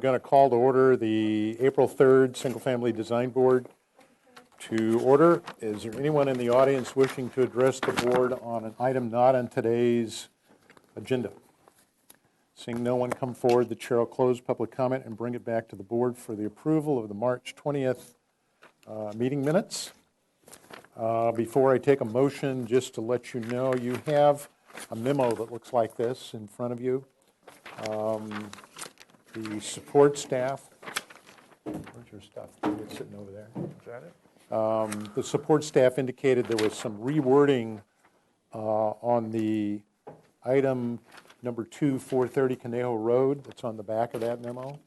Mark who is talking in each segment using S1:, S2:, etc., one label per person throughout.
S1: going to call to order the April 3rd Single Family Design Board to order. Is there anyone in the audience wishing to address the board on an item not on today's agenda? Seeing no one come forward, the chair will close public comment and bring it back to the board for the approval of the March 20th meeting minutes. Before I take a motion, just to let you know, you have a memo that looks like this in front of you. The support staff, where's your stuff? It's sitting over there. Is that it? The support staff indicated there was some rewording on the item number 2, 430 Conejo Road. That's on the back of that memo.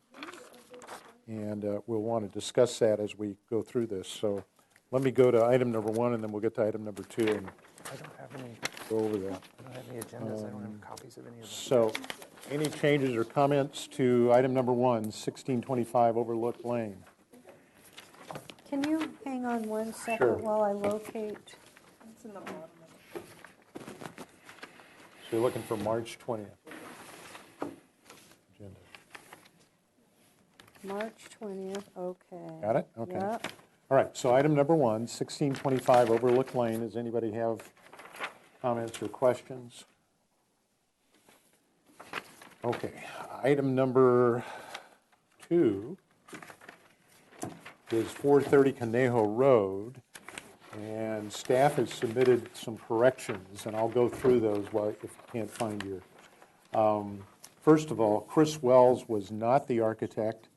S1: And we'll want to discuss that as we go through this. So let me go to item number 1, and then we'll get to item number 2 and
S2: I don't have any.
S1: Go over that.
S2: I don't have any agendas. I don't have copies of any of them.
S1: So, any changes or comments to item number 1, 1625 Overlook Lane?
S3: Can you hang on one second
S1: Sure.
S3: while I locate?
S4: It's in the bottom of it.
S1: So you're looking for March 20th agenda.
S3: March 20th, okay.
S1: Got it? Okay.
S3: Yep.
S1: All right, so item number 1, 1625 Overlook Lane. Does anybody have comments or questions? Okay, item number 2 is 430 Conejo Road, and staff has submitted some corrections, and I'll go through those if you can't find your. First of all, Chris Wells was not the architect.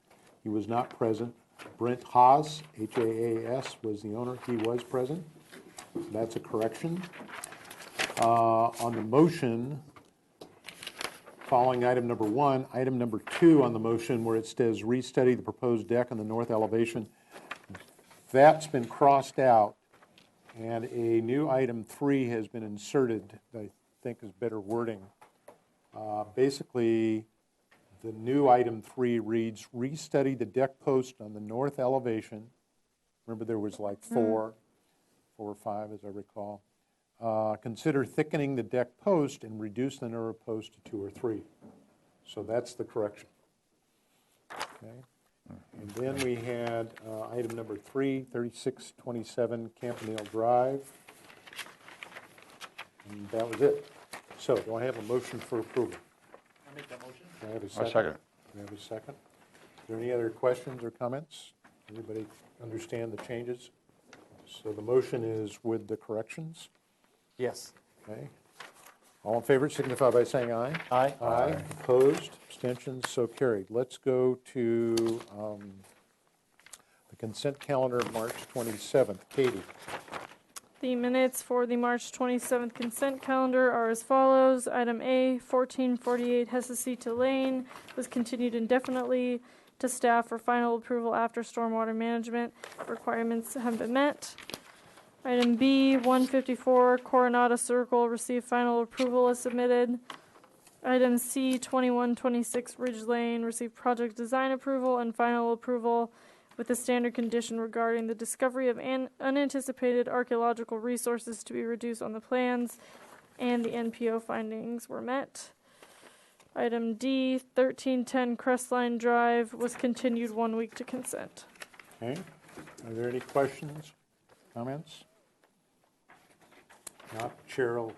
S1: He was not present. Brent Haas, H-A-A-S, was the owner. He was present. So that's a correction. On the motion, following item number 1, item number 2 on the motion where it says restudy the proposed deck on the north elevation, that's been crossed out, and a new item 3 has been inserted that I think is better wording. Basically, the new item 3 reads, restudy the deck post on the north elevation. Remember there was like 4 or 5 as I recall. Consider thickening the deck post and reduce the number of posts to 2 or 3. So that's the correction. Okay. And then we had item number 3, 3627 Campanile Drive. And that was it. So do I have a motion for approval?
S4: I'll make that motion.
S1: Do I have a second?
S5: I'll second.
S1: Do I have a second? Is there any other questions or comments? Everybody understand the changes? So the motion is with the corrections?
S2: Yes.
S1: Okay. All in favor signify by saying aye.
S2: Aye.
S1: Aye. Opposed? Abstentions? So carried. Let's go to the consent calendar of March 27th. Katie.
S6: The minutes for the March 27th consent calendar are as follows. Item A, 1448 Hesesita Lane was continued indefinitely to staff for final approval after stormwater management requirements have been met. Item B, 154 Coronado Circle received final approval as submitted. Item C, 2126 Ridge Lane received project design approval and final approval with the standard condition regarding the discovery of unanticipated archaeological resources to be reduced on the plans, and the NPO findings were met. Item D, 1310 Crestline Drive was continued 1 week to consent.
S1: Okay. Are there any questions, comments? Not, Chair will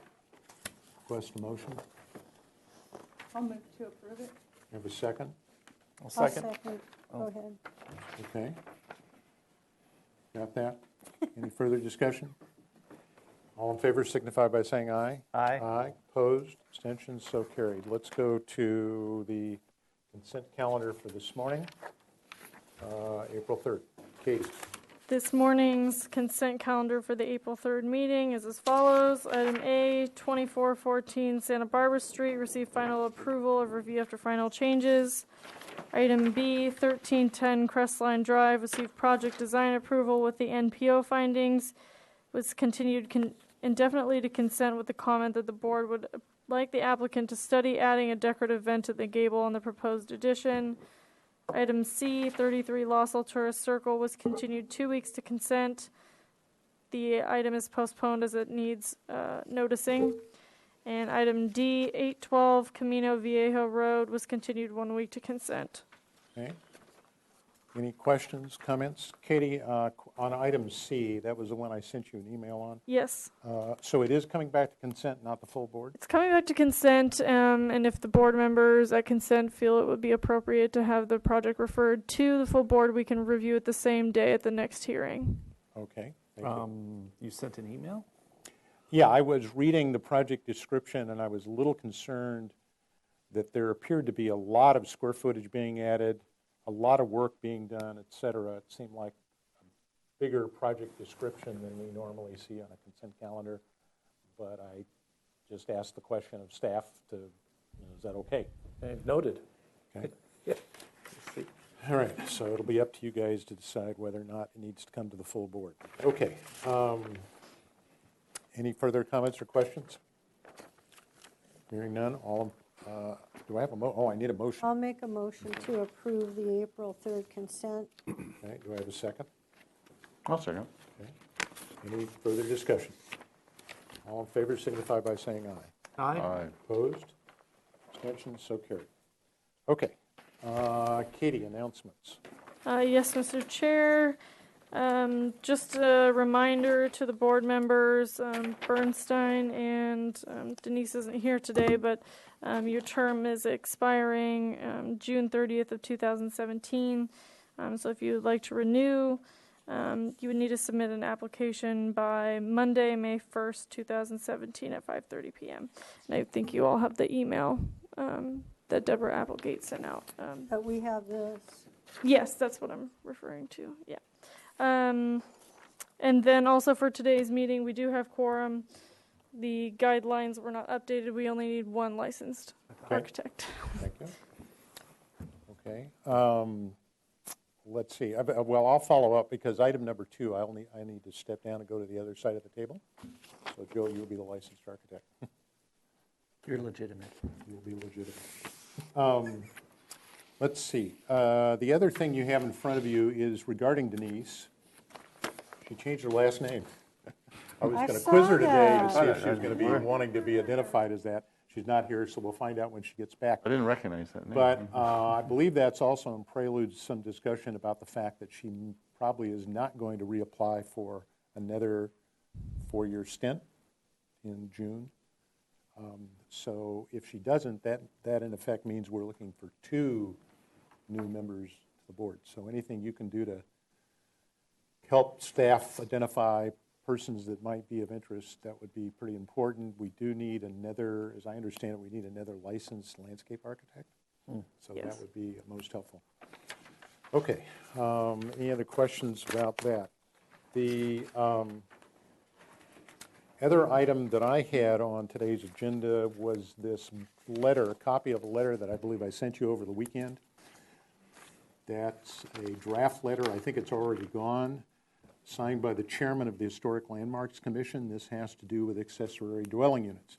S1: request a motion.
S4: I'll move to approve it.
S1: Have a second?
S2: I'll
S3: I'll
S2: second.
S3: second. Go ahead.
S1: Okay. Got that? Any further discussion? All in favor signify by saying aye.
S2: Aye.
S1: Aye. Opposed? Abstentions? So carried. Let's go to the consent calendar for this morning, April 3rd. Katie.
S6: This morning's consent calendar for the April 3rd meeting is as follows. Item A, 2414 Santa Barbara Street received final approval of review after final changes. Item B, 1310 Crestline Drive received project design approval with the NPO findings, was continued indefinitely to consent with the comment that the board would like the applicant to study adding a decorative vent to the gable on the proposed addition. Item C, 33 Los Alturas Circle was continued 2 weeks to consent. The item is postponed as it needs noticing. And item D, 812 Camino Viejo Road was continued 1 week to consent.
S1: Okay. Any questions, comments? Katie, on item C, that was the one I sent you an email on.
S6: Yes.
S1: So it is coming back to consent, not the full board?
S6: It's coming back to consent, and if the board members at consent feel it would be appropriate to have the project referred to the full board, we can review it the same day at the next hearing.
S1: Okay, thank you.
S2: You sent an email?
S1: Yeah, I was reading the project description, and I was a little concerned that there appeared to be a lot of square footage being added, a lot of work being done, et cetera. It seemed like a bigger project description than we normally see on a consent calendar, but I just asked the question of staff to, is that okay?
S2: Noted.
S1: Okay.
S2: Yeah.
S1: All right, so it'll be up to you guys to decide whether or not it needs to come to the full board. Okay. Any further comments or questions? Hearing none, do I have I need a motion.
S3: I'll make a motion to approve the April 3rd consent.
S1: Okay, do I have a second?
S5: I'll second.
S1: Okay. Any further discussion? All in favor signify by saying aye.
S5: Aye.
S1: Opposed? Abstentions? So carried. Okay. Katie, announcements.
S6: Yes, Mr. Chair. Just a reminder to the board members, Bernstein and Denise isn't here today, but your term is expiring June 30th of 2017. So if you would like to renew, you would need to submit an application by Monday, May 1st, 2017 at 5:30 p.m. And I think you all have the email that Deborah Applegate sent out.
S3: But we have this.
S6: Yes, that's what I'm referring to, yeah. And then also for today's meeting, we do have quorum. The guidelines were not updated. We only need one licensed architect.
S1: Thank you. Okay. Let's see. Well, I'll follow up because item number 2, I need to step down and go to the other side of the table. So, Joe, you'll be the licensed architect.
S2: You're legitimate.
S1: You'll be legitimate. Let's see. The other thing you have in front of you is regarding Denise. She changed her last name. I was
S3: I
S1: going to
S3: saw
S1: quiz her today to
S3: that.
S1: see if she was going to be wanting to be identified as that. She's not here, so we'll find out when she gets back.
S5: I didn't recognize that name.
S1: But I believe that's also in prelude to some discussion about the fact that she probably is not going to reapply for another 4-year stint in June. So if she doesn't, that in effect means we're looking for 2 new members to the board. So anything you can do to help staff identify persons that might be of interest, that would be pretty important. We do need another, as I understand it, we need another licensed landscape architect. So
S6: Yes.
S1: that would be most helpful. Okay, any other questions about that? The other item that I had on today's agenda was this letter, a copy of a letter that I believe I sent you over the weekend. That's a draft letter. I think it's already gone, signed by the chairman of the Historic Landmarks Commission. This has to do with accessory dwelling units.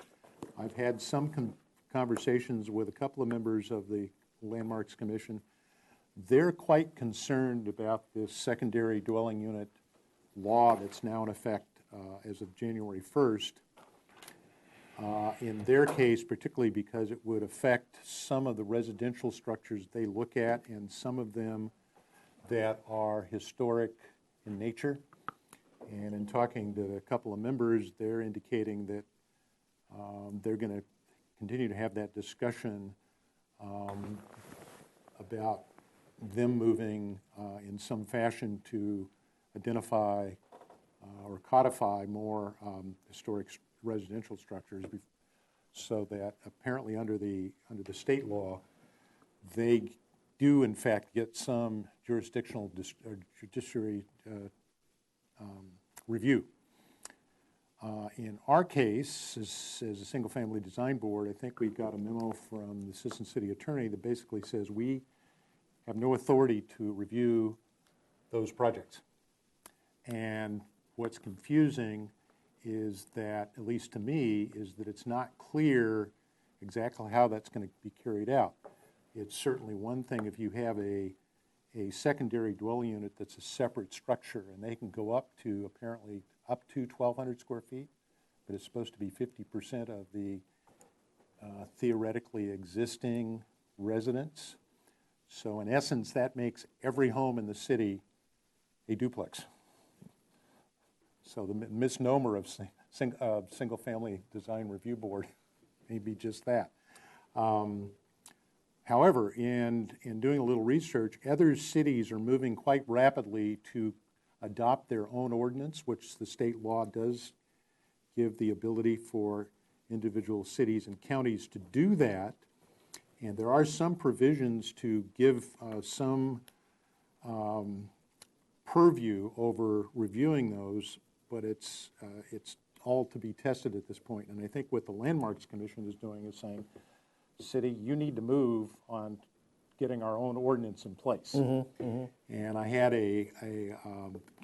S1: I've had some conversations with a couple of members of the Landmarks Commission. They're quite concerned about this secondary dwelling unit law that's now in effect as of January 1st. In their case, particularly because it would affect some of the residential structures they look at and some of them that are historic in nature. And in talking to a couple of members, they're indicating that they're going to continue to have that discussion about them moving in some fashion to identify or codify more historic residential structures, so that apparently under the state law, they do in fact get some jurisdictional judiciary review. In our case, as a single-family design board, I think we got a memo from the assistant city attorney that basically says we have no authority to review those projects. And what's confusing is that, at least to me, is that it's not clear exactly how that's going to be carried out. It's certainly one thing if you have a secondary dwelling unit that's a separate structure, and they can go up to, apparently, up to 1,200 square feet, but it's supposed to be 50% of the theoretically existing residence. So in essence, that makes every home in the city a duplex. So the misnomer of Single-Family Design Review Board may be just that. However, in doing a little research, other cities are moving quite rapidly to adopt their own ordinance, which the state law does give the ability for individual cities and counties to do that. And there are some provisions to give some purview over reviewing those, but it's all to be tested at this point. And I think what the Landmarks Commission is doing is saying, city, you need to move on getting our own ordinance in place. And I had a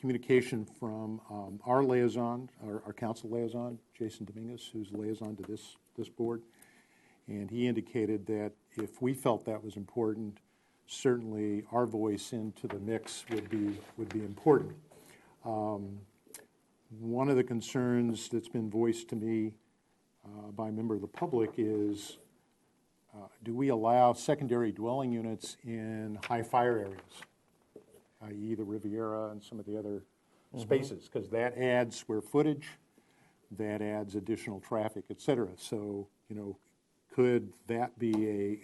S1: communication from our liaison, our council liaison, Jason Dominguez, who's liaison to this board. And he indicated that if we felt that was important, certainly our voice into the mix would be important. One of the concerns that's been voiced to me by a member of the public is, do we allow secondary dwelling units in high fire areas, i.e. the Riviera and some of the other spaces? Because that adds square footage, that adds additional traffic, et cetera. So, could that be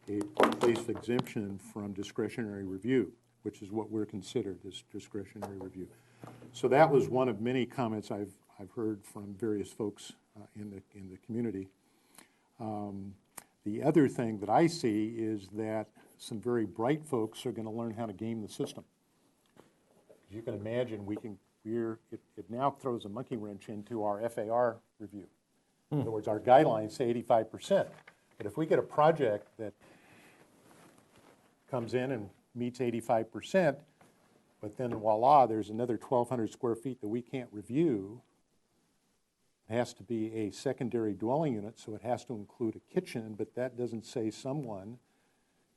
S1: a place of exemption from discretionary review, which is what we're considered as discretionary review? So that was one of many comments I've heard from various folks in the community. The other thing that I see is that some very bright folks are going to learn how to game the system. As you can imagine, it now throws a monkey wrench into our FAR review. In other words, our guidelines say 85%. But if we get a project that comes in and meets 85%, but then voila, there's another 1,200 square feet that we can't review, it has to be a secondary dwelling unit, so it has to include a kitchen, but that doesn't say someone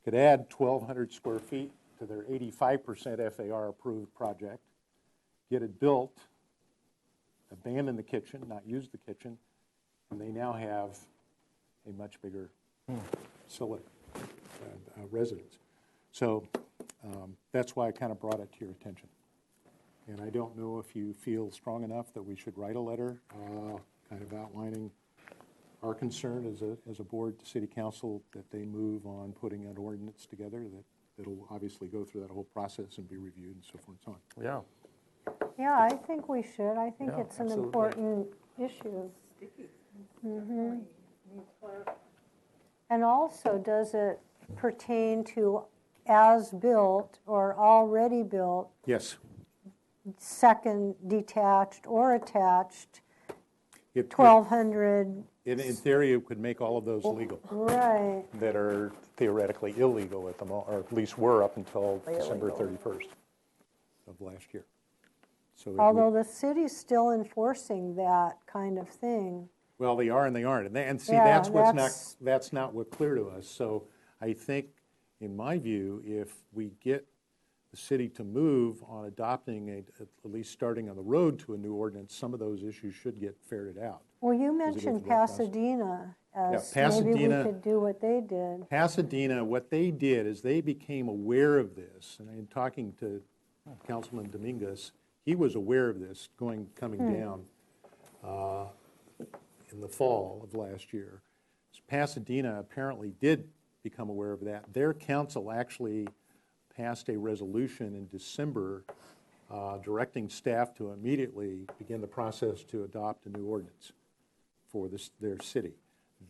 S1: could add 1,200 square feet to their 85% FAR approved project, get it built, abandon the kitchen, not use the kitchen, and they now have a much bigger facility, residence. So that's why I kind of brought it to your attention. And I don't know if you feel strong enough that we should write a letter kind of outlining our concern as a board to City Council that they move on putting an ordinance together that'll obviously go through that whole process and be reviewed and so forth and so on.
S2: Yeah.
S3: Yeah, I think we should. I think
S2: Yeah,
S3: it's an
S2: absolutely.
S3: important issue.
S4: Sticky.
S3: And also, does it pertain to as-built or already built,
S1: Yes.
S3: second detached or attached,
S1: It-
S3: 1,200,
S1: In theory, it could make all of those legal
S3: right?
S1: that are theoretically illegal at the moment, or at least were up until December 31st of last year. So it would-
S3: Although the city's still enforcing that kind of thing.
S1: Well, they are and they aren't. And see,
S3: Yeah,
S1: that's not what's clear to us. So I think, in my view, if we get the city to move on adopting at least starting on the road to a new ordinance, some of those issues should get ferreted out.
S3: Well, you
S1: it goes
S3: mentioned
S1: through that process.
S3: Pasadena as maybe
S1: Pasadena-
S3: we could do what they did.
S1: Pasadena, what they did is they became aware of this, and in talking to Councilman Dominguez, he was aware of this coming down in the fall of last year. So Pasadena apparently did become aware of that. Their council actually passed a resolution in December directing staff to immediately begin the process to adopt a new ordinance for their city.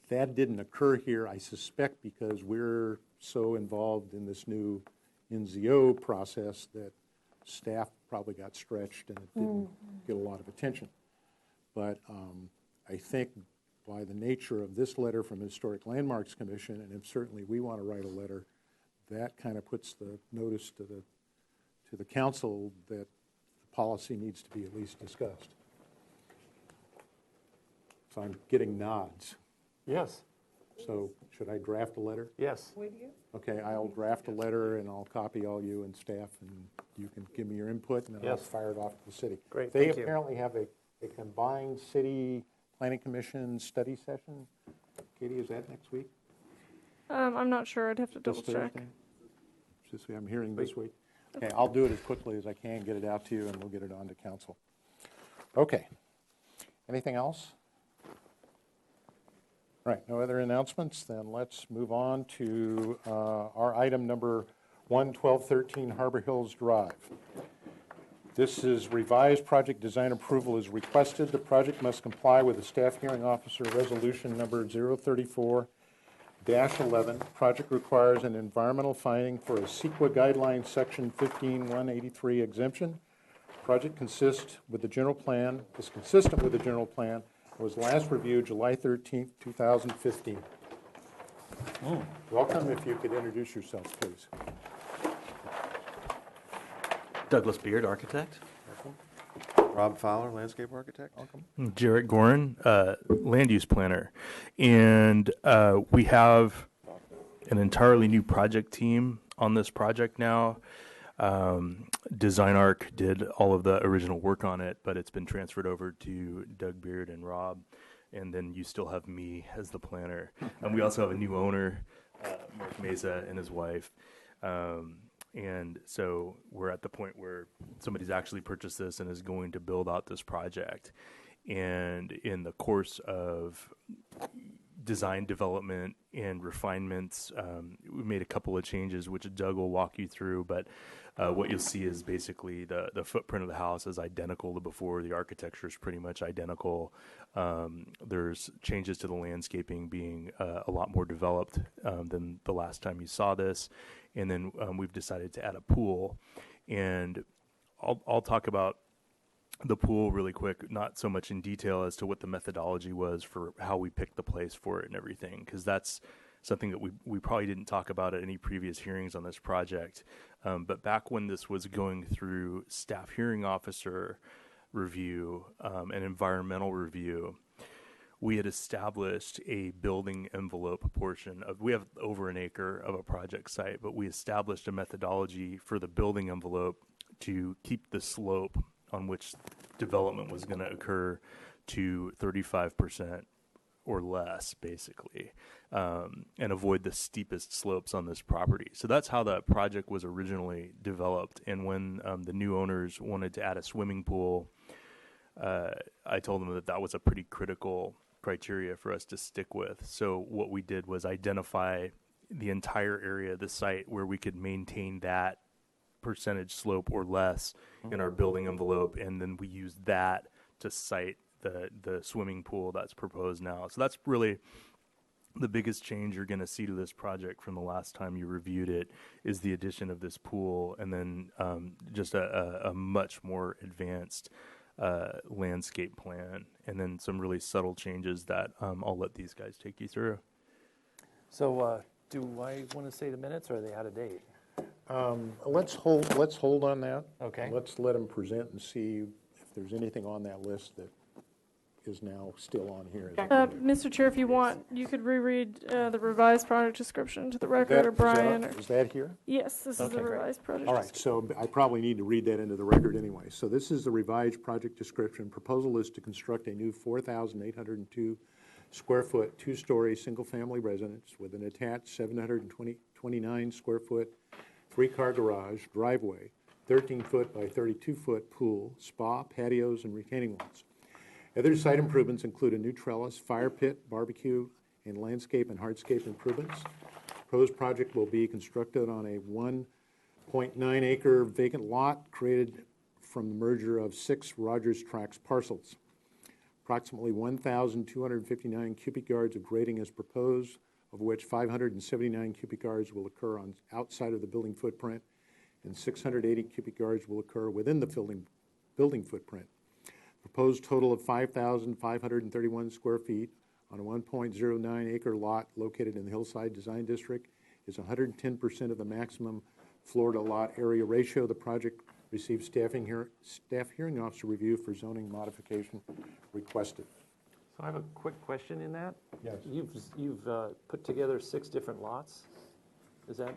S1: That didn't occur here, I suspect, because we're so involved in this new NZO process that staff probably got stretched and it didn't get a lot of attention. But I think by the nature of this letter from Historic Landmarks Commission, and if certainly we want to write a letter, that kind of puts the notice to the council that the policy needs to be at least discussed. So I'm getting nods.
S2: Yes.
S1: So should I draft a letter?
S2: Yes.
S4: Would you?
S1: Okay, I'll draft a letter and I'll copy all you and staff, and you can give me your input, and then I'll
S2: Yes.
S1: fire it off to the city.
S2: Great,
S1: They
S2: thank you.
S1: apparently have a combined city planning commission study session. Katie, is that next week?
S6: I'm not sure. I'd have to
S1: This
S6: double check.
S1: Thursday? Just I'm hearing this week. Okay, I'll do it as quickly as I can, get it out to you, and we'll get it on to council. Okay. Anything else? Right, no other announcements? Then let's move on to our item number 11213 Harbor Hills Drive. This is revised project design approval is requested. The project must comply with the staff hearing officer resolution number 034-11. Project requires an environmental finding for a CEQA guideline section 15183 exemption. Project is consistent with the general plan, and was last reviewed July 13th, 2015. Welcome. If you could introduce yourself, please.
S7: Douglas Beard, architect.
S8: Rob Fowler, landscape architect.
S1: Welcome.
S9: Jarrett Gorin, land use planner. And we have an entirely new project team on this project now. DesignArc did all of the original work on it, but it's been transferred over to Doug Beard and Rob. And then you still have me as the planner. And we also have a new owner, Mark Mesa and his wife. And so we're at the point where somebody's actually purchased this and is going to build out this project. And in the course of design development and refinements, we made a couple of changes, which Doug will walk you through. But what you'll see is basically the footprint of the house is identical to before. The architecture is pretty much identical. There's changes to the landscaping being a lot more developed than the last time you saw this. And then we've decided to add a pool. And I'll talk about the pool really quick, not so much in detail as to what the methodology was for how we picked the place for it and everything, because that's something that we probably didn't talk about at any previous hearings on this project. But back when this was going through staff hearing officer review and environmental review, we had established a building envelope portion of, we have over an acre of a project site, but we established a methodology for the building envelope to keep the slope on which development was going to occur to 35% or less, basically, and avoid the steepest slopes on this property. So that's how that project was originally developed. And when the new owners wanted to add a swimming pool, I told them that that was a pretty critical criteria for us to stick with. So what we did was identify the entire area of the site where we could maintain that percentage slope or less in our building envelope, and then we used that to cite the swimming pool that's proposed now. So that's really the biggest change you're going to see to this project from the last time you reviewed it, is the addition of this pool, and then just a much more advanced landscape plan, and then some really subtle changes that I'll let these guys take you through.
S2: So do I want to say the minutes, or are they out of date?
S1: Let's hold on that.
S2: Okay.
S1: Let's let them present and see if there's anything on that list that is now still on here.
S6: Mr. Chair, if you want, you could reread the revised project description to the record, or Brian.
S1: Is that here?
S6: Yes, this is the
S2: Okay, great.
S6: revised project
S1: All right,
S6: description.
S1: so I probably need to read that into the record anyway. So this is the revised project description. Proposal is to construct a new 4,802 square foot, two-story, single-family residence with an attached 729 square foot, three-car garage, driveway, 13-foot by 32-foot pool, spa, patios, and retaining walls. Other site improvements include a new trellis, fire pit, barbecue, and landscape and hardscape improvements. Proposed project will be constructed on a 1.9 acre vacant lot created from the merger of 6 Rogers Tracks parcels. Approximately 1,259 cubic yards of grading is proposed, of which 579 cubic yards will occur on outside of the building footprint, and 680 cubic yards will occur within the building footprint. Proposed total of 5,531 square feet on a 1.09 acre lot located in the Hillside Design District is 110% of the maximum Florida lot area ratio. The project received staff hearing officer review for zoning modification requested.
S2: So I have a quick question in that.
S1: Yes.
S2: You've put together 6 different lots. Is that?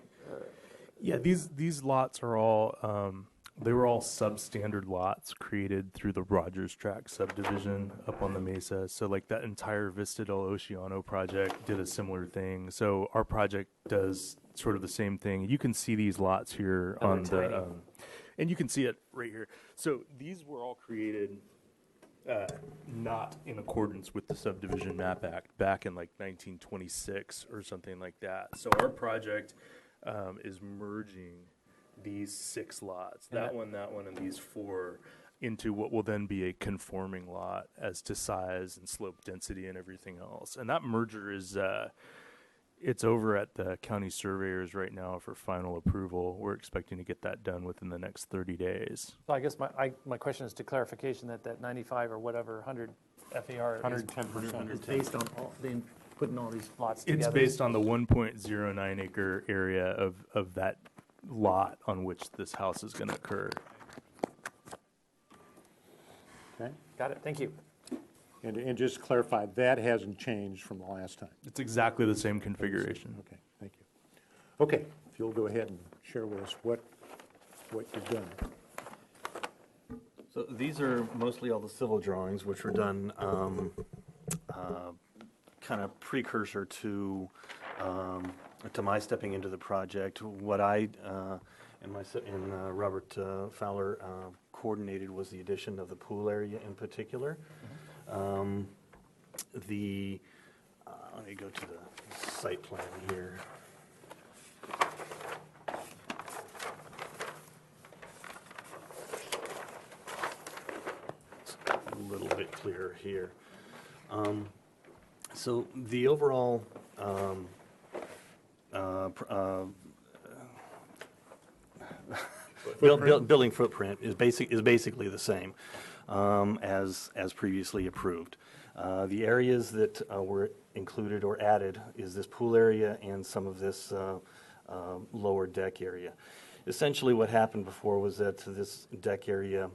S9: Yeah, these lots are all they were all substandard lots created through the Rogers Track subdivision up on the Mesa. So like that entire Vista del Oceano project did a similar thing. So our project does sort of the same thing. You can see these lots here
S2: Oh,
S9: on
S2: they're
S9: the,
S2: tiny.
S9: and you can see it right here. So these were all created not in accordance with the Subdivision Map Act back in like 1926 or something like that. So our project is merging these 6 lots, that one, and these 4, into what will then be a conforming lot as to size and slope density and everything else. And that merger is, it's over at the county surveyors right now for final approval. We're expecting to get that done within the next 30 days.
S2: So I guess my question is to clarification that 95 or whatever, 100 FAR
S1: 110%.
S2: is based on putting all these lots together?
S9: It's based on the 1.09 acre area of that lot on which this house is going to occur.
S1: Okay?
S2: Got it, thank you.
S1: And just to clarify, that hasn't changed from the last time.
S9: It's exactly the same configuration.
S1: Okay, thank you. Okay, if you'll go ahead and share with us what you've done.
S7: So these are mostly all the civil drawings, which were done kind of precursor to my stepping into the project. What I and Robert Fowler coordinated was the addition of the pool area in particular. Let me go to the site plan here. It's a little bit clearer here. So the overall building footprint is basically the same as previously approved. The areas that were included or added is this pool area and some of this lower deck area. Essentially what happened before was that this deck area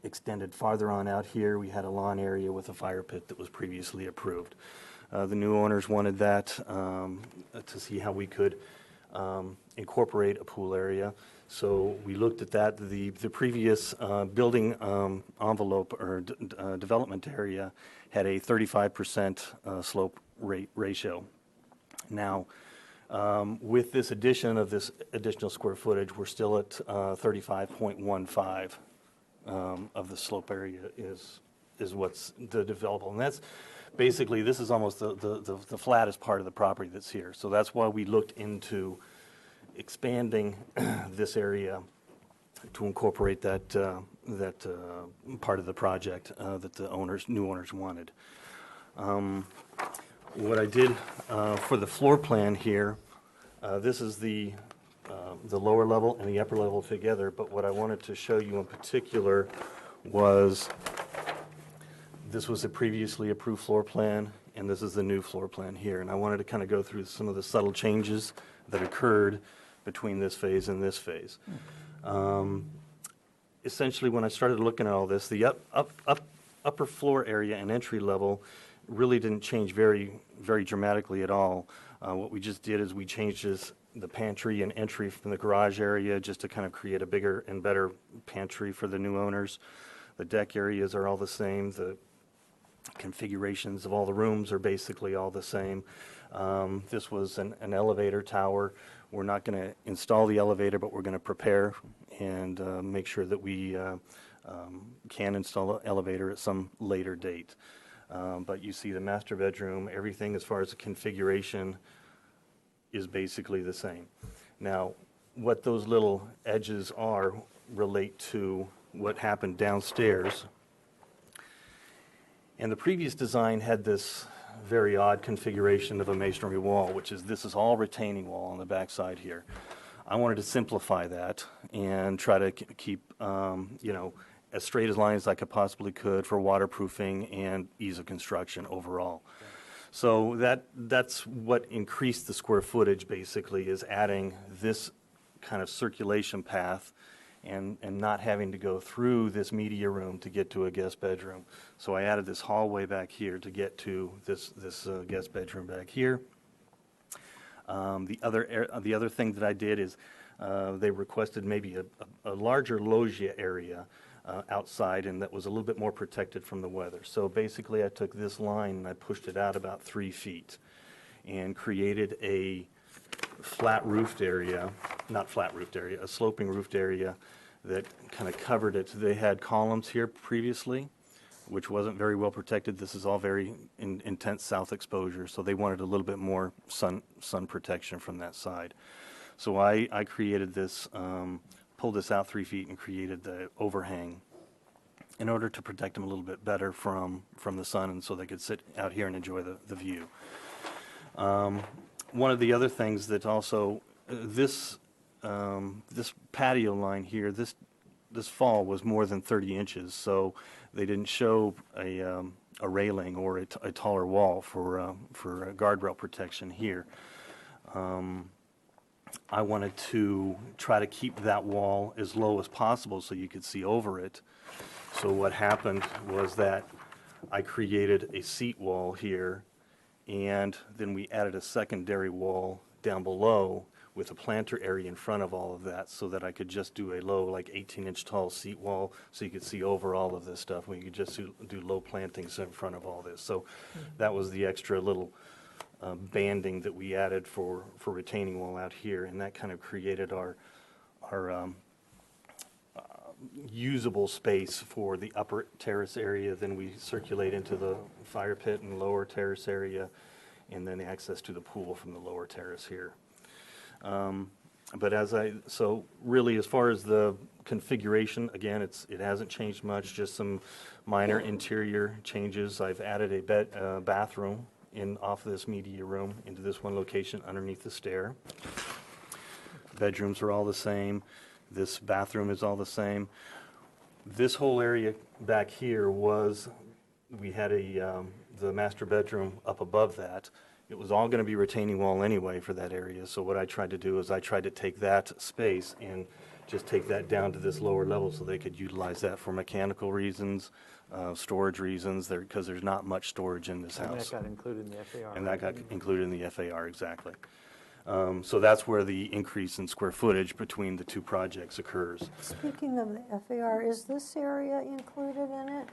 S7: extended farther on out here. We had a lawn area with a fire pit that was previously approved. The new owners wanted that to see how we could incorporate a pool area. So we looked at that. The previous building envelope or development area had a 35% slope rate ratio. Now, with this addition of this additional square footage, we're still at 35.15 of the slope area is what's the developable. And that's basically, this is almost the flattest part of the property that's here. So that's why we looked into expanding this area to incorporate that part of the project that the new owners wanted. What I did for the floor plan here, this is the lower level and the upper level together, but what I wanted to show you in particular was this was a previously approved floor plan, and this is the new floor plan here. And I wanted to kind of go through some of the subtle changes that occurred between this phase and this phase. Essentially, when I started looking at all this, the upper floor area and entry level really didn't change very dramatically at all. What we just did is we changed the pantry and entry from the garage area just to kind of create a bigger and better pantry for the new owners. The deck areas are all the same. The configurations of all the rooms are basically all the same. This was an elevator tower. We're not going to install the elevator, but we're going to prepare and make sure that we can install an elevator at some later date. But you see the master bedroom, everything as far as the configuration is basically the same. Now, what those little edges are relate to what happened downstairs. And the previous design had this very odd configuration of a masonry wall, which is this is all retaining wall on the back side here. I wanted to simplify that and try to keep as straight as line as I could possibly could for waterproofing and ease of construction overall. So that's what increased the square footage basically, is adding this kind of circulation path and not having to go through this media room to get to a guest bedroom. So I added this hallway back here to get to this guest bedroom back here. The other thing that I did is they requested maybe a larger loggia area outside, and that was a little bit more protected from the weather. So basically I took this line and I pushed it out about 3 feet and created flat roofed area, not flat roofed area, a sloping roofed area that kind of covered it. They had columns here previously, which wasn't very well protected. This is all very intense south exposure, so they wanted a little bit more sun protection from that side. So I created this, pulled this out 3 feet and created the overhang in order to protect them a little bit better from the sun, and so they could sit out here and enjoy the view. One of the other things that also, this patio line here, this fall was more than 30 inches, so they didn't show a railing or a taller wall for guardrail protection here. I wanted to try to keep that wall as low as possible so you could see over it. So what happened was that I created a seat wall here, and then we added a secondary wall down below with a planter area in front of all of that, so that I could just do a low, like 18-inch tall seat wall, so you could see over all of this stuff. We could just do low plantings in front of all this. So that was the extra little banding that we added for retaining wall out here, and that kind of created our usable space for the upper terrace area. Then we circulate into the fire pit and lower terrace area, and then access to the pool from the lower terrace here. But so really, as far as the configuration, again, it hasn't changed much, just some minor interior changes. I've added a bathroom off this media room into this one location underneath the stair. Bedrooms are all the same. This bathroom is all the same. This whole area back here we had the master bedroom up above that. It was all going to be retaining wall anyway for that area, so what I tried to do is I tried to take that space and just take that down to this lower level so they could utilize that for mechanical reasons, storage reasons, because there's not much storage in this
S2: And
S7: house.
S2: that got included in the FAR.
S7: And that got included in the FAR, exactly. So that's where the increase in square footage between the two projects occurs.
S3: Speaking of the FAR, is this area included in it?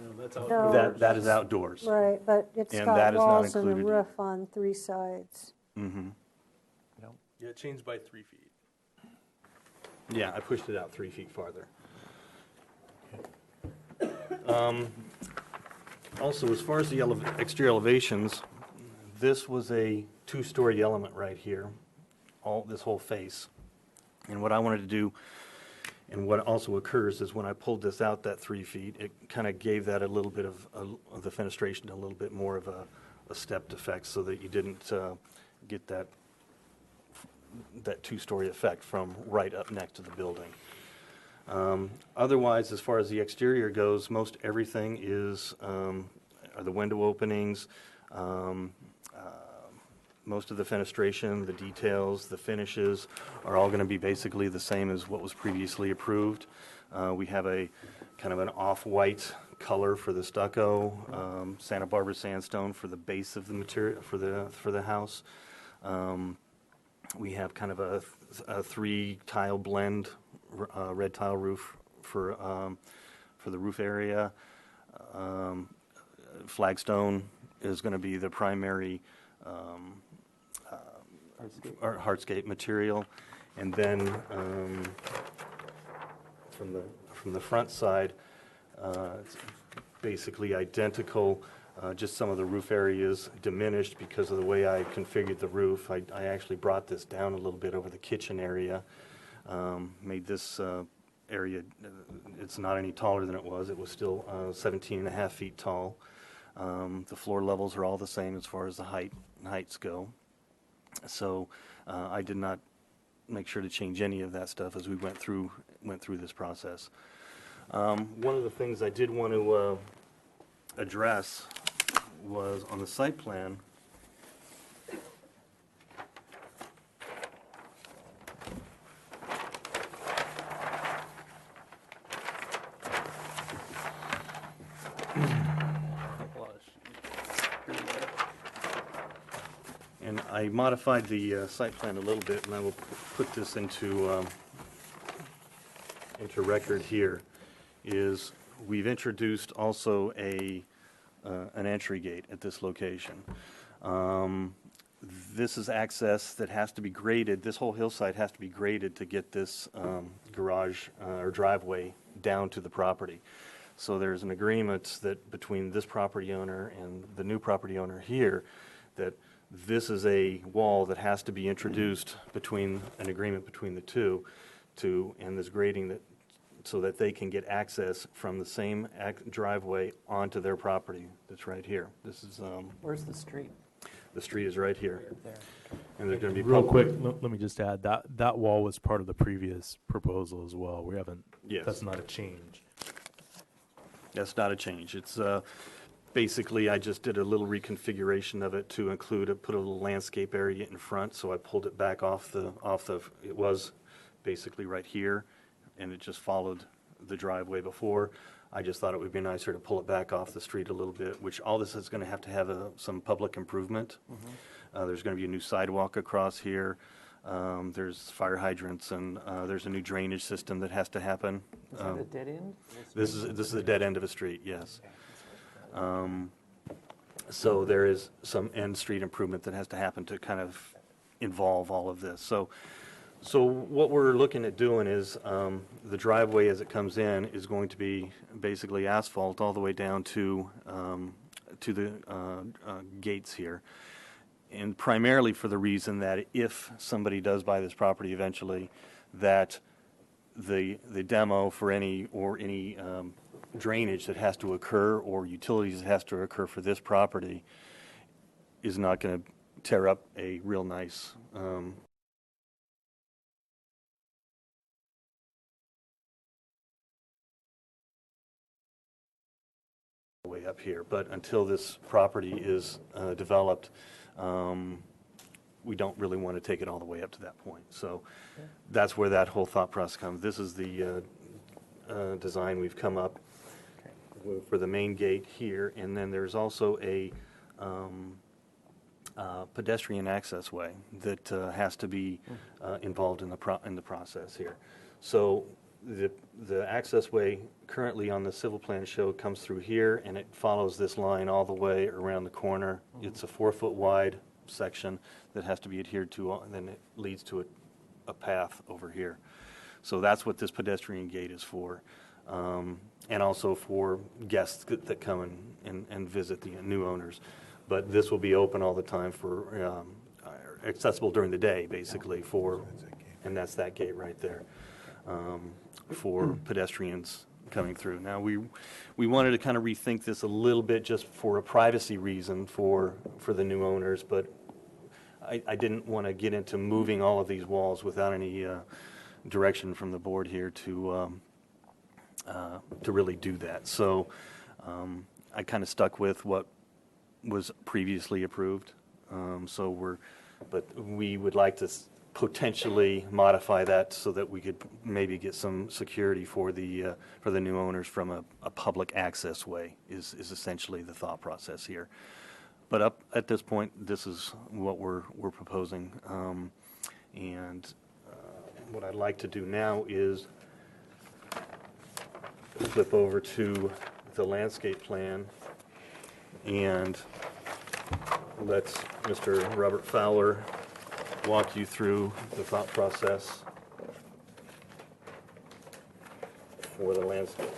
S2: No, that's
S3: No.
S7: That is outdoors.
S3: Right, but it's
S7: And
S3: got
S7: that is not
S3: walls and a
S7: included.
S3: roof on 3 sides.
S7: Mm-hmm.
S9: Yeah, it changed by 3 feet.
S7: Yeah, I pushed it out 3 feet farther. Also, as far as the exterior elevations, this was a 2-story element right here, this whole face. And what I wanted to do, and what also occurs, is when I pulled this out that 3 feet, it kind of gave that a little bit of the fenestration a little bit more of a stepped effect, so that you didn't get that 2-story effect from right up next to the building. Otherwise, as far as the exterior goes, most everything are the window openings, most of the fenestration, the details, the finishes are all going to be basically the same as what was previously approved. We have a kind of an off-white color for the stucco, Santa Barbara sandstone for the base of the material for the house. We have kind of a 3-tile blend, red tile roof for the roof area. Flagstone is going to be the primary hardscape material, and then from the front side, it's basically identical. Just some of the roof areas diminished because of the way I configured the roof. I actually brought this down a little bit over the kitchen area, made this area, it's not any taller than it was. It was still 17.5 feet tall. The floor levels are all the same as far as the heights go. So I did not make sure to change any of that stuff as we went through this process. One of the things I did want to address was on the site plan. And I modified the site plan a little bit, and I will put this into record here, is we've introduced also an entry gate at this location. this is access that has to be graded, this whole hillside has to be graded to get this garage or driveway down to the property. So there's an agreement that between this property owner and the new property owner here, that this is a wall that has to be introduced between, an agreement between the two, and this grading that, so that they can get access from the same driveway onto their property that's right here. This is,
S2: Where's the street?
S7: the street is right here.
S2: There.
S7: And there's going to be.
S9: Real quick, let me just add, that wall was part of the previous proposal as well. We haven't,
S7: Yes.
S9: that's not a change.
S7: That's not a change. It's basically, I just did a little reconfiguration of it to include, put a little landscape area in front, so I pulled it back off the, it was basically right here, and it just followed the driveway before. I just thought it would be nicer to pull it back off the street a little bit, which all this is going to have some public improvement. There's going to be a new sidewalk across here. There's fire hydrants, and there's a new drainage system that has to happen.
S2: Is that a dead end?
S7: This is the dead end of a street, yes. So there is some end street improvement that has to happen to kind of involve all of this. So what we're looking at doing is, the driveway as it comes in is going to be basically asphalt all the way down to the gates here. And primarily for the reason that if somebody does buy this property eventually, that the demo for any drainage that has to occur or utilities that has to occur for this property is not going to tear up a real nice way up here. But until this property is developed, we don't really want to take it all the way up to that point. So that's where that whole thought process comes. This is the design we've come up for the main gate here, and then there's also a pedestrian access way that has to be involved in the process here. So the access way currently on the civil plan show comes through here, and it follows this line all the way around the corner. It's a 4-foot wide section that has to be adhered to, and then it leads to a path over here. So that's what this pedestrian gate is for, and also for guests that come and visit the new owners. But this will be open all the time for, accessible during the day, basically, and that's that gate right there, for pedestrians coming through. Now, we wanted to kind of rethink this a little bit just for a privacy reason for the new owners, but I didn't want to get into moving all of these walls without any direction from the board here to really do that. So I kind of stuck with what was previously approved. But we would like to potentially modify that so that we could maybe get some security for the new owners from a public access way is essentially the thought process here. But up at this point, this is what we're proposing. And what I'd like to do now is flip over to the landscape plan and let Mr. Robert Fowler walk you through the thought process for the landscape.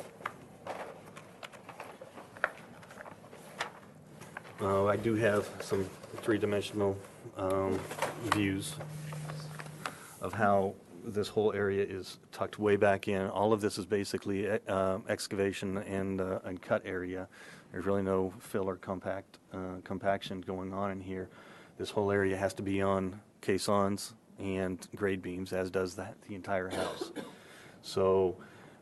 S7: I do have some three-dimensional views of how this whole area is tucked way back in. All of this is basically excavation and cut area. There's really no fill or compaction going on in here. This whole area has to be on caissons and grade beams, as does the entire house. So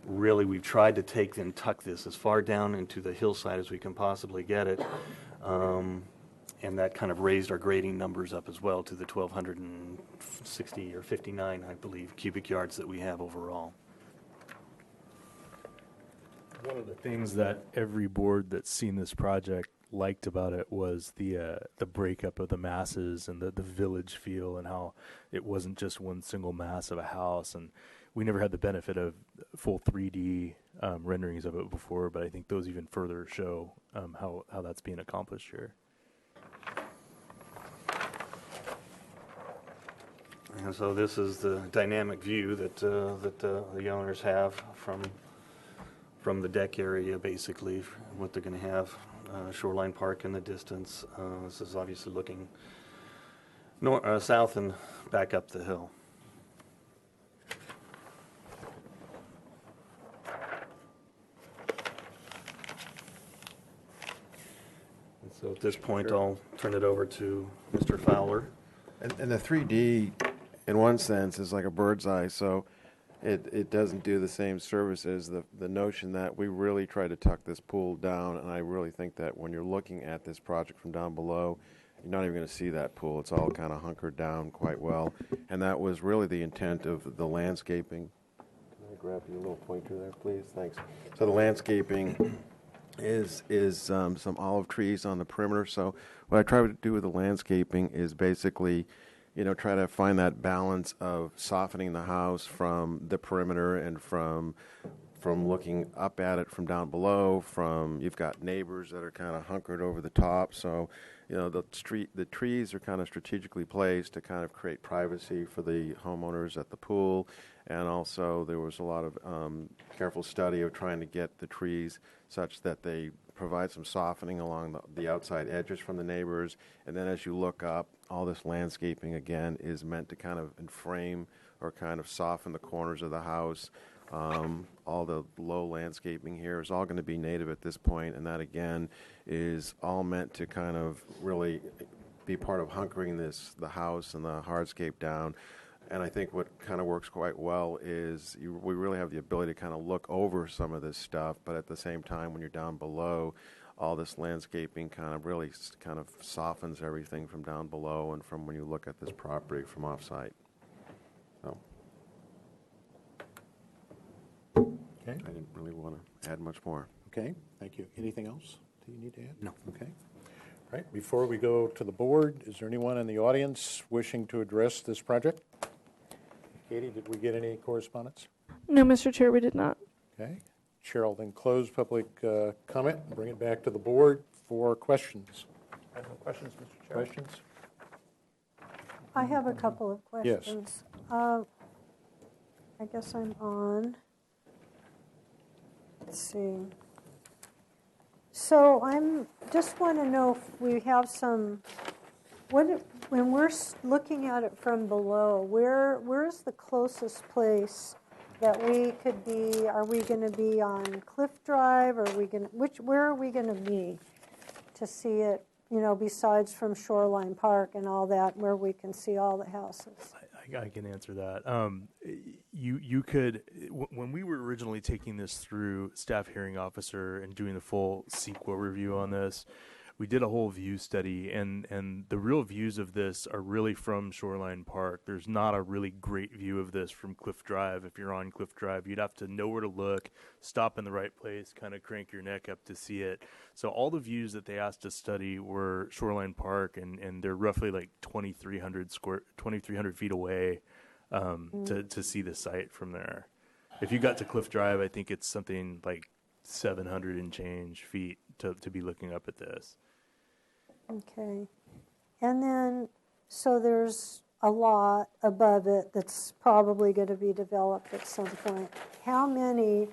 S7: really, we've tried to take and tuck this as far down into the hillside as we can possibly get it. And that kind of raised our grading numbers up as well to the 1,260 or 59, I believe, cubic yards that we have overall.
S9: One of the things that every board that's seen this project liked about it was the breakup of the masses and the village feel, and how it wasn't just one single mass of a house. And we never had the benefit of full 3D renderings of it before, but I think those even further show how that's being accomplished here.
S7: And so this is the dynamic view that, the owners have from the deck area, basically, what they're going to have. Shoreline Park in the distance. This is obviously looking south and back up the hill. And so at this point, I'll turn it over to Mr. Fowler.
S8: And the 3D, in one sense, is like a bird's eye, so it doesn't do the same service as the notion that we really try to tuck this pool down, and I really think that when you're looking at this project from down below, you're not even going to see that pool. It's all kind of hunkered down quite well, and that was really the intent of the landscaping. Can I grab your little pointer there, please? Thanks. So the landscaping is some olive trees on the perimeter. So what I try to do with the landscaping is basically, try to find that balance of softening the house from the perimeter and from looking up at it from down below. You've got neighbors that are kind of hunkered over the top. So, the trees are kind of strategically placed to kind of create privacy for the homeowners at the pool. And also there was a lot of careful study of trying to get the trees such that they provide some softening along the outside edges from the neighbors. And then as you look up, all this landscaping, again, is meant to kind of frame or kind of soften the corners of the house. All the low landscaping here is all going to be native at this point, and that, again, is all meant to kind of really be part of hunkering the house and the hardscape down. And I think what kind of works quite well is we really have the ability to kind of look over some of this stuff, but at the same time, when you're down below, all this landscaping kind of really kind of softens everything from down below and from when you look at this property from off-site. So
S1: Okay,
S8: I didn't really want to add much more.
S1: okay, thank you. Anything else do you need to add?
S7: No.
S1: Okay. All right, before we go to the board, is there anyone in the audience wishing to address this project? Katie, did we get any correspondence?
S6: No, Mr. Chair, we did not.
S1: Okay. Chair will then close public comment and bring it back to the board for questions.
S2: I have no questions, Mr. Chair.
S1: Questions?
S3: I have a couple of
S1: Yes.
S3: questions. I guess I'm on. Let's see. So I'm just want to know if we have some. When we're looking at it from below, where's the closest place that we could be? Are we going to be on Cliff Drive? Or are we going to, where are we going to be to see it? Besides from Shoreline Park and all that, where we can see all the houses.
S9: I can answer that. You could, when we were originally taking this through staff hearing officer and doing the full CEQA review on this, we did a whole view study, and the real views of this are really from Shoreline Park. There's not a really great view of this from Cliff Drive. If you're on Cliff Drive, you'd have to know where to look, stop in the right place, kind of crank your neck up to see it. So all the views that they asked to study were Shoreline Park, and they're roughly like 2,300 feet away to see the site from there. If you got to Cliff Drive, I think it's something like 700 and change feet to be looking up at this.
S3: Okay. And then, so there's a lot above it that's probably going to be developed at some point. How many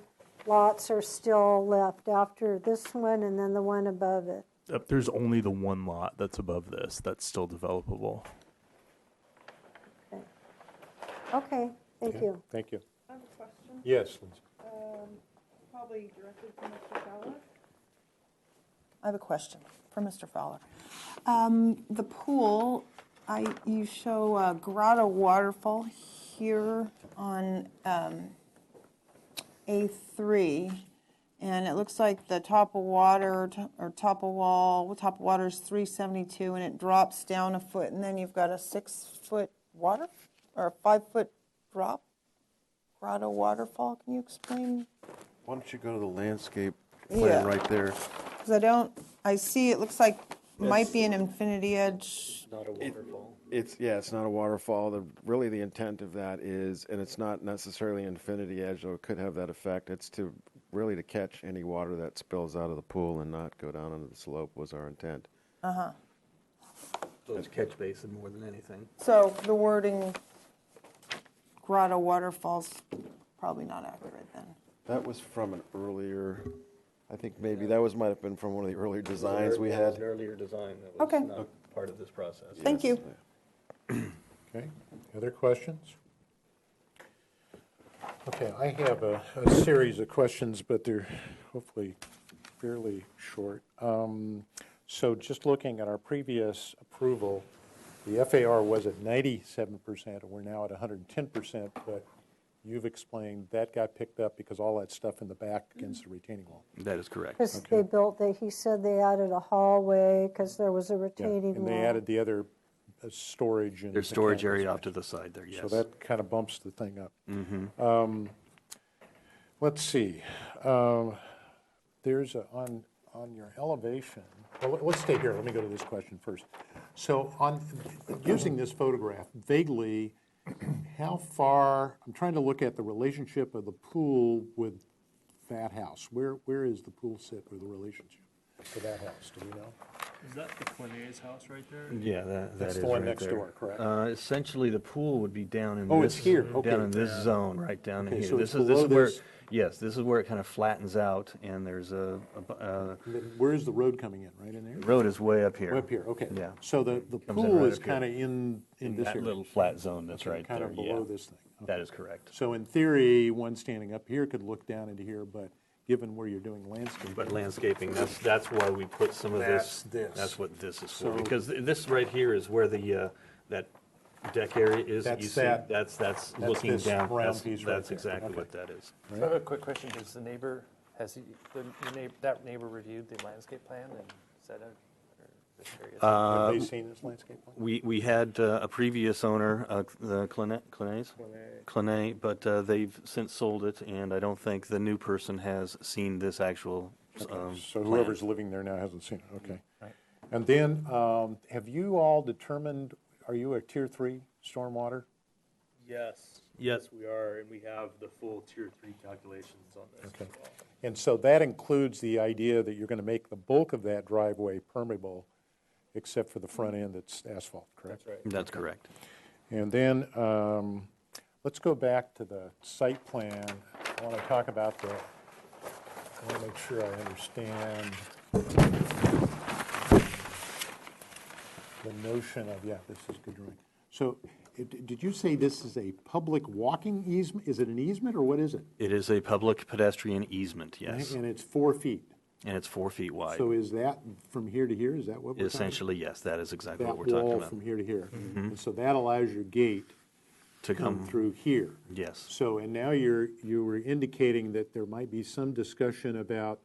S3: lots are still left after this one and then the one above it?
S9: There's only the one lot that's above this that's still developable.
S3: Okay. Okay, thank
S1: Okay,
S3: you.
S1: Thank you.
S4: I have a question,
S1: Yes, Lindsay.
S4: probably directed to Mr. Fowler.
S10: I have a question for Mr. Fowler. The pool, you show a grotto waterfall here on A3, and it looks like the top of water or top of water is 372, and it drops down a foot, and then you've got a 6-foot water or a 5-foot drop. Grotto waterfall. Can you explain?
S8: Why don't you go to the landscape
S10: Yeah.
S8: plan right there?
S10: Because I see it looks like might be an infinity edge.
S2: Not a waterfall.
S8: It's not a waterfall. Really the intent of that is, and it's not necessarily infinity edge, though it could have that effect. It's to catch any water that spills out of the pool and not go down onto the slope was our intent.
S10: Uh-huh.
S7: So it's catch basin more than anything.
S10: So the wording Grotto Waterfall's probably not accurate then.
S8: That was from an earlier, I think maybe that might have been from one of the earlier designs we had.
S7: An earlier design that
S10: Okay.
S7: not part of this process.
S10: Thank you.
S1: Okay, other questions? Okay, I have a series of questions, but they're hopefully fairly short. So just looking at our previous approval, the FAR was at 97%, and we're now at 110%, but you've explained that got picked up because all that stuff in the back against the retaining wall.
S7: That is correct.
S3: Because they built, he said they added a hallway because there was a
S1: Yeah,
S3: retaining
S1: and
S3: wall.
S1: they added the other storage and.
S7: There's storage
S1: mechanical
S7: area off
S1: space.
S7: to the side there, yes.
S1: So that kind of bumps the thing up.
S7: Mm-hmm.
S1: Let's see. There's on your elevation, well, let's stay here. Let me go to this question first. So using this photograph, vaguely, how far, I'm trying to look at the relationship of the pool with that house. Where is the pool sit with the relationship to that house? Do we know?
S9: Is that the Quinet's house right there?
S7: Yeah, that is
S1: That's the one
S7: right
S1: next
S7: there.
S1: door, correct?
S7: Essentially, the pool would be down in
S1: Oh,
S7: this.
S1: it's here, okay.
S7: Down in this zone, right down in
S1: Okay,
S7: here.
S1: so
S7: This
S1: it's
S7: is, this
S1: below
S7: is where,
S1: this.
S7: yes, this is where it kind of flattens out, and there's
S1: And then where is the road coming in? Right in there?
S7: the road is way up here.
S1: Up here, okay.
S7: Yeah.
S1: So the
S7: in
S1: pool
S7: right
S1: is
S7: up here.
S1: kind of in this
S7: That
S1: area?
S7: little flat zone that's
S1: Okay,
S7: right
S1: kind
S7: there,
S1: of
S7: yeah.
S1: below this thing. Okay.
S7: That is correct.
S1: So in theory, one standing up here could look down into here, but given where you're doing landscaping.
S7: But landscaping, that's why we put some of
S1: That's
S7: this.
S1: this.
S7: That's what this is
S1: So-
S7: for, because this right here is where the, that deck area is.
S1: That's
S7: You see,
S1: that-
S7: That's looking
S1: this
S7: down.
S1: round
S7: That's-
S1: piece right
S7: That's
S1: there.
S7: exactly
S1: Okay.
S7: what that is.
S2: I have a quick question. Does the neighbor, that neighbor reviewed the landscape plan and said it? Or just curious?
S1: Have they seen this landscape plan?
S7: We had a previous owner, the Clinet, but they've since sold it, and I don't think the new person has seen this actual
S1: So
S7: plan.
S1: whoever's living there now hasn't seen it, okay.
S2: Right.
S1: And then, have you all determined, are you a tier 3 stormwater?
S9: Yes, we are, and we have the full Tier 3 calculations on this
S1: Okay.
S9: as well.
S1: And so that includes the idea that you're going to make the bulk of that driveway permeable, except for the front end that's asphalt, correct?
S9: That's right.
S7: That's correct.
S1: And then, let's go back to the site plan. I want to talk about I want to make sure I understand the notion of, yeah, this is good drawing. So, did you say this is a public walking easement? Is it an easement, or what is it?
S7: It is a public pedestrian easement, yes,
S1: And it's 4 feet.
S7: and it's 4 feet wide.
S1: So is that from here to here? Is that what we're talking about?
S7: Essentially, yes, that is exactly
S1: That
S7: what we're talking
S1: wall
S7: about.
S1: from here to here. And so that allows your gate
S7: To
S1: come
S7: come,
S1: through here.
S7: yes.
S1: So, and now you were indicating that there might be some discussion about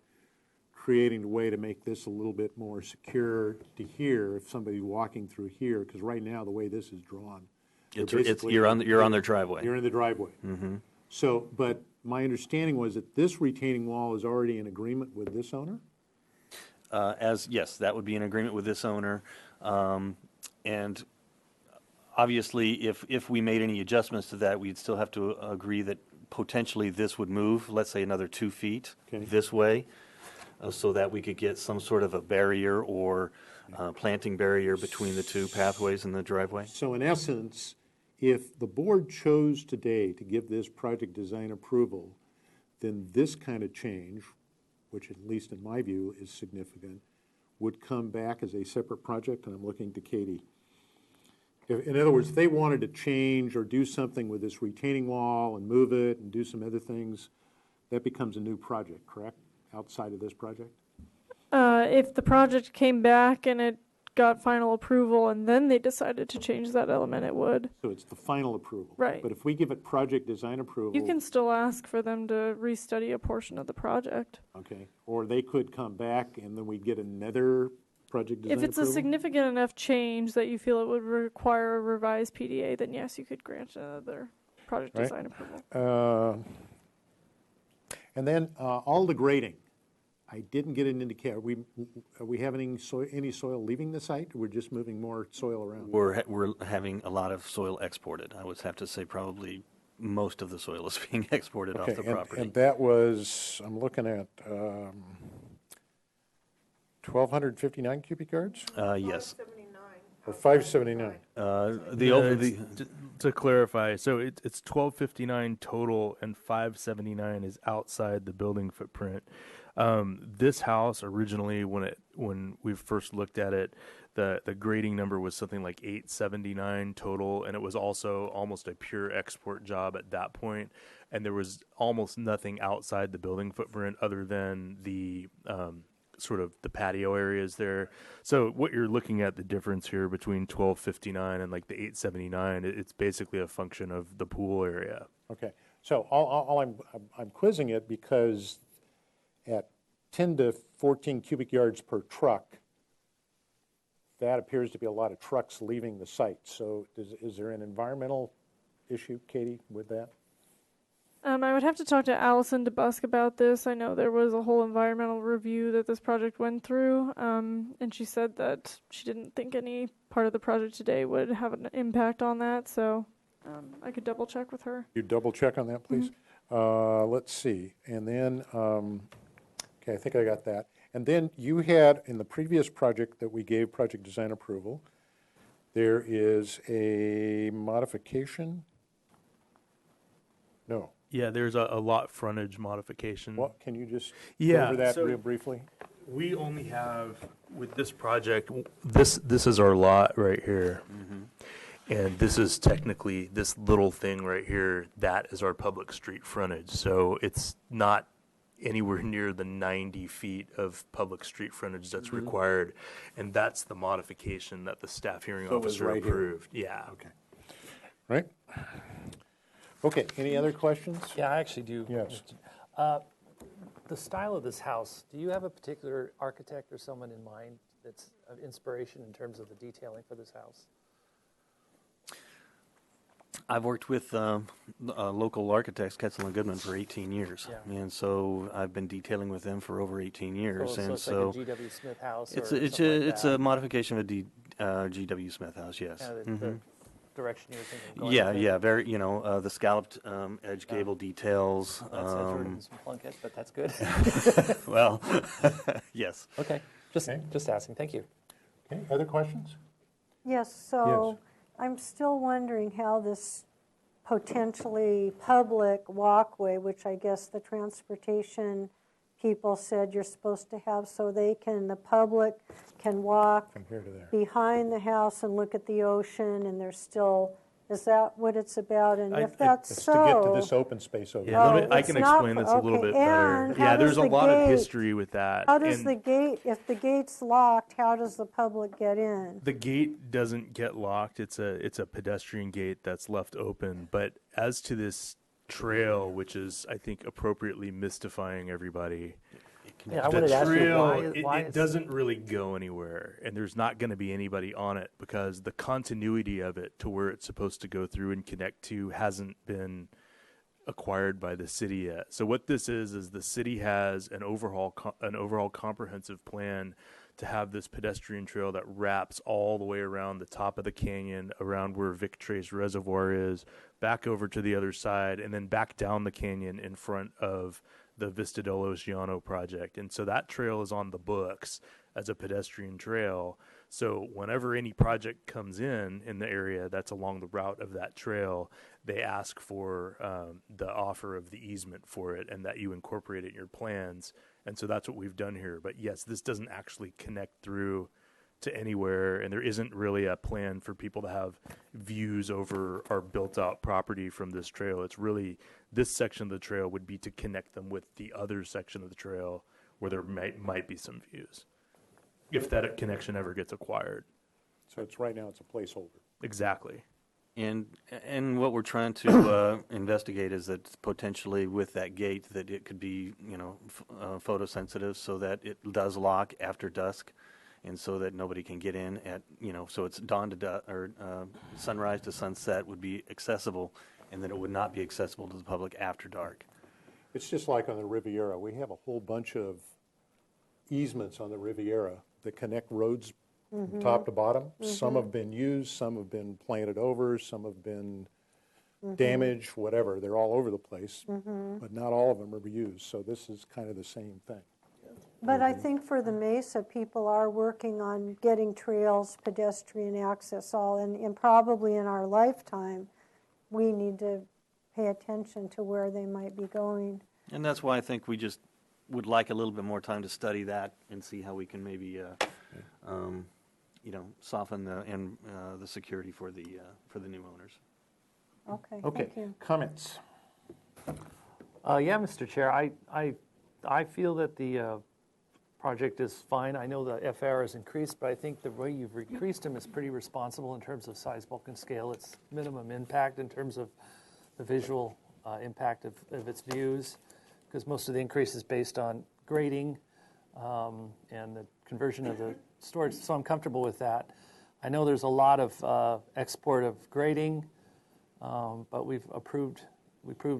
S1: creating a way to make this a little bit more secure to here if somebody's walking through here, because right now, the way this is drawn. they're basically-
S7: You're on their driveway.
S1: You're in the driveway. So, but my understanding was that this retaining wall is already in agreement with this owner?
S7: Yes, that would be in agreement with this owner. And obviously, if we made any adjustments to that, we'd still have to agree that potentially this would move, let's say another 2 feet
S1: Okay.
S7: this way, so that we could get some sort of a barrier or planting barrier between the two pathways in the driveway.
S1: So in essence, if the board chose today to give this project design approval, then this kind of change, which at least in my view is significant, would come back as a separate project, and I'm looking to Katie. In other words, if they wanted to change or do something with this retaining wall and move it and do some other things, that becomes a new project, correct? Outside of this project?
S6: If the project came back and it got final approval and then they decided to change that element, it would.
S1: So it's the final approval.
S6: Right.
S1: But if we give it project design approval.
S6: You can still ask for them to restudy a portion of the project.
S1: Okay, or they could come back and then we'd get another project design
S6: If it's a
S1: approval?
S6: significant enough change that you feel it would require a revised PDA, then yes, you could grant another project
S1: Right.
S6: design approval.
S1: And then all the grading, I didn't get an indicator. Are we having any soil leaving the site, or we're just moving more soil around?
S7: We're having a lot of soil exported. I would have to say probably most of the soil is being exported off
S1: Okay,
S7: the property.
S1: and that was, I'm looking at 1,259 cubic yards?
S7: Yes,
S1: or 579?
S9: To clarify, so it's 1259 total, and 579 is outside the building footprint. This house originally, when we first looked at it, the grading number was something like 879 total, and it was also almost a pure export job at that point. And there was almost nothing outside the building footprint other than the sort of the patio areas there. So what you're looking at, the difference here between 1259 and like the 879, it's basically a function of the pool area.
S1: Okay, so all I'm quizzing it because at 10 to 14 cubic yards per truck, that appears to be a lot of trucks leaving the site. So is there an environmental issue, Katie, with that?
S6: I would have to talk to Allison DeBusk about this. I know there was a whole environmental review that this project went through, and she said that she didn't think any part of the project today would have an impact on that, so I could double check with her.
S1: You double check on that, please? Let's see, and then, okay, I think I got that. And then you had, in the previous project that we gave project design approval, there is a modification? No.
S9: Yeah, there's a lot frontage modification.
S1: What, can you just go
S9: Yeah,
S1: over that
S9: so-
S1: real briefly?
S9: We only have, with this project, this is our lot right here. And this is technically, this little thing right here, that is our public street frontage. So it's not anywhere near the 90 feet of public street frontage that's required. And that's the modification that the staff hearing
S1: So it was
S9: officer
S1: right here.
S9: approved. Yeah.
S1: Okay. Right? Okay, any other questions?
S2: Yeah, I actually do.
S1: Yes.
S2: The style of this house, do you have a particular architect or someone in mind that's of inspiration in terms of the detailing for this house?
S7: I've worked with local architects, Ketzel and Goodman, for 18 years.
S2: Yeah.
S7: And so I've been detailing with them for over 18 years.
S2: So
S7: and
S2: it's
S7: so
S2: like a G.W. Smith house or
S7: it's
S2: something like
S7: it's
S2: that?
S7: a modification of a G.W. Smith house, yes.
S2: The direction you were thinking of going
S7: Yeah,
S2: with it?
S7: yeah, very, the scalloped edge gable details.
S2: That sounds shorter than some Plunkett, but that's good.
S7: Well, yes.
S2: Okay, just asking, thank you.
S1: Okay, other questions?
S3: Yes, so I'm still wondering how this potentially public walkway, which I guess the transportation people said you're supposed to have, so the public can walk
S1: From here to there.
S3: behind the house and look at the ocean, and there's still, is that what it's about? And if that's
S1: It's
S3: so.
S1: to get to this open space over
S9: Yeah,
S1: there.
S9: I
S3: it's
S9: can
S3: not
S9: explain
S3: for-
S9: this a little
S3: okay,
S9: bit better.
S3: and how
S9: Yeah, there's
S3: does
S9: a
S3: the
S9: lot of
S3: gate-
S9: history with that.
S3: How does
S9: and
S3: the gate, if the gate's locked, how does the public get in?
S9: The gate doesn't get locked. It's a pedestrian gate that's left open. But as to this trail, which is, I think, appropriately mystifying everybody,
S2: Yeah, I
S9: the
S2: wanted to ask you
S9: trail,
S2: why
S9: it doesn't really go anywhere, and there's not going to be anybody on it because the continuity of it to where it's supposed to go through and connect to hasn't been acquired by the city yet. So what this is the city has an overall comprehensive plan to have this pedestrian trail that wraps all the way around the top of the canyon, around where Vic Trace Reservoir is, back over to the other side, and then back down the canyon in front of the Vista del Oceano project. And so that trail is on the books as a pedestrian trail. So whenever any project comes in the area that's along the route of that trail, they ask for the offer of the easement for it and that you incorporate it in your plans. And so that's what we've done here. But yes, this doesn't actually connect through to anywhere, and there isn't really a plan for people to have views over our built-out property from this trail. It's really, this section of the trail would be to connect them with the other section of the trail where there might be some views, if that connection ever gets acquired.
S1: So it's, right now, it's a placeholder.
S9: Exactly.
S7: And what we're trying to investigate is that potentially with that gate that it could be, photosensitive so that it does lock after dusk, and so that nobody can get in at, so it's dawn to sunrise to sunset would be accessible, and that it would not be accessible to the public after dark.
S1: It's just like on the Riviera. We have a whole bunch of easements on the Riviera that connect roads from top to bottom. Some have been used, some have been planted over, some have been damaged, whatever. They're all over the place, but not all of them are used. So this is kind of the same thing.
S3: But I think for the Mesa, people are working on getting trails, pedestrian access, all, and probably in our lifetime, we need to pay attention to where they might be going.
S7: And that's why I think we just would like a little bit more time to study that and see how we can maybe, soften the security for the new owners.
S3: Okay,
S1: Okay,
S3: thank you.
S1: comments?
S2: Yeah, Mr. Chair, I feel that the project is fine. I know the FAR has increased, but I think the way you've increased them is pretty responsible in terms of size, bulk, and scale. It's minimum impact in terms of the visual impact of its views, because most of the increase is based on grading and the conversion of the storage, so I'm comfortable with that. I know there's a lot of export of grading, but we approved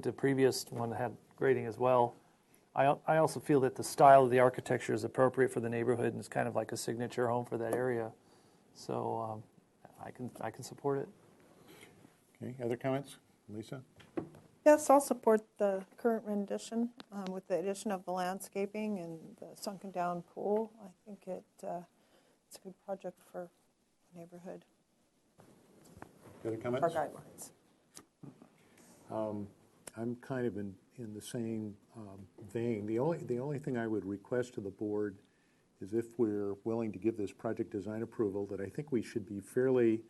S2: the previous one that had grading as well. I also feel that the style of the architecture is appropriate for the neighborhood and it's kind of like a signature home for that area. So I can support it.
S1: Okay, other comments? Lisa?
S10: Yes, I'll support the current rendition with the addition of the landscaping and the sunken down pool. I think it's a good project for the neighborhood,
S1: Other
S10: our
S1: comments?
S10: guidelines.
S1: I'm kind of in the same vein. The only thing I would request to the board is if we're willing to give this project design approval, that I think we should be fairly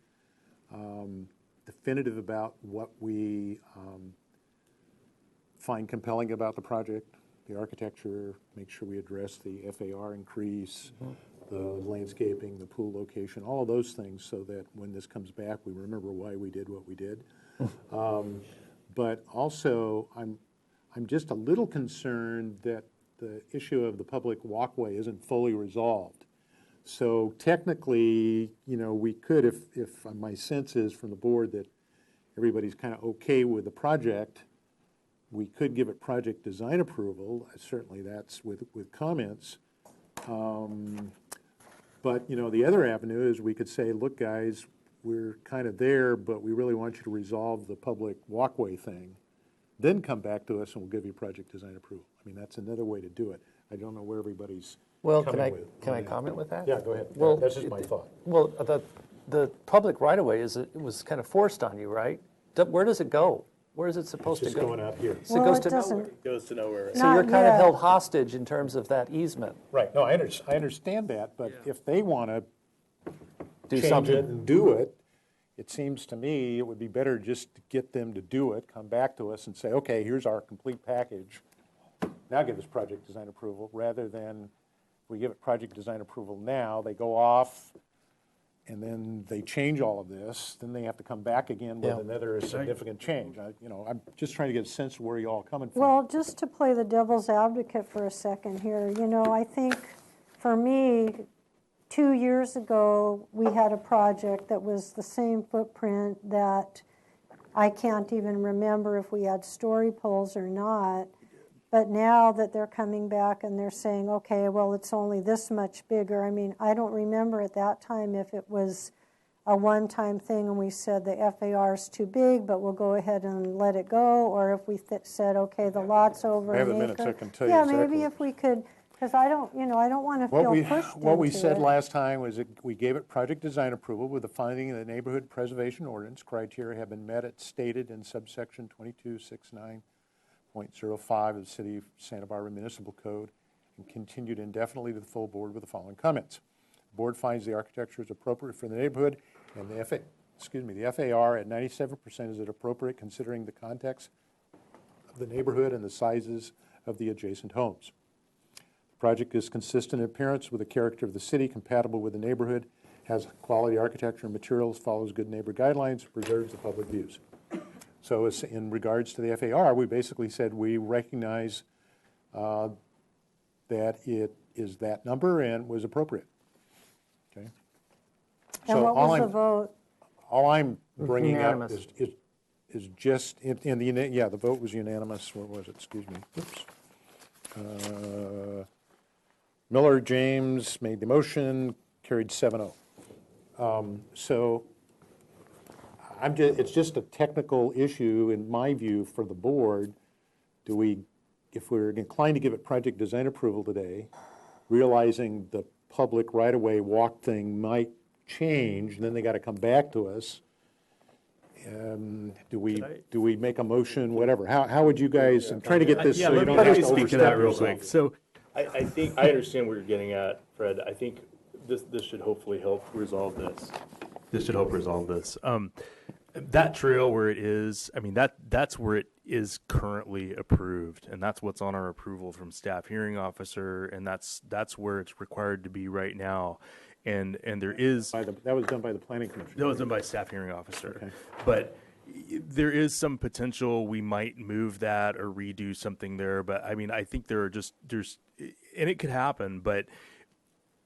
S1: definitive about what we find compelling about the project, the architecture, make sure we address the FAR increase, the landscaping, the pool location, all of those things, so that when this comes back, we remember why we did what we did. But also, I'm just a little concerned that the issue of the public walkway isn't fully resolved. So technically, we could, if my sense is from the board that everybody's kind of okay with the project, we could give it project design approval. Certainly that's with comments. But, the other avenue is we could say, look, guys, we're kind of there, but we really want you to resolve the public walkway thing. Then come back to us and we'll give you project design approval. I mean, that's another way to do it. I don't know where everybody's
S2: Well,
S1: coming with.
S2: can I comment with that?
S1: Yeah, go ahead.
S2: Well,
S1: That's just my thought.
S2: Well, the public right-of-way it was kind of forced on you, right? Where does it go? Where is it supposed to
S1: Just
S2: go?
S1: going out here.
S2: So it
S3: Well,
S2: goes
S3: it
S2: to
S3: doesn't,
S2: nowhere.
S5: Goes to nowhere.
S2: So you're
S3: Not
S2: kind of
S3: yet.
S2: held hostage in terms of that easement.
S1: Right, no, I understand that, but if they want to
S2: Do
S1: change
S2: something.
S1: it and do it, it seems to me it would be better just to get them to do it, come back to us and say, okay, here's our complete package. Now give us project design approval, rather than if we give it project design approval now, they go off and then they change all of this, then they have to come back again with
S2: Yeah.
S1: another significant change. I'm just trying to get a sense of where you all coming from.
S3: well, just to play the devil's advocate for a second here, I think for me, 2 years ago, we had a project that was the same footprint that I can't even remember if we had story poles or not. But now that they're coming back and they're saying, okay, well, it's only this much bigger. I mean, I don't remember at that time if it was a one-time thing and we said the FAR is too big, but we'll go ahead and let it go, or if we said, okay, the lot's over
S1: I have
S3: an
S1: the minutes,
S3: acre.
S1: I can tell you
S3: Yeah,
S1: exactly.
S3: maybe if we could, because I don't want to feel pushed into
S1: What we said
S3: it.
S1: last time was that we gave it project design approval with the finding that the neighborhood preservation ordinance criteria have been met as stated in subsection 2269.05 of the City of Santa Barbara Municipal Code, and continued indefinitely to the full board with the following comments. The board finds the architecture is appropriate for the neighborhood, and the FAR at 97% is appropriate considering the context of the neighborhood and the sizes of the adjacent homes. The project is consistent in appearance with the character of the city, compatible with the neighborhood, has quality architecture and materials, follows good neighbor guidelines, preserves the public views. So in regards to the FAR, we basically said we recognize that it is that number and was appropriate. Okay.
S3: And
S1: So
S3: what
S1: all
S3: was the
S1: I'm-
S3: vote?
S1: All I'm bringing up
S2: Unanimous.
S1: is just, the vote was unanimous. What was it? Excuse me. Oops. Miller, James made the motion, carried 7-0. So it's just a technical issue, in my view, for the board. If we're inclined to give it project design approval today, realizing the public right-of-way walk thing might change, and then they got to come back to us. Do we make a motion, whatever? How would you guys, I'm trying to get this
S9: Yeah,
S1: so you
S9: let me,
S1: don't
S9: let
S1: have
S9: me
S1: to
S9: speak to that
S1: overstep
S9: real
S1: yourself.
S9: quick. So I think, I understand where you're getting at, Fred. I think this should hopefully help resolve this. This should help resolve this. That trail where it is, I mean, that's where it is currently approved, and that's what's on our approval from staff hearing officer, and that's where it's required to be right now. And there is.
S1: That was done by the planning commission.
S9: That was done by staff hearing officer.
S1: Okay.
S9: But there is some potential we might move that or redo something there. But I mean, I think there's, and it could happen, but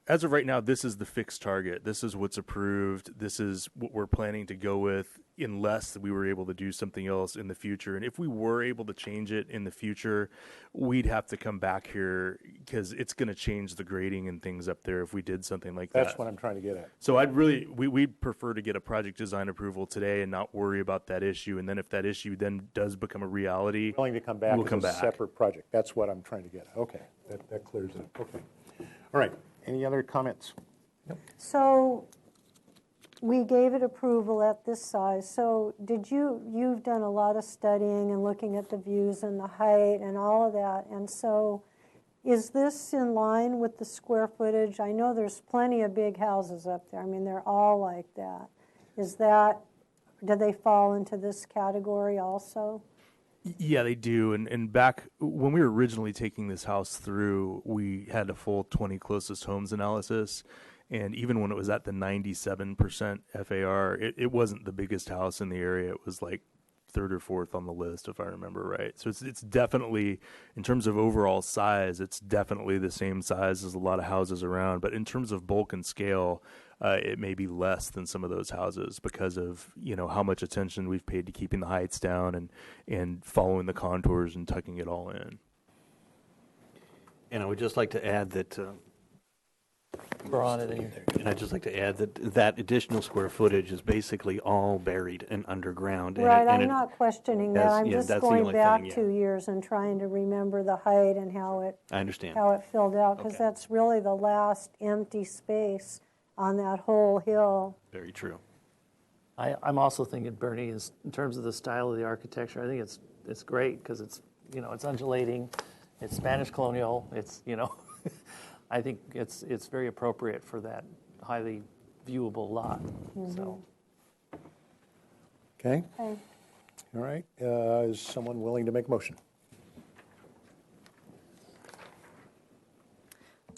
S9: as of right now, this is the fixed target. This is what's approved. This is what we're planning to go with unless we were able to do something else in the future. And if we were able to change it in the future, we'd have to come back here because it's going to change the grading and things up there if we did something like that.
S1: That's what I'm trying to get at.
S9: So we'd prefer to get a project design approval today and not worry about that issue. And then if that issue then does become a reality,
S1: Willing to come back
S9: we'll
S1: as
S9: come
S1: a
S9: back.
S1: separate project. That's what I'm trying to get at. Okay, that clears it up. Okay. All right, any other comments?
S3: So we gave it approval at this size. So you've done a lot of studying and looking at the views and the height and all of that. And so is this in line with the square footage? I know there's plenty of big houses up there. I mean, they're all like that. Do they fall into this category also?
S9: Yeah, they do. And back when we were originally taking this house through, we had a full 20 closest homes analysis. And even when it was at the 97% FAR, it wasn't the biggest house in the area. It was like third or fourth on the list, if I remember right. So it's definitely, in terms of overall size, it's definitely the same size as a lot of houses around. But in terms of bulk and scale, it may be less than some of those houses because of, how much attention we've paid to keeping the heights down and following the contours and tucking it all in.
S7: And I would just like to add that,
S2: We're on it.
S7: and I'd just like to add that additional square footage is basically all buried and underground. and it-
S3: Right,
S7: and
S3: I'm
S7: it-
S3: not questioning that.
S7: Yes,
S3: I'm
S7: yeah,
S3: just
S7: that's the
S3: going
S7: only
S3: back
S7: thing, yeah.
S3: 2 years and trying to remember the height and how it
S7: I understand.
S3: filled out, because
S7: Okay.
S3: that's really the last empty space on that whole hill.
S7: Very true.
S2: I'm also thinking, Bernie, is in terms of the style of the architecture, I think it's great because it's undulating, it's Spanish colonial, it's I think it's very appropriate for that highly viewable lot. So
S1: Okay,
S3: Okay.
S1: all right. Is someone willing to make a motion?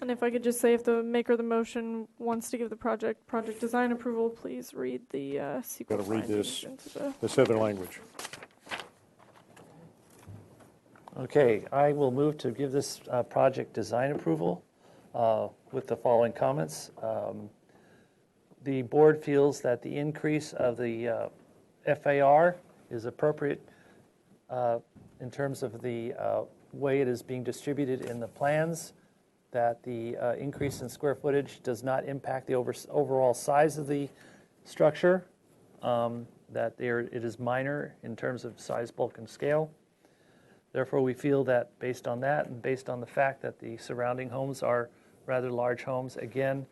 S6: And if I could just say, if the maker of the motion wants to give the project design approval, please read the CEQA
S1: Gotta read
S6: findings
S1: this.
S6: into the.
S1: This other language.
S2: Okay, I will move to give this project design approval with the following comments. The board feels that the increase of the FAR is appropriate in terms of the way it is being distributed in the plans, that the increase in square footage does not impact the overall size of the structure, that it is minor in terms of size, bulk, and scale. Therefore, we feel that based on that and based on the fact that the surrounding homes are rather large homes, again,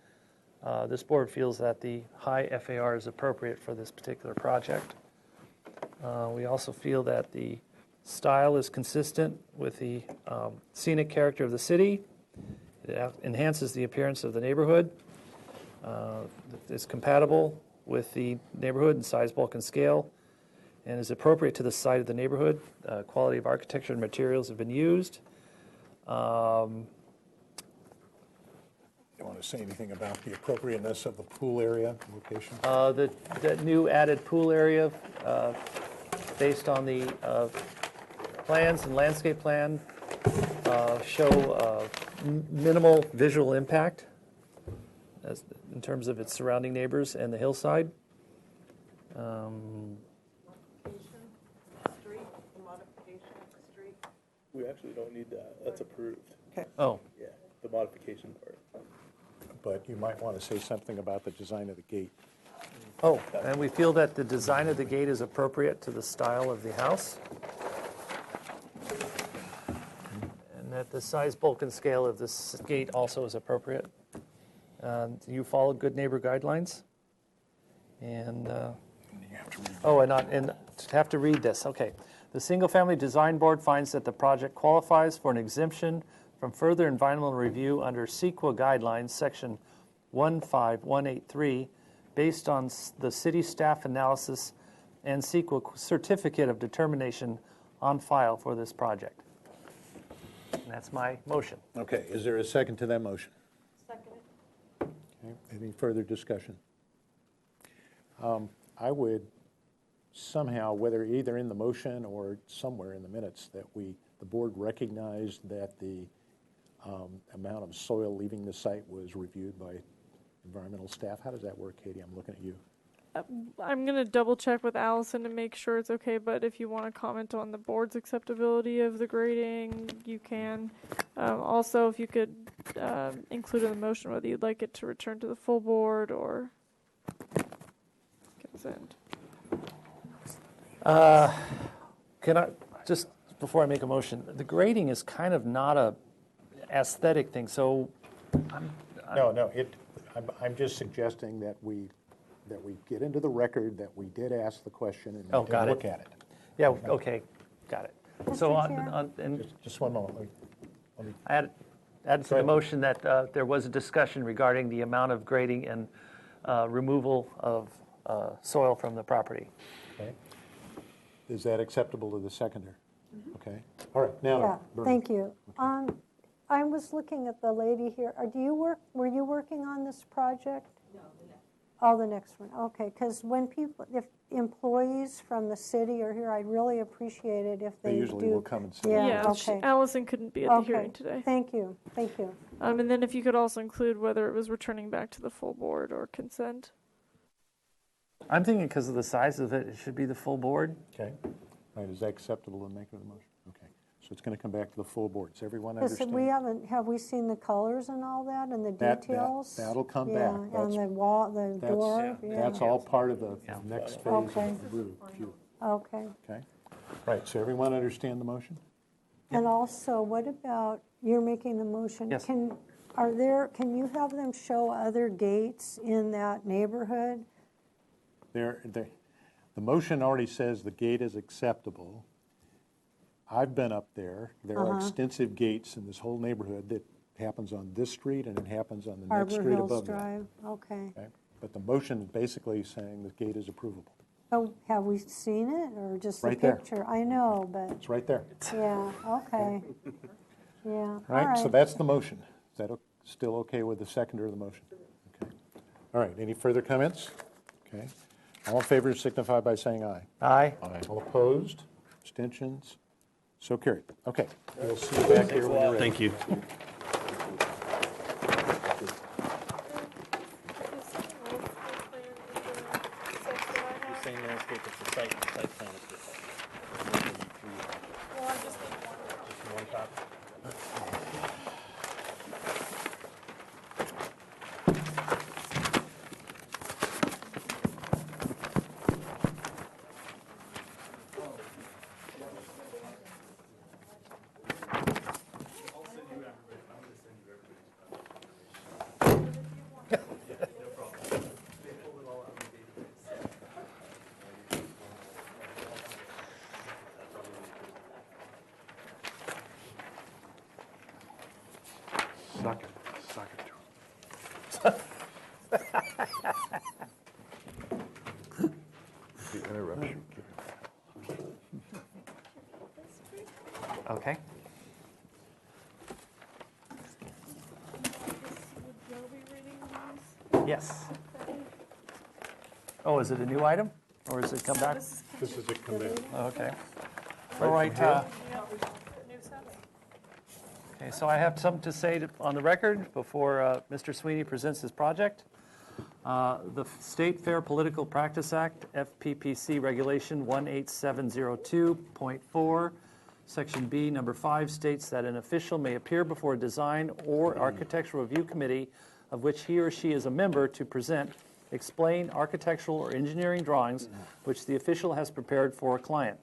S2: this board feels that the high FAR is appropriate for this particular project. We also feel that the style is consistent with the scenic character of the city. It enhances the appearance of the neighborhood. It's compatible with the neighborhood in size, bulk, and scale, and is appropriate to the site of the neighborhood. Quality of architecture and materials have been used.
S1: You want to say anything about the appropriateness of the pool area location?
S2: The new added pool area, based on the plans and landscape plan, show minimal visual impact in terms of its surrounding neighbors and the hillside.
S9: We actually don't need that. That's approved.
S2: Oh,
S9: Yeah, the modification part.
S1: But you might want to say something about the design of the gate.
S2: and we feel that the design of the gate is appropriate to the style of the house. And And that the size, bulk, and scale of this gate also is appropriate. You follow good neighbor guidelines. And, and have to read this, okay. The Single Family Design Board finds that the project qualifies for an exemption from further environmental review under CEQA guidelines, section 15183, based on the city staff analysis and CEQA certificate of determination on file for this project. And that's my motion.
S1: Okay, is there a second to that motion?
S3: Second.
S1: Okay, any further discussion? I would somehow, whether either in the motion or somewhere in the minutes, that the board recognized that the amount of soil leaving the site was reviewed by environmental staff. How does that work, Katie? I'm looking at you.
S6: I'm going to double check with Allison to make sure it's okay, but if you want to comment on the board's acceptability of the grading, you can. Also, if you could include in the motion whether you'd like it to return to the full board or consent.
S2: Can I, just before I make a motion, the grading is kind of not a aesthetic thing, so
S1: I'm just suggesting that we get into the record that we did ask the question and
S2: Oh,
S1: we
S2: got
S1: did
S2: it.
S1: look at it.
S2: Yeah, okay, got it. So
S3: Mr. Chair?
S2: and
S1: Just one moment.
S2: I add to the motion that there was a discussion regarding the amount of grading and removal of soil from the property.
S1: Okay. Is that acceptable to the seconder? Okay. All right, now.
S3: Yeah,
S1: Bernie.
S3: thank you. I was looking at the lady here. Were you working on this project? No, the next one. Oh, the next one, okay. Because if employees from the city are here, I'd really appreciate it if they do.
S1: They usually will come and sit.
S3: Yeah,
S6: Yeah,
S3: okay.
S6: Allison couldn't be at the
S3: Okay,
S6: hearing today.
S3: thank you.
S6: And then if you could also include whether it was returning back to the full board or consent.
S2: I'm thinking because of the size of it, it should be the full board.
S1: Okay. All right, is that acceptable to make of the motion? Okay. So it's going to come back to the full board. Does everyone
S3: Because
S1: understand?
S3: have we seen the colors and all that and the
S1: That-
S3: details?
S1: that'll come
S3: Yeah,
S1: back.
S3: and
S1: That's-
S3: the wall, the door?
S1: That's all part of the
S2: Yeah.
S1: next phase
S3: Okay.
S1: of the review.
S3: Okay.
S1: Okay. Right, so everyone understand the motion?
S3: And also, what about, you're making the motion?
S2: Yes.
S3: Can you have them show other gates in that neighborhood?
S1: The motion already says the gate is acceptable. I've been up there. There are extensive gates in this whole neighborhood that happens on this street and it happens on the next
S3: Harbor
S1: street
S3: Hills
S1: above that.
S3: Drive, okay.
S1: Okay? But the motion is basically saying the gate is approvable.
S3: Oh, have we seen it, or just the
S1: Right there.
S3: picture? I know, but,
S1: It's right there.
S3: yeah, okay. Yeah, all
S1: Right, so
S3: right.
S1: that's the motion. Is that still okay with the seconder of the motion? Okay. All right, any further comments? Okay. All in favor signify by saying aye.
S2: Aye.
S1: All opposed? Abstentions? So carried. Okay, we'll see you back here when you're ready.
S7: Thank you. Same landscape as the site plan is different. Just one copy.
S1: Suck it to him. The interruption.
S2: Okay. Yes. Oh, is it a new item, or is it come back?
S1: This is a commit.
S2: Okay. All right. Okay, so I have something to say on the record before Mr. Sweeney presents his project. The State Fair Political Practice Act, FPPC Regulation 18702.4, Section B, Number 5, states that an official may appear before a design or architectural review committee of which he or she is a member to present, explain architectural or engineering drawings which the official has prepared for a client.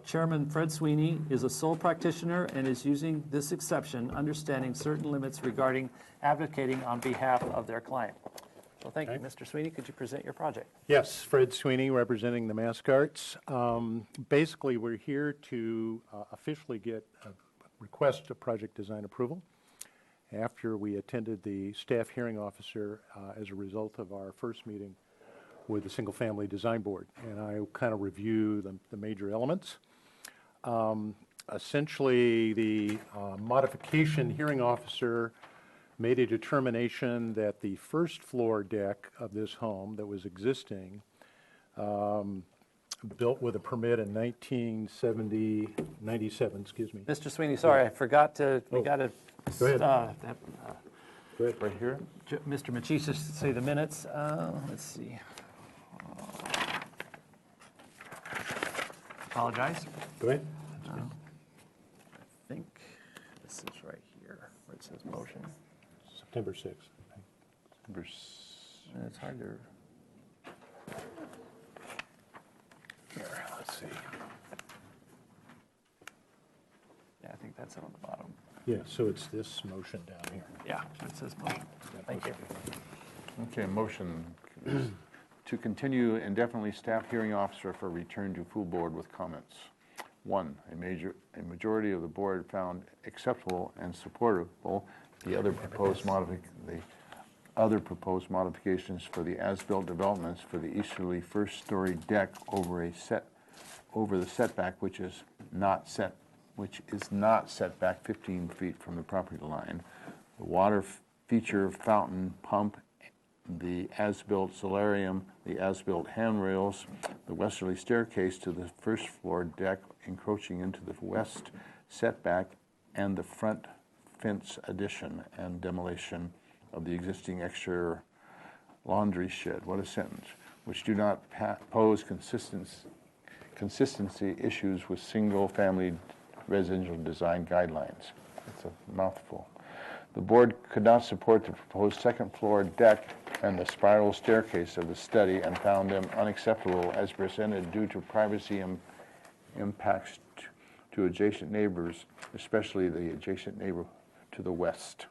S2: Chairman Fred Sweeney is a sole practitioner and is using this exception, understanding certain limits regarding advocating on behalf of their client. So thank you.
S1: Okay.
S2: Mr. Sweeney, could you present your project?
S1: Yes, Fred Sweeney, representing the Mascarts. Basically, we're here to officially get a request of project design approval after we attended the staff hearing officer as a result of our first meeting with the Single Family Design Board. And I kind of review the major elements. Essentially, the modification hearing officer made a determination that the first floor deck of this home that was existing, built with a permit in 97, excuse me.
S2: Mr. Sweeney, sorry, I forgot to, we got to,
S1: Go ahead.
S5: Go ahead, right here.
S2: Mr. Machis, say the minutes. Let's see. Apologize.
S1: Go ahead.
S2: I think this is right here where it says motion.
S1: September 6th.
S2: And it's hard to. Here, let's see. Yeah, I think that's it on the bottom.
S1: Yeah, so it's this motion down here.
S2: Yeah, it says motion. Thank you.
S5: Okay, motion to continue indefinitely staff hearing officer for return to full board with comments. 1, a majority of the board found acceptable and supportable the other proposed modifications for the as-built developments for the easterly first-story deck over the setback, which is not set back 15 feet from the property line. The water feature fountain pump, the as-built solarium, the as-built handrails, the westerly staircase to the first floor deck encroaching into the west setback, and the front fence addition and demolition of the existing exterior laundry shed. What a sentence. Which do not pose consistency issues with single-family residential design guidelines. It's a mouthful. The board could not support the proposed second floor deck and the spiral staircase of the study and found them unacceptable as presented due to privacy impacts to adjacent neighbors, especially the adjacent neighbor to the west.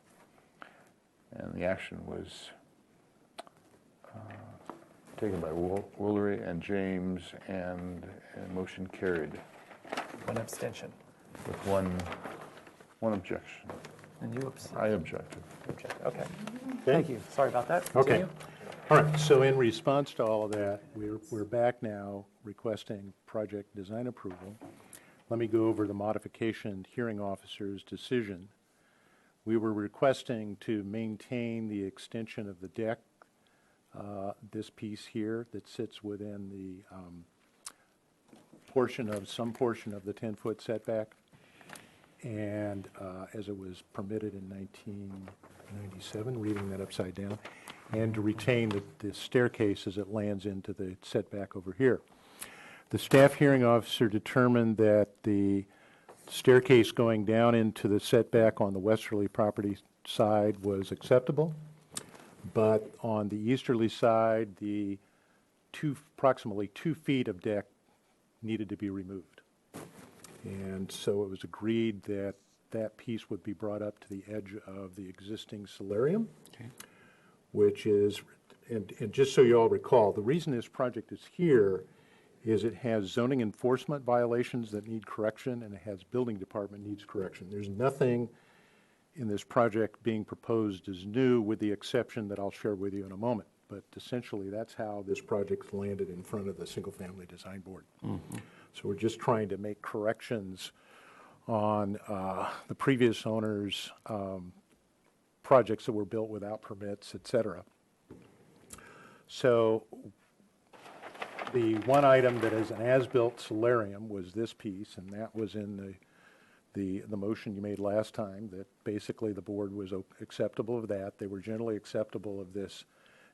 S5: And the action was taken by Woolery and James, and motion carried
S2: One abstention.
S5: with one objection.
S2: And you abstained.
S5: I objected.
S2: Okay. Thank you. Sorry about that.
S1: Okay.
S2: Continue.
S1: All right, so in response to all of that, we're back now requesting project design approval. Let me go over the modification hearing officer's decision. We were requesting to maintain the extension of the deck, this piece here that sits within the some portion of the 10-foot setback, and as it was permitted in 1997, reading that upside down, and to retain the staircase as it lands into the setback over here. The staff hearing officer determined that the staircase going down into the setback on the westerly property side was acceptable, but on the easterly side, the approximately 2 feet of deck needed to be removed. And so it was agreed that that piece would be brought up to the edge of the existing solarium, which is, and just so you all recall, the reason this project is here is it has zoning enforcement violations that need correction, and it has building department needs correction. There's nothing in this project being proposed as new, with the exception that I'll share with you in a moment. But essentially, that's how this project landed in front of the Single Family Design Board. So we're just trying to make corrections on the previous owner's projects that were built without permits, et cetera. So the one item that is an as-built solarium was this piece, and that was in the motion you made last time, that basically the board was acceptable of that. They were generally acceptable of this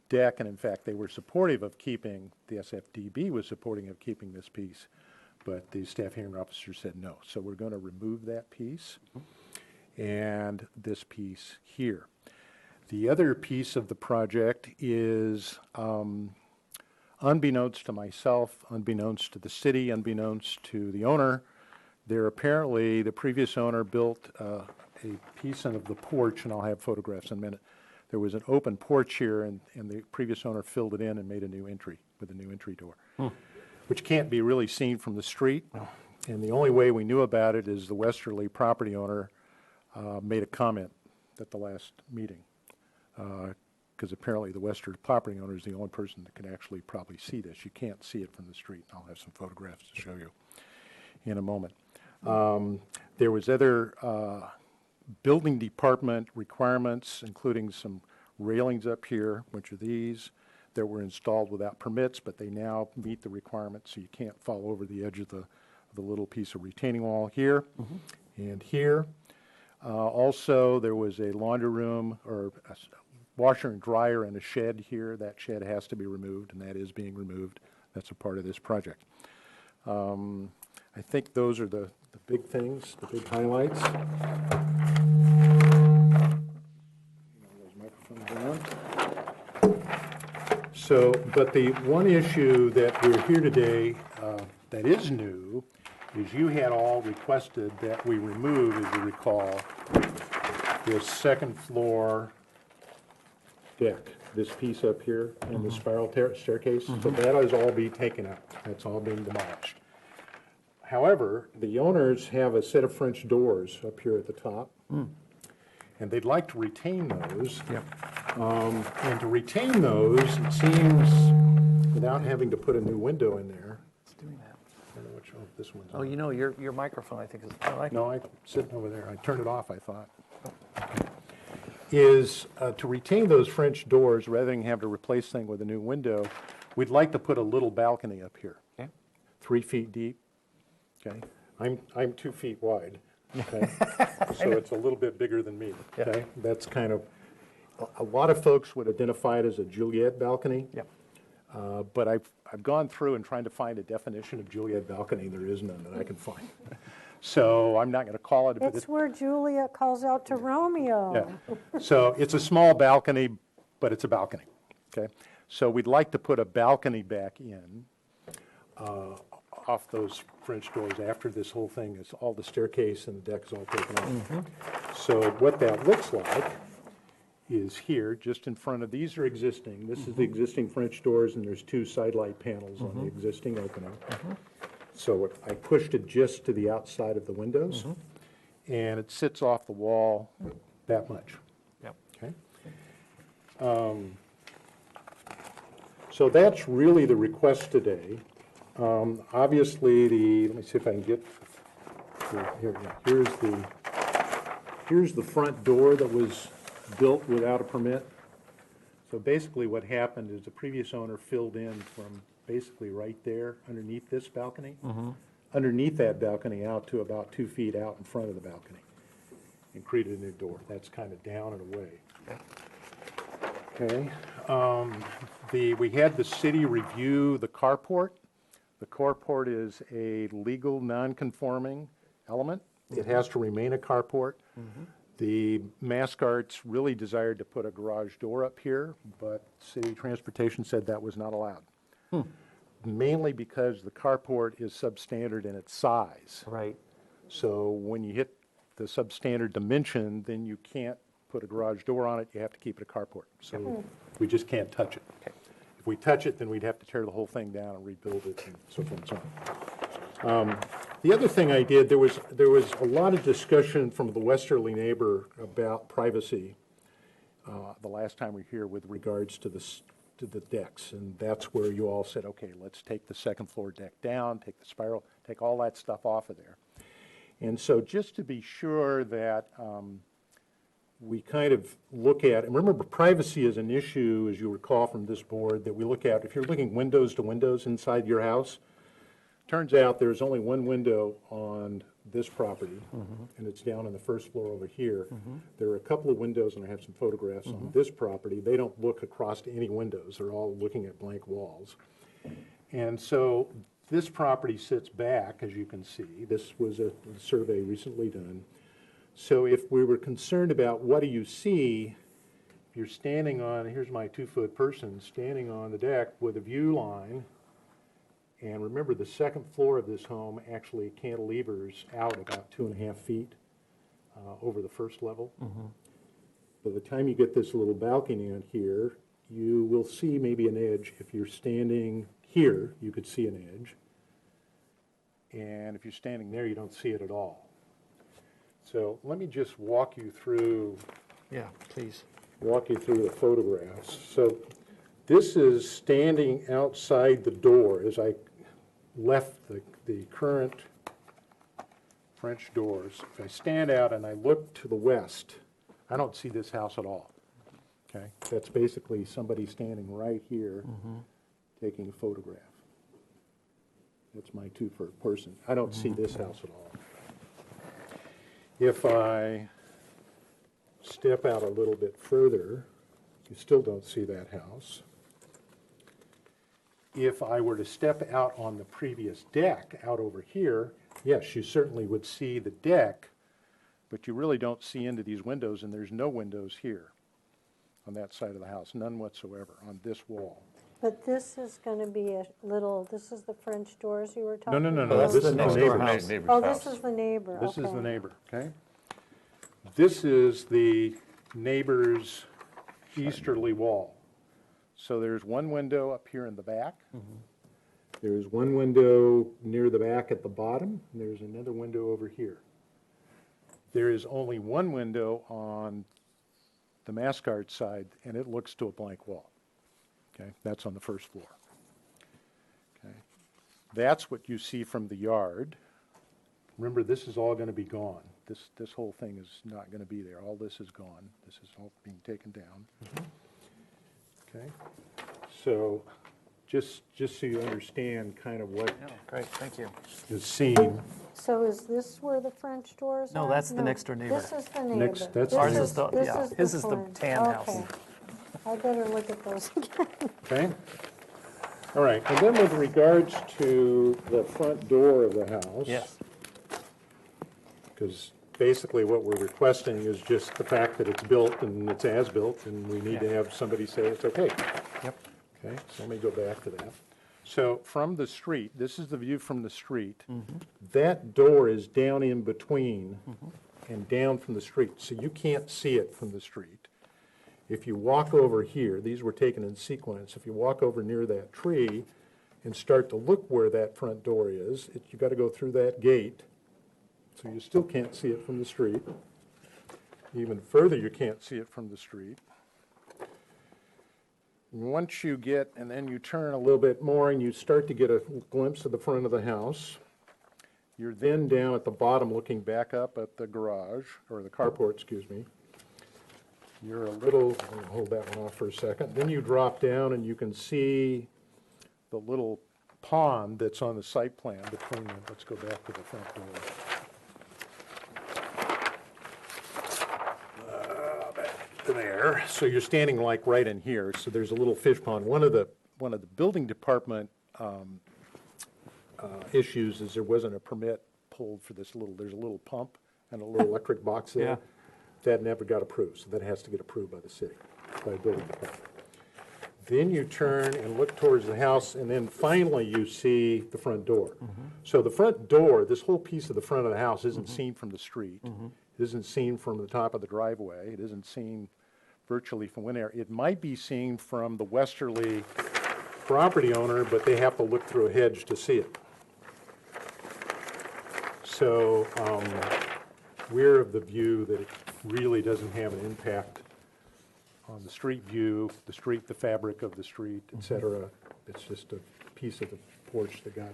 S1: deck, and in fact, they were supportive of keeping, the SFDB was supporting of keeping this piece, but the staff hearing officer said no. So we're going to remove that piece and this piece here. The other piece of the project is unbeknownst to myself, unbeknownst to the city, unbeknownst to the owner, the previous owner built a piece of the porch, and I'll have photographs in a minute. There was an open porch here, and the previous owner filled it in and made a new entry with a new entry door, which can't be really seen from the street. And the only way we knew about it is the westerly property owner made a comment at the last meeting, because apparently the westerly property owner is the only person that can actually probably see this. You can't see it from the street. I'll have some photographs to show you in a moment. There was other building department requirements, including some railings up here, which are these, that were installed without permits, but they now meet the requirements, so you can't fall over the edge of the little piece of retaining wall here and here. Also, there was a laundry room, or a washer and dryer in a shed here. That shed has to be removed, and that is being removed. That's a part of this project. I think those are the big things, the big highlights. Those microphones on. So, but the one issue that we're here today that is new is you had all requested that we remove, as you recall, this second floor deck, this piece up here, and the spiral staircase. So that is all be taken out. That's all being demolished. However, the owners have a set of French doors up here at the top, and they'd like to retain those. And to retain those, it seems, without having to put a new window in there.
S2: It's doing that.
S1: I don't know which one this one's
S2: Oh,
S1: on.
S2: you know, your microphone, I think, is, I like it.
S1: No, I'm sitting over there. I turned it off, I thought. Is to retain those French doors, rather than have to replace things with a new window, we'd like to put a little balcony up here.
S2: Okay.
S1: 3 feet deep, okay? I'm 2 feet wide, okay? So it's a little bit bigger than me,
S2: Yeah.
S1: okay? That's kind of, a lot of folks would identify it as a Juliet balcony.
S2: Yep.
S1: But I've gone through and trying to find a definition of Juliet balcony. There is none that I can find. So I'm not going to call it. But
S3: It's where Juliet calls out to Romeo.
S1: yeah. So it's a small balcony, but it's a balcony. Okay. So we'd like to put a balcony back in off those French doors after this whole thing is all the staircase and the deck is all taken off. So what that looks like is here, just in front of, these are existing. This is the existing French doors, and there's 2 side light panels on the existing opening. So I pushed it just to the outside of the windows, and it sits off the wall that much.
S2: Yep.
S1: Okay. So that's really the request today. Obviously, let me see if I can get, here, yeah, here's the front door that was built without a permit. So basically what happened is the previous owner filled in from basically right there underneath this balcony, underneath that balcony out to about 2 feet out in front of the balcony, and created a new door. That's kind of down and away. Okay. We had the city review the carport. The carport is a legal non-conforming element. It has to remain a carport. The Mascarts really desired to put a garage door up here, but city transportation said that was not allowed. Mainly because the carport is substandard in its size.
S2: Right.
S1: So when you hit the substandard dimension, then you can't put a garage door on it. You have to keep it a carport. So we just can't touch it.
S2: Okay.
S1: If we touch it, then we'd have to tear the whole thing down and rebuild it and so forth and so on. The other thing I did, there was a lot of discussion from the westerly neighbor about privacy the last time we were here with regards to the decks, and that's where you all said, okay, let's take the second floor deck down, take the spiral, take all that stuff off of there. And so just to be sure that we kind of look at, and remember privacy is an issue, as you recall from this board, that we look at, if you're looking windows to windows inside your house, turns out there's only one window on this property, and it's down on the first floor over here. There are a couple of windows, and I have some photographs on this property. They don't look across to any windows. They're all looking at blank walls. And so this property sits back, as you can see. This was a survey recently done. So if we were concerned about what do you see, you're standing on, here's my 2-foot person, standing on the deck with a view line. And remember, the second floor of this home actually cantilevers out about 2.5 feet over the first level. By the time you get this little balcony on here, you will see maybe an edge. If you're standing here, you could see an edge. And if you're standing there, you don't see it at all. So let me just walk you through
S2: Yeah, please.
S1: the photographs. So this is standing outside the door as I left the current French doors. If I stand out and I look to the west, I don't see this house at all. Okay, that's basically somebody standing right here taking a photograph. That's my 2-foot person. I don't see this house at all. If I step out a little bit further, you still don't see that house. If I were to step out on the previous deck out over here, yes, you certainly would see the deck, but you really don't see into these windows, and there's no windows here on that side of the house, none whatsoever on this wall.
S3: But this is going to be a little, this is the French doors you were
S1: No,
S3: talking
S1: no, no,
S3: about?
S1: no,
S2: that's
S1: this
S2: the
S1: is the
S2: next door
S1: neighbor's.
S2: house.
S5: Neighbor's
S3: Oh,
S5: house.
S3: this is the neighbor,
S1: This is
S3: okay.
S1: the neighbor, okay? This is the neighbor's easterly wall. So there's one window up here in the back. There's one window near the back at the bottom, and there's another window over here. There is only one window on the Mascard side, and it looks to a blank wall. Okay, that's on the first floor. Okay, that's what you see from the yard. Remember, this is all going to be gone. This whole thing is not going to be there. All this is gone. This is all being taken down. Okay, so just so you understand kind of what
S2: Yeah, great, thank you.
S1: is seen.
S3: So is this where the French doors are?
S2: No, that's the next door neighbor.
S3: This is the neighbor.
S1: Next- that's
S2: Ours
S1: the
S2: is the,
S3: this
S2: yeah, his is the
S3: plan.
S2: tan house.
S3: Okay. I better look at those again.
S1: Okay? All right, and then with regards to the front door of the house.
S2: Yes.
S1: Because basically what we're requesting is just the fact that it's built and it's as-built, and we need to
S2: Yeah.
S1: have somebody say it's okay.
S2: Yep.
S1: Okay, so let me go back to that. So from the street, this is the view from the street. That door is down in between and down from the street, so you can't see it from the street. If you walk over here, these were taken in sequence, if you walk over near that tree and start to look where that front door is, you got to go through that gate, so you still can't see it from the street. Even further, you can't see it from the street. Once you get, and then you turn a little bit more and you start to get a glimpse of the front of the house, you're then down at the bottom looking back up at the garage, or the carport, excuse me. You're a little, I'll hold that one off for a second. Then you drop down and you can see the little pond that's on the site plan between them. Let's go back to the front door. Back to there. So you're standing like right in here. So there's a little fish pond. One of the building department issues is there wasn't a permit pulled for this little, there's a little pump and a little electric box there.
S2: Yeah.
S1: That never got approved, so that has to get approved by the city, by the building department. Then you turn and look towards the house, and then finally you see the front door. So the front door, this whole piece of the front of the house isn't seen from the street. It isn't seen from the top of the driveway. It isn't seen virtually from anywhere. It might be seen from the westerly property owner, but they have to look through a hedge to see it. So we're of the view that it really doesn't have an impact on the street view, the street, the fabric of the street, et cetera. It's just a piece of the porch that got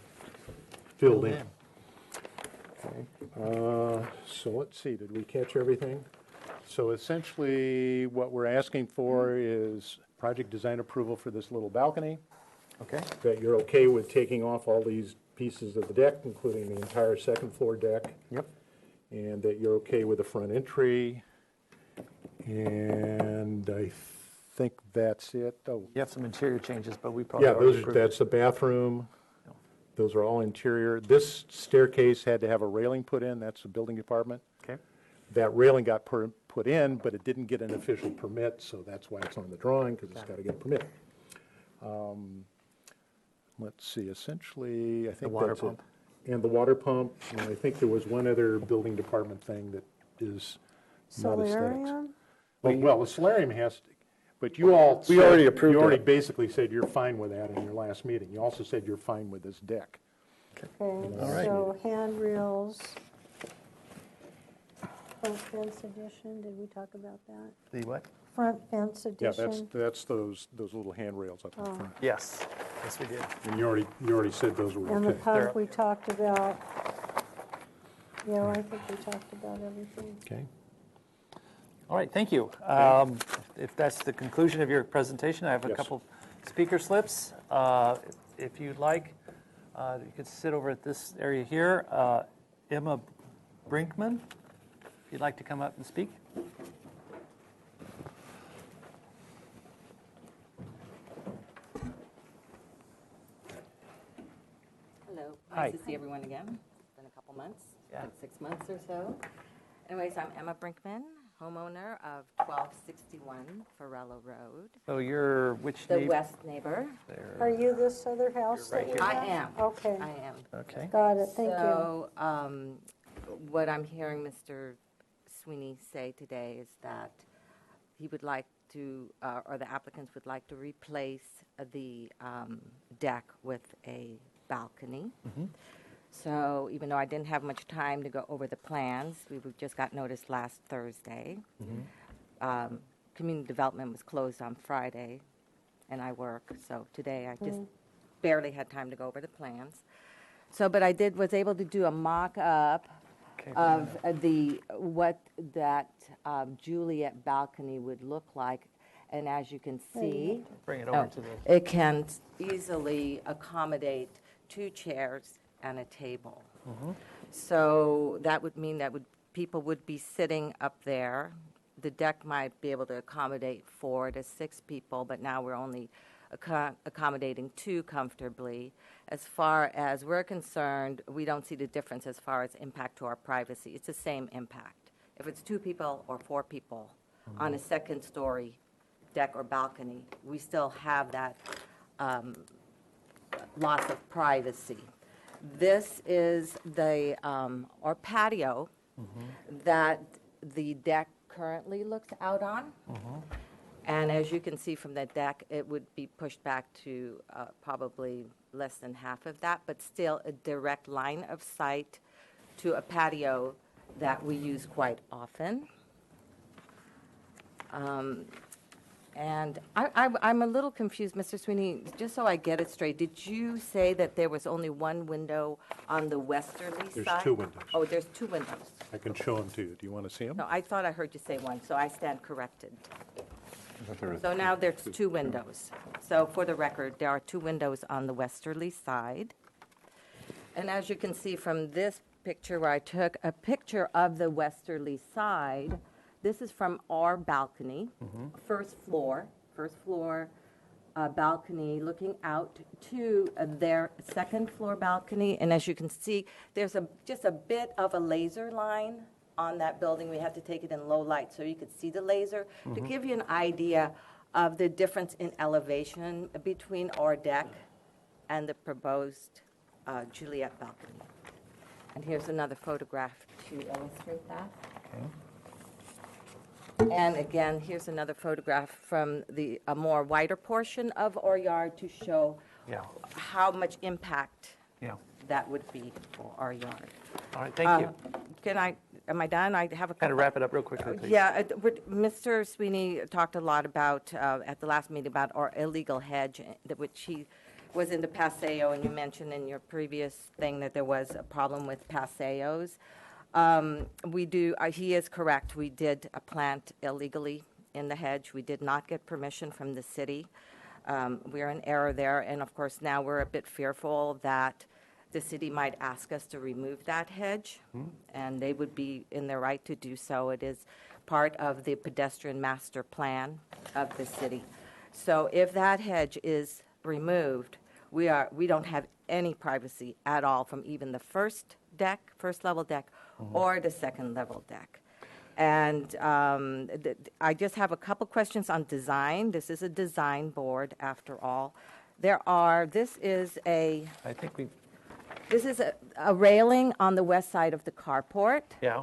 S1: filled in. Okay. So let's see, did we catch everything? So essentially, what we're asking for is project design approval for this little balcony.
S2: Okay.
S1: That you're okay with taking off all these pieces of the deck, including the entire second floor deck.
S2: Yep.
S1: And that you're okay with the front entry. And I think that's it. Oh,
S2: You have some interior changes, but we probably
S1: yeah,
S2: already approved it.
S1: that's the bathroom. Those are all interior. This staircase had to have a railing put in. That's the building department.
S2: Okay.
S1: that railing got put in, but it didn't get an official permit, so that's why it's on the drawing, because it's got to get a permit. Let's see, essentially, I think
S2: water
S1: that's it.
S2: pump.
S1: And the water pump, and I think there was one other building department thing that is not aesthetics.
S3: Solarium?
S1: Well, the solarium has, to, but you all.
S8: We
S1: said-
S8: already approved
S1: You already
S8: that.
S1: basically said you're fine with that in your last meeting. You also said you're fine with this deck.
S3: Okay,
S2: right.
S3: so handrails. Front fence addition, did we talk about that?
S2: The what?
S3: Front fence
S1: Yeah,
S3: addition?
S1: that's those little handrails up in
S3: Oh.
S1: front.
S2: Yes, yes, we did.
S1: And you already said those were
S3: And the
S1: okay.
S3: pump we talked about. Yeah, I think we talked about everything.
S1: Okay.
S2: All right, thank you. If that's the conclusion of your presentation, I have a
S1: Yes.
S2: couple speaker slips. If you'd like, you could sit over at this area here. Emma Brinkman, if you'd like to come up and speak.
S11: Hello.
S2: Hi.
S11: Nice to see everyone again. It's been a couple months,
S2: Yeah.
S11: like 6 months or so. Anyways, I'm Emma Brinkman, homeowner of 1261 Farello Road,
S2: So you're which
S11: the
S2: neighbor?
S11: west neighbor.
S3: Are you this other house
S2: You're right
S3: that we
S11: I
S3: have?
S11: am.
S3: Okay,
S11: I am.
S2: Okay.
S3: got it, thank you.
S11: So, what I'm hearing Mr. Sweeney say today is that he would like to, or the applicants would like to replace the deck with a balcony. So even though I didn't have much time to go over the plans, we just got notice last Thursday. Community development was closed on Friday, and I work, so today I just barely had time to go over the plans. So, but I was able to do a mock-up
S2: Okay.
S11: of what that Juliet balcony would look like, and as you can see,
S2: Bring it over to the.
S11: it can easily accommodate 2 chairs and a table. So that would mean that people would be sitting up there. The deck might be able to accommodate 4 to 6 people, but now we're only accommodating 2 comfortably. As far as we're concerned, we don't see the difference as far as impact to our privacy. It's the same impact. If it's 2 people or 4 people on a second-story deck or balcony, we still have that loss of privacy. This is the or patio that the deck currently looks out on. And as you can see from the deck, it would be pushed back to probably less than half of that, but still a direct line of sight to a patio that we use quite often. And I'm a little confused, Mr. Sweeney, just so I get it straight, did you say that there was only 1 window on the westerly side?
S1: There's 2 windows.
S11: Oh, there's 2 windows.
S1: I can show them to you. Do you want to see them?
S11: No, I thought I heard you say 1, so I stand corrected. So now there's 2 windows. So for the record, there are 2 windows on the westerly side. And as you can see from this picture where I took a picture of the westerly side, this is from our balcony, first floor balcony looking out to their second floor balcony. And as you can see, there's just a bit of a laser line on that building. We had to take it in low light so you could see the laser to give you an idea of the difference in elevation between our deck and the proposed Juliet balcony. And here's another photograph to illustrate that. And again, here's another photograph from a more wider portion of our yard to show
S2: Yeah.
S11: how much impact
S2: Yeah.
S11: that would be for our yard.
S2: All right, thank you.
S11: Am I done? I have a couple.
S2: Kind of wrap it up real quickly, please.
S11: Yeah, Mr. Sweeney talked a lot about, at the last meeting, about our illegal hedge, which he was into Paseo, and you mentioned in your previous thing that there was a problem with Paseos. He is correct, we did plant illegally in the hedge. We did not get permission from the city. We're in error there, and of course, now we're a bit fearful that the city might ask us to remove that hedge, and they would be in their right to do so. It is part of the pedestrian master plan of the city. So if that hedge is removed, we don't have any privacy at all from even the first level deck or the second level deck. And I just have a couple questions on design. This is a design board, after all. This is
S2: I think
S11: a railing on the west side of the carport.
S2: yeah.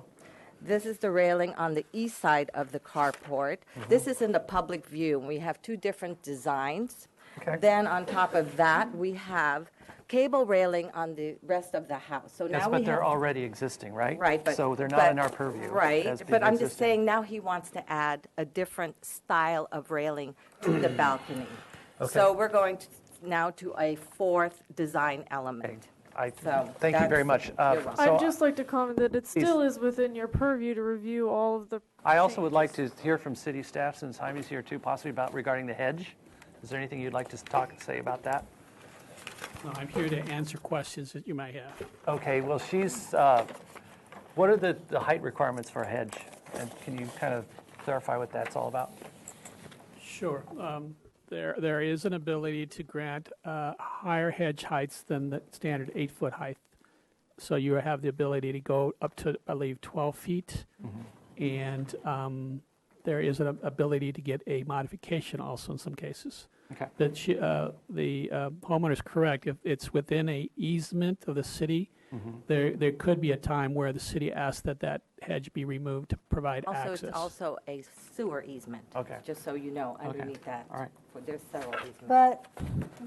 S11: This is the railing on the east side of the carport. This is in the public view. We have two different designs.
S2: Okay.
S11: Then on top of that, we have cable railing on the rest of the house. So
S2: Yes,
S11: now
S2: but
S11: we
S2: they're
S11: have,
S2: already existing, right?
S11: right, but
S2: So they're not
S11: but-
S2: in our purview.
S11: Right,
S2: as being
S11: but I'm just
S2: existing.
S11: saying now he wants to add a different style of railing to the balcony. So we're going now to a fourth design element. So
S2: Thank you very
S11: that's-
S2: much.
S11: you're welcome.
S2: So
S6: I'd just like to comment that it still is within your purview to review all of the.
S2: I also would like to hear from city staff, since Jaime's here too, possibly regarding the hedge. Is there anything you'd like to say about that?
S12: No, I'm here to answer questions that you might have.
S2: Okay, well, what are the height requirements for a hedge? And can you kind of clarify what that's all about?
S12: Sure. There is an ability to grant higher hedge heights than the standard 8-foot height. So you have the ability to go up to, I believe, 12 feet. And there is an ability to get a modification also in some cases.
S2: Okay.
S12: That the homeowner is correct. If it's within a easement of the city, there could be a time where the city asks that hedge be removed to provide
S11: Also,
S12: access.
S11: it's also a sewer easement.
S2: Okay.
S11: Just so you know, underneath that.
S2: All right.
S11: There's several easements.
S3: But,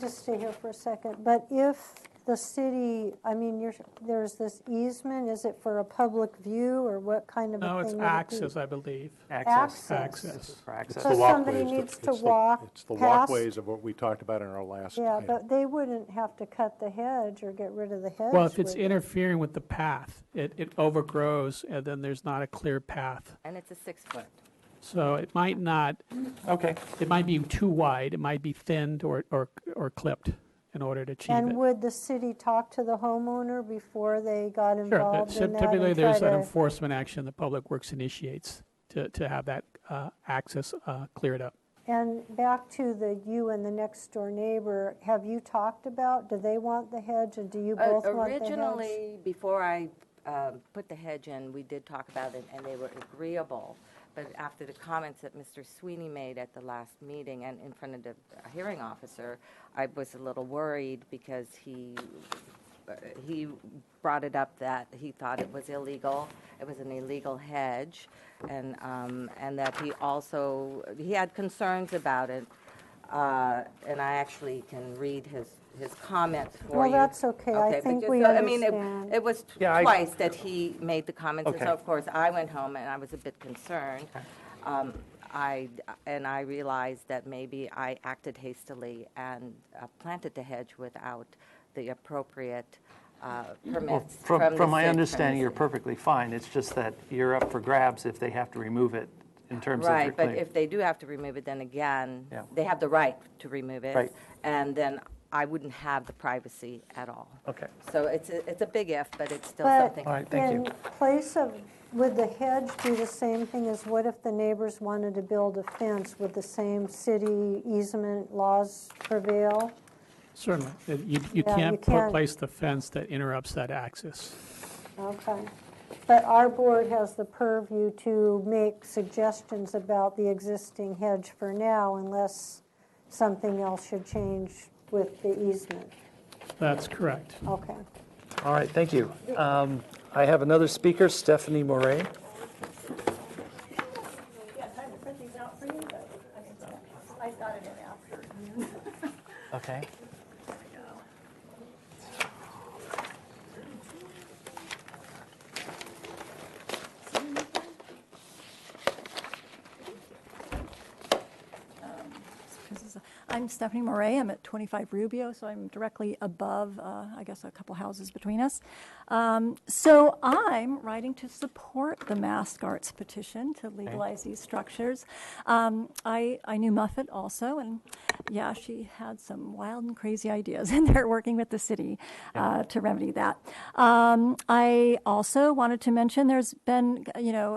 S3: just stay here for a second, but if the city, I mean, there's this easement, is it for a public view, or what kind of a thing
S12: No,
S3: would
S12: it's
S3: it be?
S12: access, I believe.
S2: Access.
S12: Access.
S2: This is for access.
S3: So somebody needs to walk
S1: It's the
S3: past.
S1: walkways of what we talked about in our last.
S3: Yeah,
S1: item.
S3: but they wouldn't have to cut the hedge or get rid of the hedge.
S12: Well, if it's
S3: would they?
S12: interfering with the path, it overgrows, and then there's not a clear path.
S11: And it's a 6-foot.
S12: So it might not,
S2: Okay.
S12: it might be too wide, it might be thinned or clipped in order to achieve
S3: And
S12: it.
S3: would the city talk to the homeowner before they got
S12: Sure,
S3: involved in that?
S12: typically
S3: and
S12: there's
S3: try
S12: an
S3: to-
S12: enforcement action that Public Works initiates to have that access cleared up.
S3: And back to you and the next door neighbor, have you talked about, do they want the hedge, and do you both want the hedge?
S11: Originally, before I put the hedge in, we did talk about it, and they were agreeable. But after the comments that Mr. Sweeney made at the last meeting and in front of the hearing officer, I was a little worried because he brought it up that he thought it was illegal. It was an illegal hedge, and that he had concerns about it. And I actually can read his comments for you.
S3: Well, that's okay. I
S11: but
S3: think
S11: just
S3: we
S11: so- I mean,
S3: understand.
S11: it was
S2: Yeah,
S11: twice that he made the comments, and
S2: Okay.
S11: so of course I went home and I was a bit concerned. I realized that maybe I acted hastily and planted the hedge without the appropriate permits from the
S2: From my
S11: city-
S2: understanding, you're
S11: city.
S2: perfectly fine. It's just that you're up for grabs if they have to remove it in terms of
S11: Right, but
S2: reclaim.
S11: if they do have to remove it, then again,
S2: Yeah.
S11: they have the right to remove it.
S2: Right.
S11: And then I wouldn't have the privacy at all.
S2: Okay.
S11: So it's a big if, but it's still
S3: But
S11: something.
S2: All right, thank you.
S3: in place of, would the hedge be the same thing as what if the neighbors wanted to build a fence? Would the same city easement laws prevail?
S12: Certainly. You
S3: Yeah, you
S12: can't
S3: can't-
S12: place the fence that interrupts that access.
S3: Okay. But our board has the purview to make suggestions about the existing hedge for now unless something else should change with the easement.
S12: That's correct.
S3: Okay.
S2: All right, thank you. I have another speaker, Stephanie Moret. Okay.
S13: I'm Stephanie Moret. I'm at 25 Rubio, so I'm directly above, I guess, a couple houses between us. So I'm writing to support the Mask Arts petition to legalize these structures. I knew Muffet also, and yeah, she had some wild and crazy ideas, and they're working with the city to remedy that. I also wanted to mention there's been,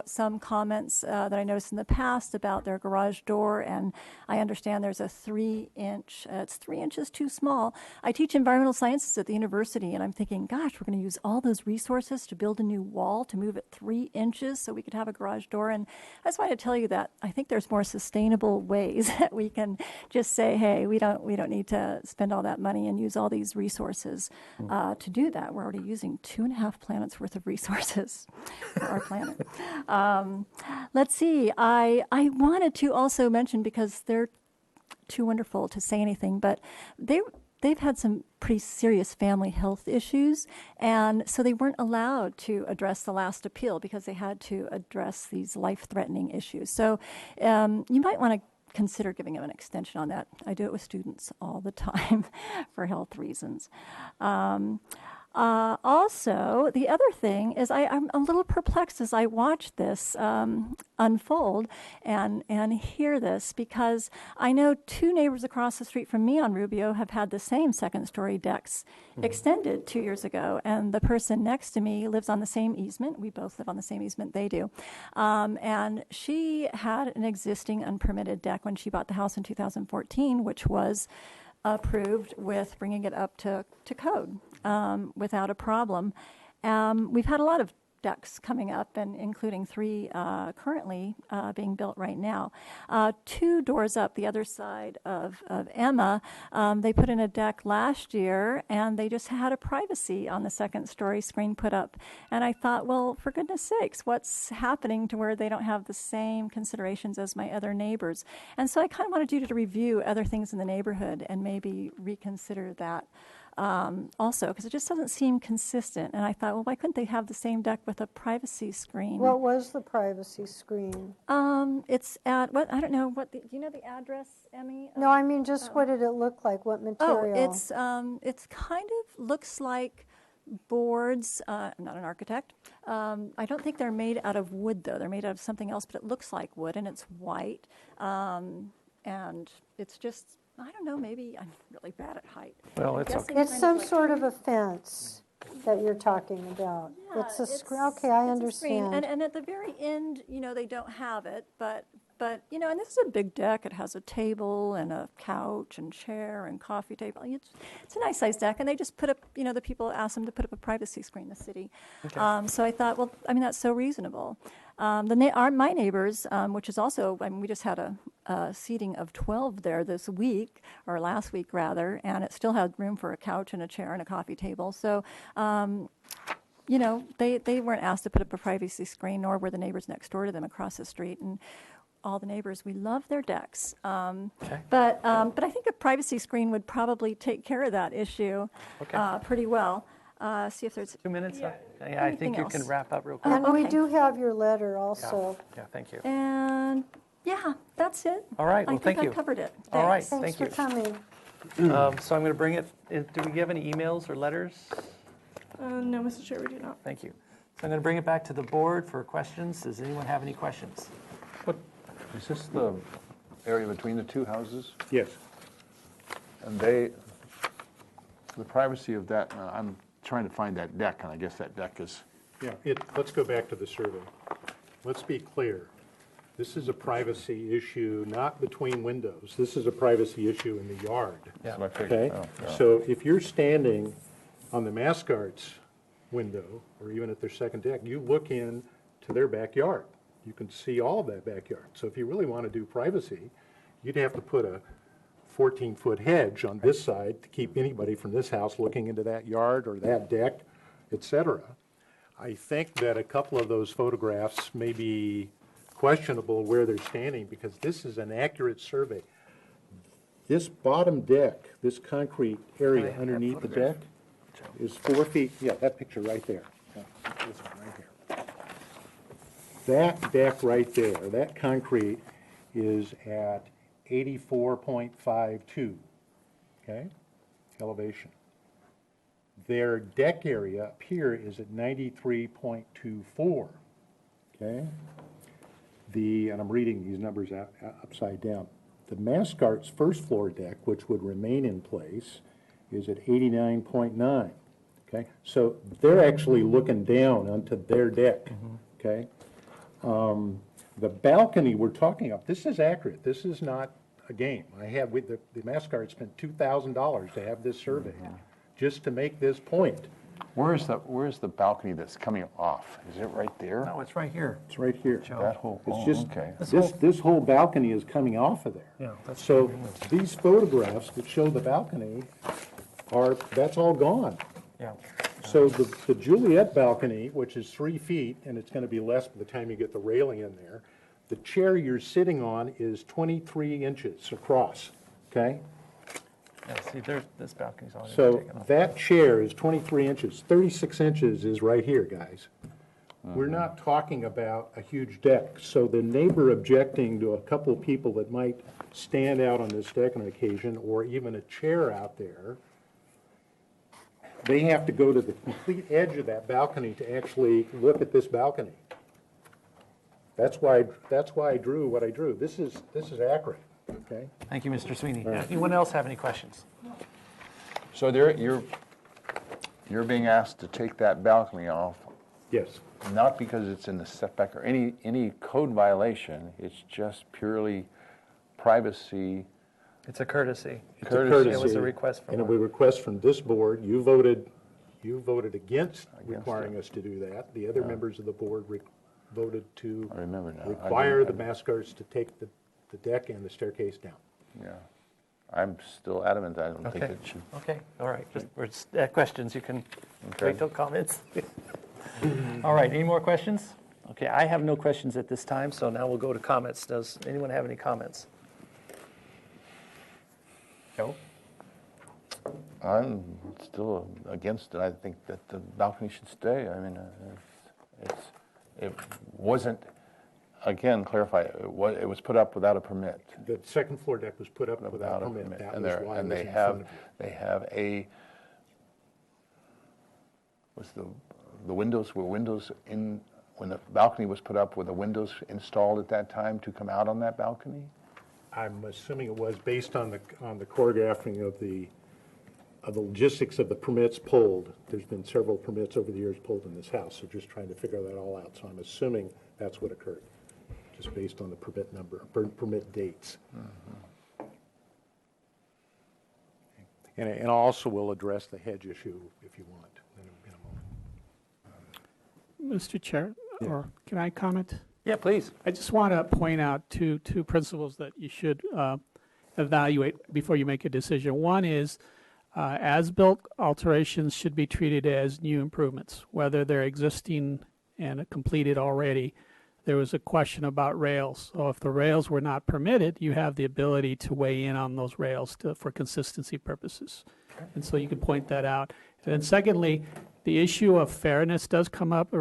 S13: some comments that I noticed in the past about their garage door, and I understand there's a 3 3-inch. It's 3 inches too small. I teach environmental sciences at the university, and I'm thinking, gosh, we're going to use all those resources to build a new wall to move it 3 inches so we could have a garage door. And I just wanted to tell you that I think there's more sustainable ways that we can just say, hey, we don't need to spend all that money and use all these resources to do that. We're already using 2.5 planets worth of resources for our planet. Let's see. I wanted to also mention, because they're too wonderful to say anything, but they've had some pretty serious family health issues, and so they weren't allowed to address the last appeal because they had to address these life-threatening issues. So you might want to consider giving them an extension on that. I do it with students all the time for health reasons. Also, the other thing is I'm a little perplexed as I watch this unfold and hear this, because I know 2 neighbors across the street from me on Rubio have had the same second-story decks extended 2 years ago, and the person next to me lives on the same easement. We both live on the same easement, they do. And she had an existing unpermitted deck when she bought the house in 2014, which was approved with bringing it up to code without a problem. We've had a lot of decks coming up, and including 3 currently being built right now. 2 doors up the other side of Emma, they put in a deck last year, and they just had a privacy on the second-story screen put up. And I thought, well, for goodness sakes, what's happening to where they don't have the same considerations as my other neighbors? And so I kind of wanted you to review other things in the neighborhood and maybe reconsider that. Also, because it just doesn't seem consistent. And I thought, well, why couldn't they have the same deck with a privacy screen?
S3: What was the privacy screen?
S13: It's at, what, I don't know, do you know the address, Emmy?
S3: No, I mean, just what did it look like? What material?
S13: It's kind of looks like boards. I'm not an architect. I don't think they're made out of wood, though. They're made out of something else, but it looks like wood, and it's white. And it's just, I don't know, maybe I'm really bad at height.
S2: Well, it's okay.
S3: It's some sort of a fence that you're talking about.
S13: Yeah,
S3: It's a screen. Okay, I
S13: it's a screen.
S3: understand.
S13: And at the very end, they don't have it, but and this is a big deck. It has a table and a couch and chair and coffee table. It's a nice sized deck, and they just put up, the people asked them to put up a privacy screen, the city.
S2: Okay.
S13: So I thought, well, I mean, that's so reasonable. My neighbors, which is also, I mean, we just had a seating of 12 there this week, or last week rather, and it still had room for a couch and a chair and a coffee table. So, they weren't asked to put up a privacy screen, nor were the neighbors next door to them across the street. And all the neighbors, we love their decks.
S2: Okay.
S13: But I think a privacy screen would probably take care of that issue pretty well. See if there's
S2: 2 minutes? Yeah, I
S13: anything
S2: think you
S13: else.
S2: can wrap up real quick.
S3: And we
S13: Okay.
S3: do have your letter also.
S2: Yeah, thank you.
S13: And yeah, that's it.
S2: All right, well,
S13: I
S2: thank
S13: think
S2: you.
S13: I covered it.
S2: All right.
S13: Thanks.
S3: Thanks
S2: Thank
S3: for
S2: you.
S3: coming.
S2: So I'm going to bring it, do we have any emails or letters?
S6: No, Mr. Chair, we do not.
S2: Thank you. So I'm going to bring it back to the board for questions. Does anyone have any questions?
S5: Is this the area between the 2 houses?
S1: Yes.
S5: And the privacy of that, I'm trying to find that deck, and I guess that deck is,
S1: Yeah, let's go back to the survey. Let's be clear. This is a privacy issue, not between windows. This is a privacy issue in the yard.
S2: Yeah.
S5: so I figured,
S1: Okay?
S5: oh, yeah.
S1: So if you're standing on the Mascarts window, or even at their second deck, you look in to their backyard. You can see all of that backyard. So if you really want to do privacy, you'd have to put a 14-foot hedge on this side to keep anybody from this house looking into that yard or that deck, et cetera. I think that a couple of those photographs may be questionable where they're standing, because this is an accurate survey. This bottom deck, this concrete area underneath the deck is 4 feet, yeah, that picture right there. Yeah, this one right here. That deck right there, that concrete is at 84.52, okay, elevation. Their deck area up here is at 93.24, okay? And I'm reading these numbers upside down. The Mascart's first floor deck, which would remain in place, is at 89.9, okay? So they're actually looking down onto their deck, okay? The balcony we're talking about, this is accurate. This is not a game. The Mass Guard spent $2,000 to have this surveyed, just to make this point.
S5: Where's the balcony that's coming off? Is it right there?
S2: No, it's right here.
S1: It's right here.
S5: That whole,
S1: It's
S5: oh,
S1: just,
S5: okay.
S1: this whole balcony is coming off of there.
S2: Yeah, that's
S1: So these photographs that show the balcony that's all gone.
S2: Yeah.
S1: So the Juliet balcony, which is 3 feet, and it's going to be less by the time you get the railing in there, the chair you're sitting on is 23 inches across, okay?
S2: Yeah, see, this balcony's already
S1: So
S2: taken off.
S1: that chair is 23 inches. 36 inches is right here, guys. We're not talking about a huge deck. So the neighbor objecting to a couple of people that might stand out on this deck on occasion, or even a chair out there, they have to go to the complete edge of that balcony to actually look at this balcony. That's why I drew what I drew. This is accurate, okay?
S2: Thank you, Mr. Sweeney. Anyone else have any questions?
S5: So you're being asked to take that balcony off,
S1: Yes.
S5: not because it's in the setback or any code violation, it's just purely privacy.
S2: It's a courtesy.
S1: It's a courtesy.
S2: It was a request from
S1: And a
S2: our-
S1: request from this board. You voted against requiring
S5: it.
S1: us to do that. The other members of the board voted to
S5: I remember now.
S1: require the Mass Guards to take the deck and the staircase down.
S5: Yeah. I'm still adamant that I don't think
S2: Okay.
S5: it should.
S2: Okay, all right. Just questions, you can
S5: Okay.
S2: wait till comments. All right, any more questions? Okay, I have no questions at this time, so now we'll go to comments. Does anyone have any comments? Joe?
S5: I'm still against it. I think that the balcony should stay. I mean, it wasn't, again, clarify, it was put up without a permit.
S1: The second floor deck was put up without a permit. That
S5: And
S1: was
S5: they're-
S1: why it
S5: and
S1: was
S5: they
S1: in front of you.
S5: have the windows, were windows in, when the balcony was put up, were the windows installed at that time to come out on that balcony?
S1: I'm assuming it was based on the choreographing of the logistics of the permits pulled. There's been several permits over the years pulled in this house, so just trying to figure that all out. So I'm assuming that's what occurred, just based on the permit number, permit dates. And also we'll address the hedge issue if you want in a moment.
S12: Mr. Chair, or can I comment?
S2: Yeah, please.
S12: I just want to point out two principles that you should evaluate before you make a decision. One is as-built alterations should be treated as new improvements, whether they're existing and completed already. There was a question about rails. So if the rails were not permitted, you have the ability to weigh in on those rails for consistency purposes. And so you can point that out. And then secondly, the issue of fairness does come up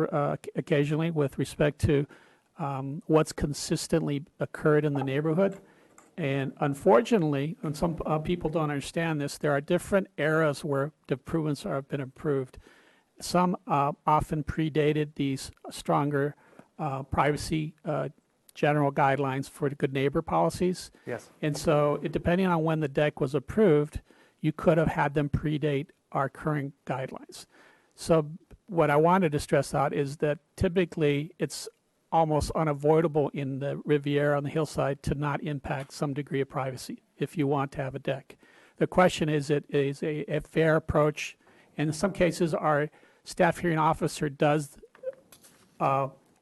S12: occasionally with respect to what's consistently occurred in the neighborhood. And unfortunately, and some people don't understand this, there are different eras where the improvements have been approved. Some often predated these stronger privacy general guidelines for good neighbor policies.
S2: Yes.
S12: And so depending on when the deck was approved, you could have had them predate our current guidelines. So what I wanted to stress out is that typically it's almost unavoidable in the Riviera on the hillside to not impact some degree of privacy if you want to have a deck. The question is, it is a fair approach, and in some cases our staff hearing officer does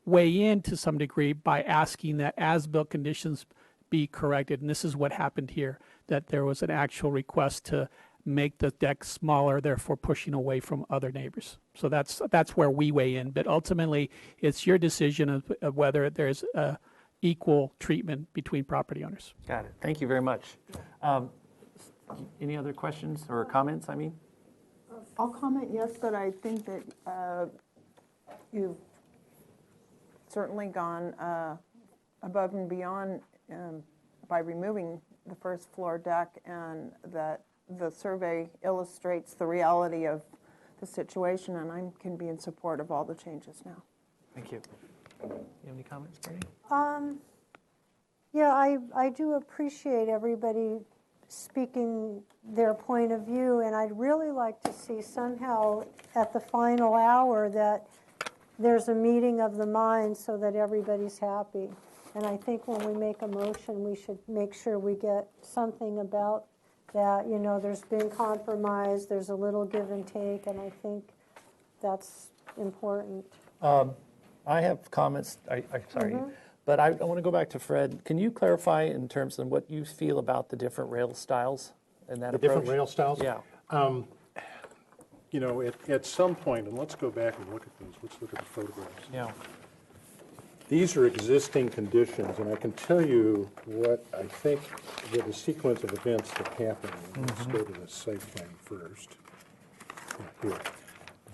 S12: weigh in to some degree by asking that as-built conditions be corrected, and this is what happened here, that there was an actual request to make the deck smaller, therefore pushing away from other neighbors. So that's where we weigh in, but ultimately it's your decision of whether there's equal treatment between property owners.
S2: Got it. Thank you very much. Any other questions or comments, I mean?
S10: I'll comment, yes, but I think that you've certainly gone above and beyond by removing the first floor deck, and that the survey illustrates the reality of the situation, and I can be in support of all the changes now.
S2: Thank you. You have any comments, Bernie?
S3: Yeah, I do appreciate everybody speaking their point of view, and I'd really like to see somehow at the final hour that there's a meeting of the minds so that everybody's happy. And I think when we make a motion, we should make sure we get something about that, you know, there's been compromise, there's a little give and take, and I think that's important.
S2: I have comments, sorry, but I want to go back to Fred. Can you clarify in terms of what you feel about the different rail styles and that
S1: The
S2: approach?
S1: different rail styles?
S2: Yeah.
S1: You know, at some point, and let's go back and look at these, let's look at the photographs.
S2: Yeah.
S1: These are existing conditions, and I can tell you what I think with the sequence of events that happened. Let's go to the site plan first. Here.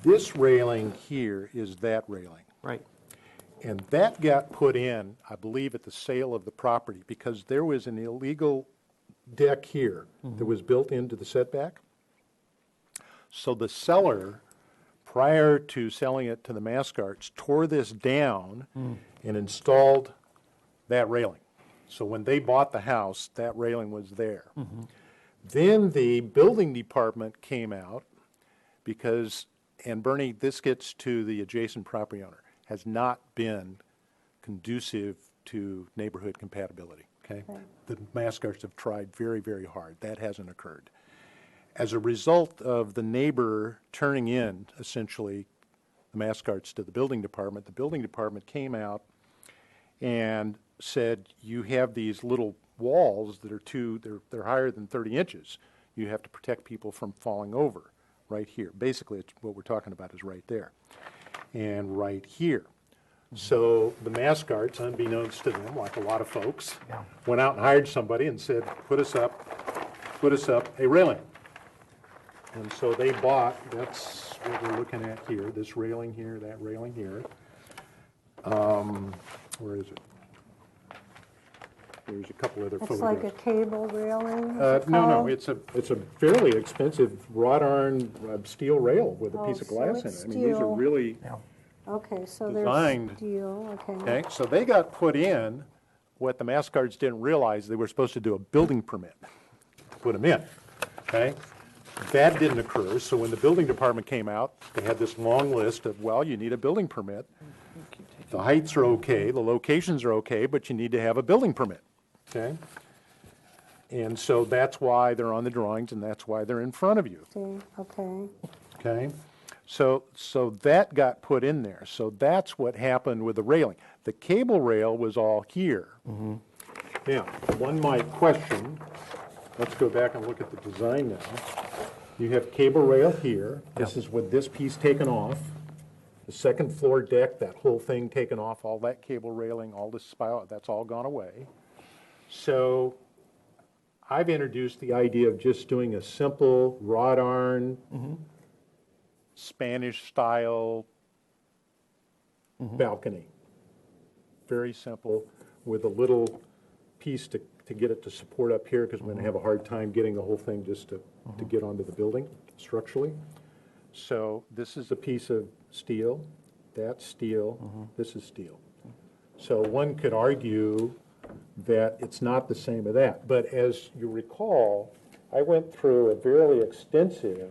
S1: This railing here is that railing.
S2: Right.
S1: And that got put in, I believe, at the sale of the property, because there was an illegal deck here that was built into the setback. So the seller, prior to selling it to the Mascarts, tore this down and installed that railing. So when they bought the house, that railing was there. Then the building department came out because, and Bernie, this gets to the adjacent property owner, has not been conducive to neighborhood compatibility, okay? The Mascarts have tried very, very hard. That hasn't occurred. As a result of the neighbor turning in, essentially, the Mascarts to the building department came out and said, you have these little walls that are they're higher than 30 inches. You have to protect people from falling over right here. Basically, it's, what we're talking about is right there and right here. So the Mascarts, unbeknownst to them, like a lot of folks, went out and hired somebody and said, put us up a railing. And so they bought, that's what we're looking at here, this railing here, that railing here. Where is it? There's a couple other
S3: It's
S1: photographs.
S3: like a cable railing? is it
S1: No,
S3: called?
S1: it's a fairly expensive wrought iron steel rail with a piece of
S3: so
S1: glass in
S3: it's
S1: it. I mean, these are
S3: steel.
S1: really,
S3: Okay, so
S1: designed.
S3: there's steel, okay.
S1: okay, so they got put in, what the Mascarts didn't realize, they were supposed to do a building permit to put them in, okay? That didn't occur, so when the building department came out, they had this long list of, well, you need a building permit. The heights are okay, the locations are okay, but you need to have a building permit, okay? And so that's why they're on the drawings, and that's why they're in front of you,
S3: See, okay.
S1: okay? So that got put in there, so that's what happened with the railing. The cable rail was all here. Now, one might question, let's go back and look at the design now. You have cable rail here. This is with this piece taken off. The second floor deck, that whole thing taken off, all that cable railing, all this spile, that's all gone away. So I've introduced the idea of just doing a simple wrought iron, Spanish style balcony. Very simple, with a little piece to get it to support up here, because we're going to have a hard time getting the whole thing just to get onto the building structurally. So this is a piece of steel, that's steel, this is steel. So one could argue that it's not the same as that. But as you recall, I went through a fairly extensive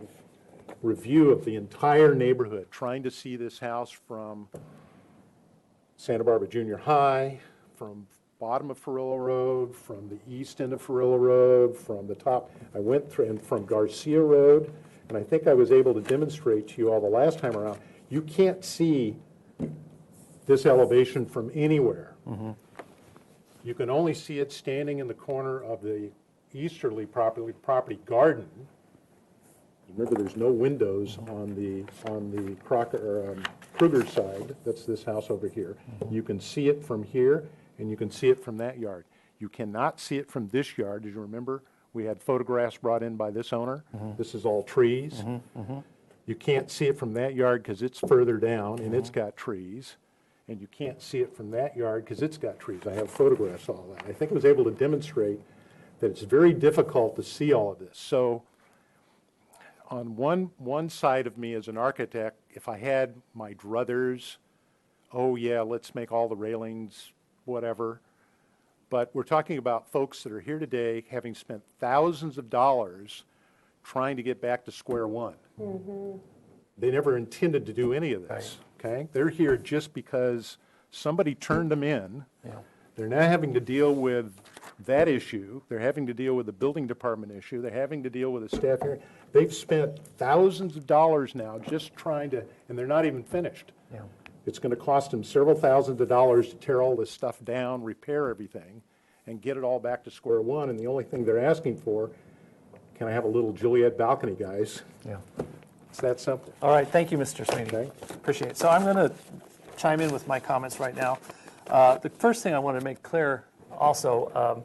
S1: review of the entire neighborhood, trying to see this house from Santa Barbara Junior High, from bottom of Farillo Road, from the east end of Farillo Road, from the top. I went through, and from Garcia Road, and I think I was able to demonstrate to you all the last time around, you can't see this elevation from anywhere. You can only see it standing in the corner of the easterly property garden. Remember, there's no windows on the Kruger side. That's this house over here. You can see it from here, and you can see it from that yard. You cannot see it from this yard. As you remember, we had photographs brought in by this owner. This is all trees. You can't see it from that yard because it's further down, and it's got trees. And you can't see it from that yard because it's got trees. I have photographs of all that. I think I was able to demonstrate that it's very difficult to see all of this. So on one side of me as an architect, if I had my druthers, oh yeah, let's make all the railings, whatever. But we're talking about folks that are here today having spent thousands of dollars trying to get back to square one. They never intended to do any of this, okay? They're here just because somebody turned them in They're now having to deal with that issue. They're having to deal with the building department issue. They're having to deal with the staff here. They've spent thousands of dollars now just trying to, and they're not even finished.
S2: Yeah.
S1: It's going to cost them several thousands of dollars to tear all this stuff down, repair everything, and get it all back to square one. And the only thing they're asking for, can I have a little Juliet balcony, guys?
S2: Yeah.
S1: It's that simple.
S2: All right, thank you, Mr. Sweeney.
S1: Okay.
S2: Appreciate it. So I'm going to chime in with my comments right now. The first thing I want to make clear also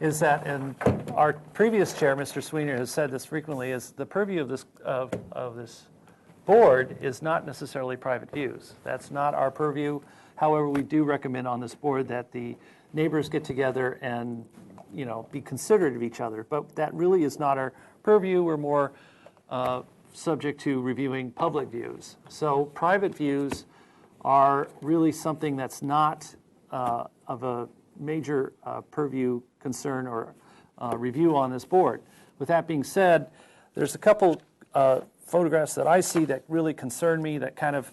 S2: is that, and our previous chair, Mr. Sweeney, has said this frequently, is the purview of this board is not necessarily private views. That's not our purview. However, we do recommend on this board that the neighbors get together and, you know, be considerate of each other. But that really is not our purview. We're more subject to reviewing public views. So private views are really something that's not of a major purview, concern, or review on this board. With that being said, there's a couple photographs that I see that really concern me, that kind of,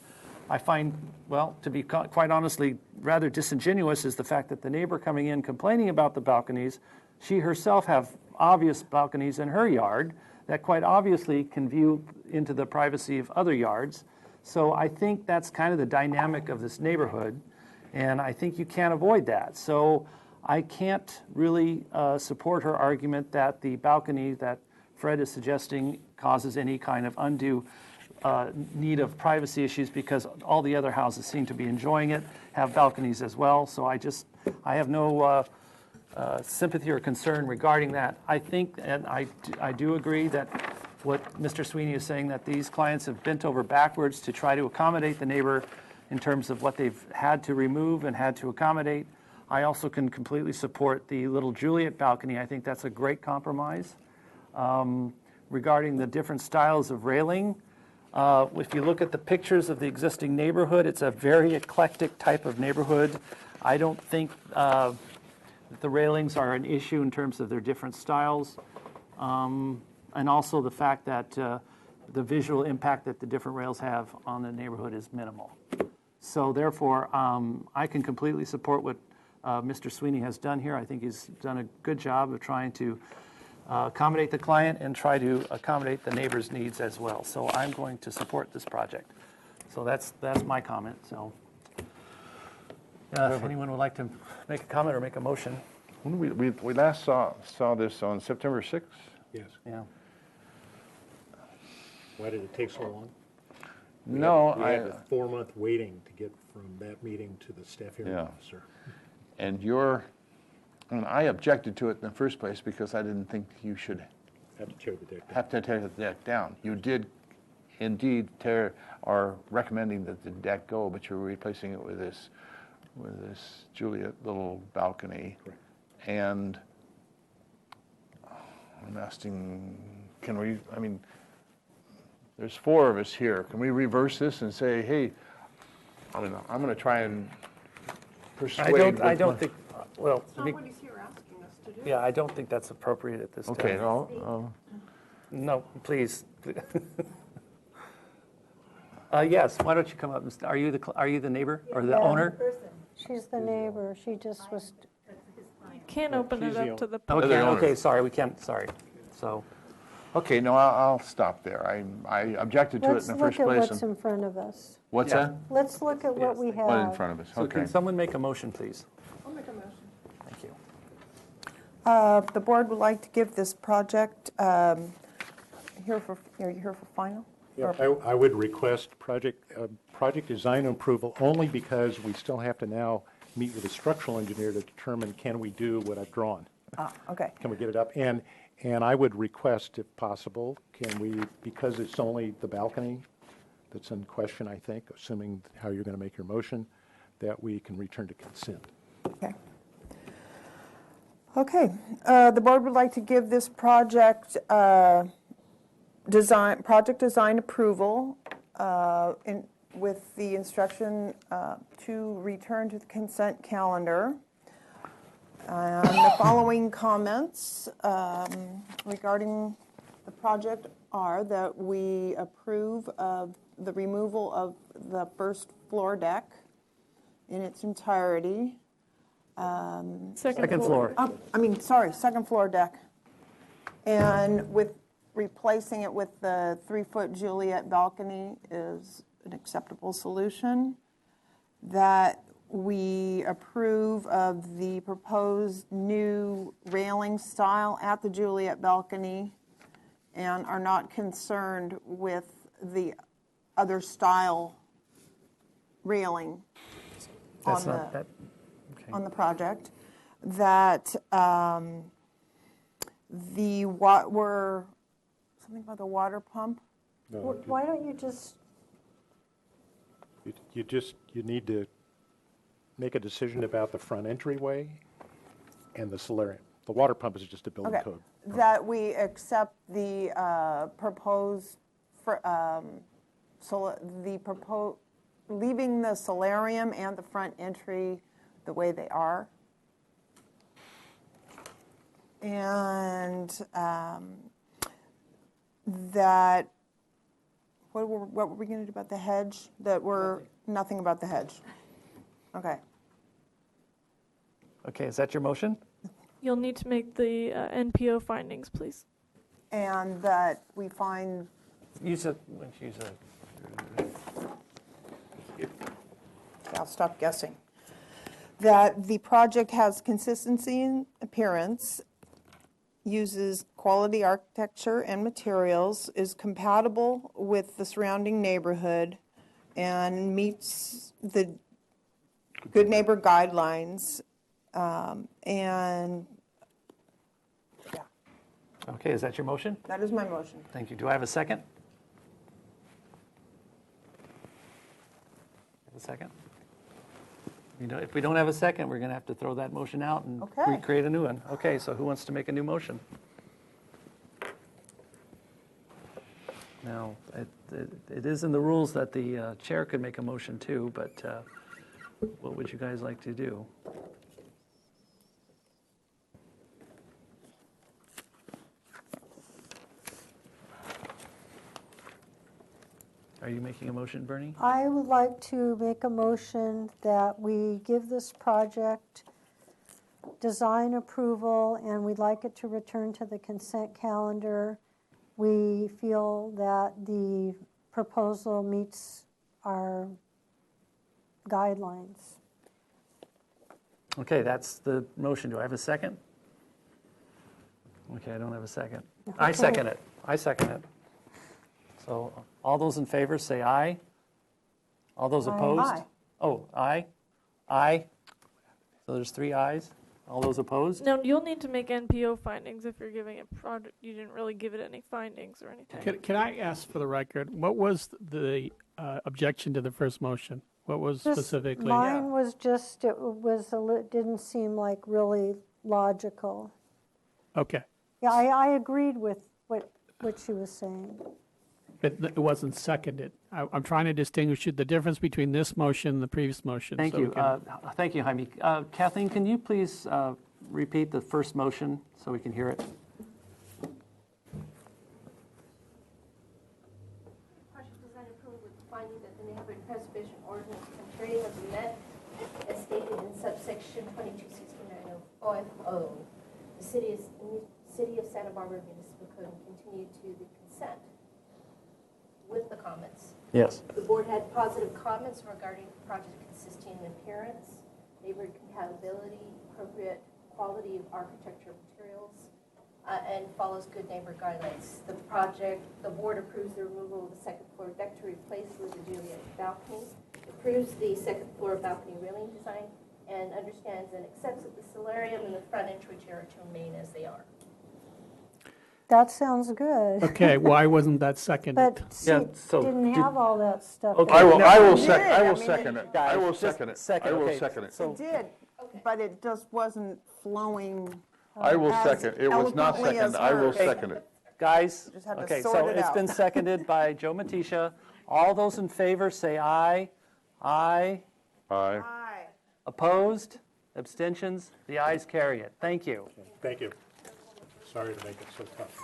S2: I find, well, to be quite honestly, rather disingenuous, is the fact that the neighbor coming in complaining about the balconies, she herself have obvious balconies in her yard that quite obviously can view into the privacy of other yards. So I think that's kind of the dynamic of this neighborhood, and I think you can't avoid that. So I can't really support her argument that the balcony that Fred is suggesting causes any kind of undue need of privacy issues, because all the other houses seem to be enjoying it, have balconies as well. So I have no sympathy or concern regarding that. I think, and I do agree that what Mr. Sweeney is saying, that these clients have bent over backwards to try to accommodate the neighbor in terms of what they've had to remove and had to accommodate. I also can completely support the little Juliet balcony. I think that's a great compromise. Regarding the different styles of railing, if you look at the pictures of the existing neighborhood, it's a very eclectic type of neighborhood. I don't think that the railings are an issue in terms of their different styles. And also the fact that the visual impact that the different rails have on the neighborhood is minimal. So therefore, I can completely support what Mr. Sweeney has done here. I think he's done a good job of trying to accommodate the client and try to accommodate the neighbor's needs as well. So I'm going to support this project. So that's my comment. So if anyone would like to make a comment or make a motion.
S5: When we last saw this on September 6th?
S1: Yes.
S2: Yeah.
S1: Why did it take so long?
S5: No,
S1: We had a 4-month waiting to get from that meeting to the staff hearing officer.
S5: And I objected to it in the first place because I didn't think you should
S1: Have to tear the deck down.
S5: have to tear the deck down. You did indeed are recommending that the deck go, but you're replacing it with this Juliet little balcony.
S1: Correct.
S5: And I'm asking, there's 4 of us here. Can we reverse this and say, hey, I'm going to try and persuade.
S2: I don't think, well,
S4: That's not what he's here asking us to do.
S2: yeah, I don't think that's appropriate at this time.
S5: Okay,
S2: No, please. Yes, why don't you come up? Are you the neighbor or the owner?
S3: She's the neighbor. She just was,
S6: Can't open it
S1: she's the
S6: up to the
S5: Other
S6: public.
S5: owner.
S2: Okay, sorry, we can't, sorry. So,
S5: okay, no, I'll stop there. I objected to it
S3: let's
S5: in the
S3: look
S5: first
S3: at
S5: place.
S3: what's in front of us.
S5: What's
S2: Yeah.
S5: that?
S3: Let's look at what we have.
S5: What in front of us?
S2: so
S5: Okay.
S2: can someone make a motion, please?
S4: I'll make a motion.
S2: Thank you.
S10: The board would like to give this project here for final?
S1: Yeah, I would request project design approval only because we still have to now meet with a structural engineer to determine, can we do what I've drawn?
S10: Okay.
S1: Can we get it up? And I would request, if possible, can we, because it's only the balcony that's in question, I think, assuming how you're going to make your motion, that we can return to consent.
S10: Okay. Okay. The board would like to give this project design approval with the instruction to return to the consent calendar. The following comments regarding the project are that we approve of the removal of the first floor deck in its entirety.
S2: Second floor.
S10: Second floor deck. And with replacing it with the 3-foot Juliet balcony is an acceptable solution. That we approve of the proposed new railing style at the Juliet balcony and are not concerned with the other style railing
S2: That's
S10: on
S2: not
S10: the,
S2: that, okay.
S10: on the project. That we're, something about the water pump?
S1: No,
S3: Why don't you just,
S1: you need to make a decision about the front entryway and the solarium. The water pump is just a building
S10: Okay,
S1: code.
S10: that we accept the proposed, leaving the solarium and the front entry the way they are. And that, what were we going to do about the hedge? That we're, nothing about the hedge. Okay.
S2: Okay, is that your motion?
S6: You'll need to make the NPO findings, please.
S10: And that we find, I'll stop guessing, that the project has consistency in appearance, uses quality architecture and materials, is compatible with the surrounding neighborhood, and meets the good neighbor guidelines, and yeah,
S2: Okay, is that your motion?
S10: that is my motion.
S2: Thank you. Do I have a second? Have a second? If we don't have a second, we're going to have to throw that motion out and
S10: Okay.
S2: recreate a new one. Okay, so who wants to make a new motion? Now, it is in the rules that the chair could make a motion too, but what would you guys like to do? Are you making a motion, Bernie?
S3: I would like to make a motion that we give this project design approval, and we'd like it to return to the consent calendar. We feel that the proposal meets our guidelines.
S2: Okay, that's the motion. Do I have a second? Okay, I don't have a second. I second it. I second it. So all those in favor say aye. All those opposed?
S10: Aye.
S2: Oh, aye. Aye. So there's 3 ayes. All those opposed?
S6: No, you'll need to make NPO findings if you're giving a project. You didn't really give it any findings or anything.
S12: Can I ask for the record, what was the objection to the first motion? What was
S3: Just-
S12: specifically?
S3: Mine was just, didn't seem like really logical.
S12: Okay,
S3: Yeah, I agreed with what she was saying.
S12: but it wasn't seconded. I'm trying to distinguish the difference between this motion and the previous motion.
S2: Thank
S12: so we
S2: you.
S12: can-
S2: Thank you, Jaime. Kathleen, can you please repeat the first motion so we can hear it?
S4: Project design approved with finding that the neighborhood preservation ordinance criteria have been met as stated in subsection 2269 of OFO. The City of Santa Barbara Municipal Code and continue to the consent with the comments.
S2: Yes.
S4: The board had positive comments regarding the project consisting in appearance, neighborhood compatibility, appropriate quality of architecture materials, and follows good neighbor guidelines. The board approves the removal of the second floor deck to replace with the Juliet balcony, approves the second floor balcony railing design, and understands and accepts that the solarium and the front entry are to remain as they are.
S3: That sounds good.
S12: Okay, why wasn't that seconded?
S3: But she
S2: Yeah, so
S3: didn't
S2: do-
S3: have all that stuff.
S2: Okay.
S5: I will
S10: did.
S5: second, I
S10: I
S5: will
S10: mean,
S5: second it.
S2: Guys,
S5: I will
S2: just
S5: second it.
S2: second,
S5: I will
S2: okay.
S5: second it.
S2: So-
S10: It did, but it just wasn't flowing.
S5: I will
S10: as
S5: second. It was not
S10: eloquently as
S5: second. I will
S10: hers.
S5: second it.
S2: Guys,
S10: Just have to
S2: okay,
S10: sort
S2: so
S10: it
S2: it's
S10: out.
S2: been seconded by Joe Matisha. All those in favor say aye. Aye.
S5: Aye.
S10: Aye.
S2: Opposed? Abstentions? The ayes carry it. Thank you.
S1: Thank you. Sorry to make it so tough.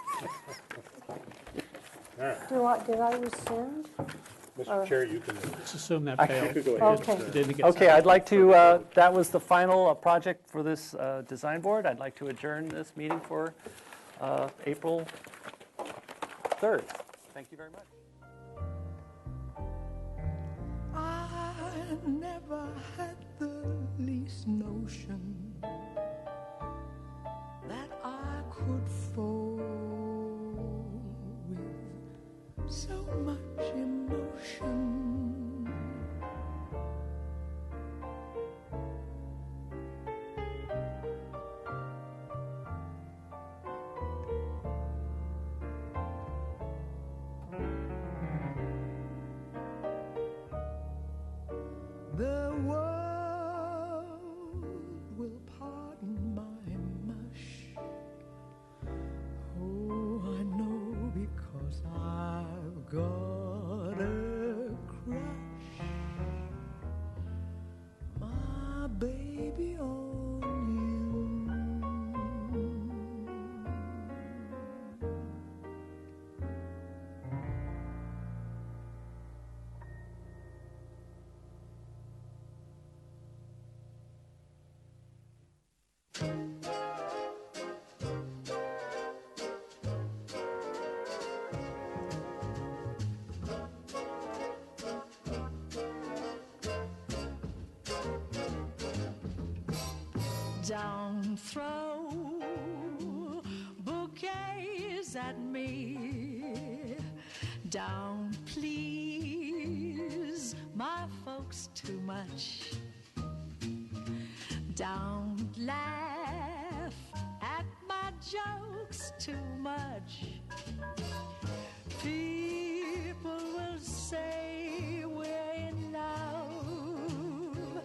S1: All right.
S3: Did I rescind?
S1: Mr. Chair, you can,
S12: Let's assume that
S2: I-
S12: failed.
S1: you could go ahead.
S3: Okay.
S12: It didn't get
S2: Okay,
S12: signed.
S2: I'd like to, that was the final project for this design board. I'd like to adjourn this meeting for April 3rd. Thank you very much.
S14: I never had the least notion that I could fall with so much emotion. The world will pardon my mush. Oh, I know because I've got a crush. My baby on Don't throw bouquets at me. Don't please my folks too much. Don't laugh at my jokes too much. People will say we're in love.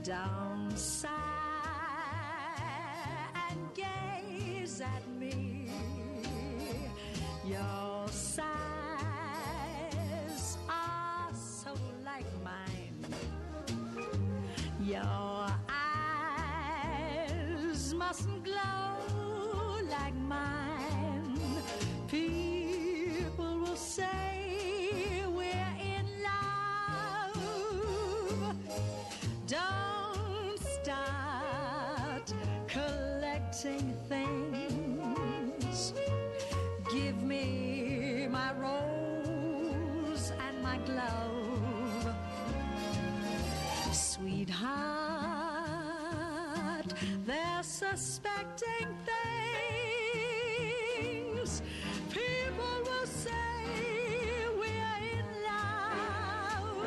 S14: Don't sigh and gaze at me. Your sighs are so like mine. Your eyes mustn't glow like mine. People will say we're in love. Don't start collecting things. Give me my rose and my glove. Sweetheart, they're suspecting things. People will say we're in love.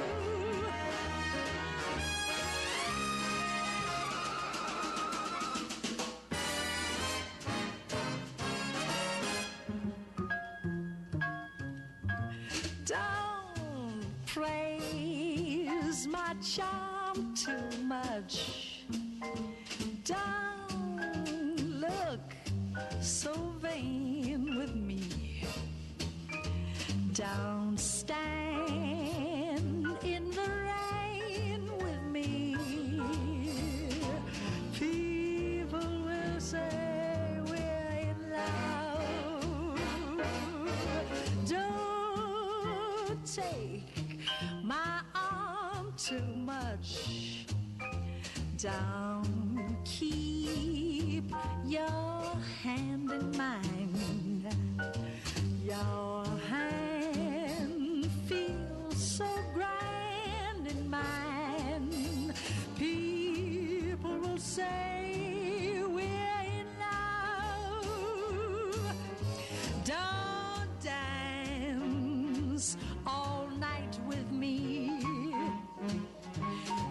S14: Don't praise my charm too much. Don't look so vain with me. Don't stand in the rain with me. People will say we're in love. Don't take my arm too much. Don't keep your hand in mine. Your hand feels so grand in mine. People will say we're in love. Don't dance all night with me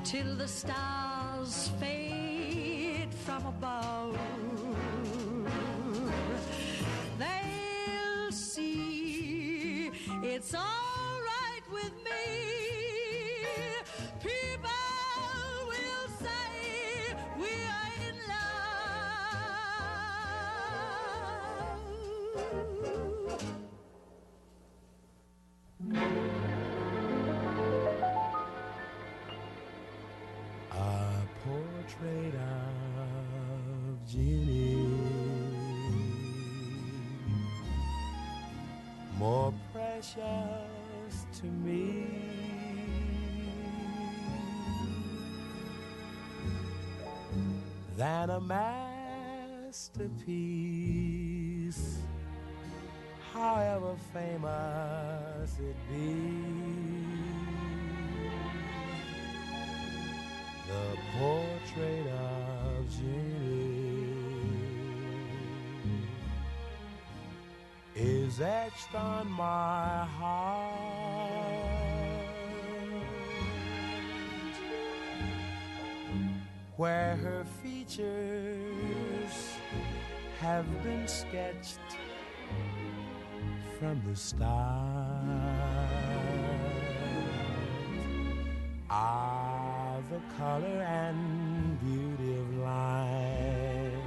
S14: till the stars fade from above. They'll see it's all right with me. People will say we're in love. A portrait of Ginny, more precious
S15: to me. Than a masterpiece, however famous it be. The portrait of Jeannie is etched on my heart, where her features have been sketched from the start. Ah, the color and beauty of line,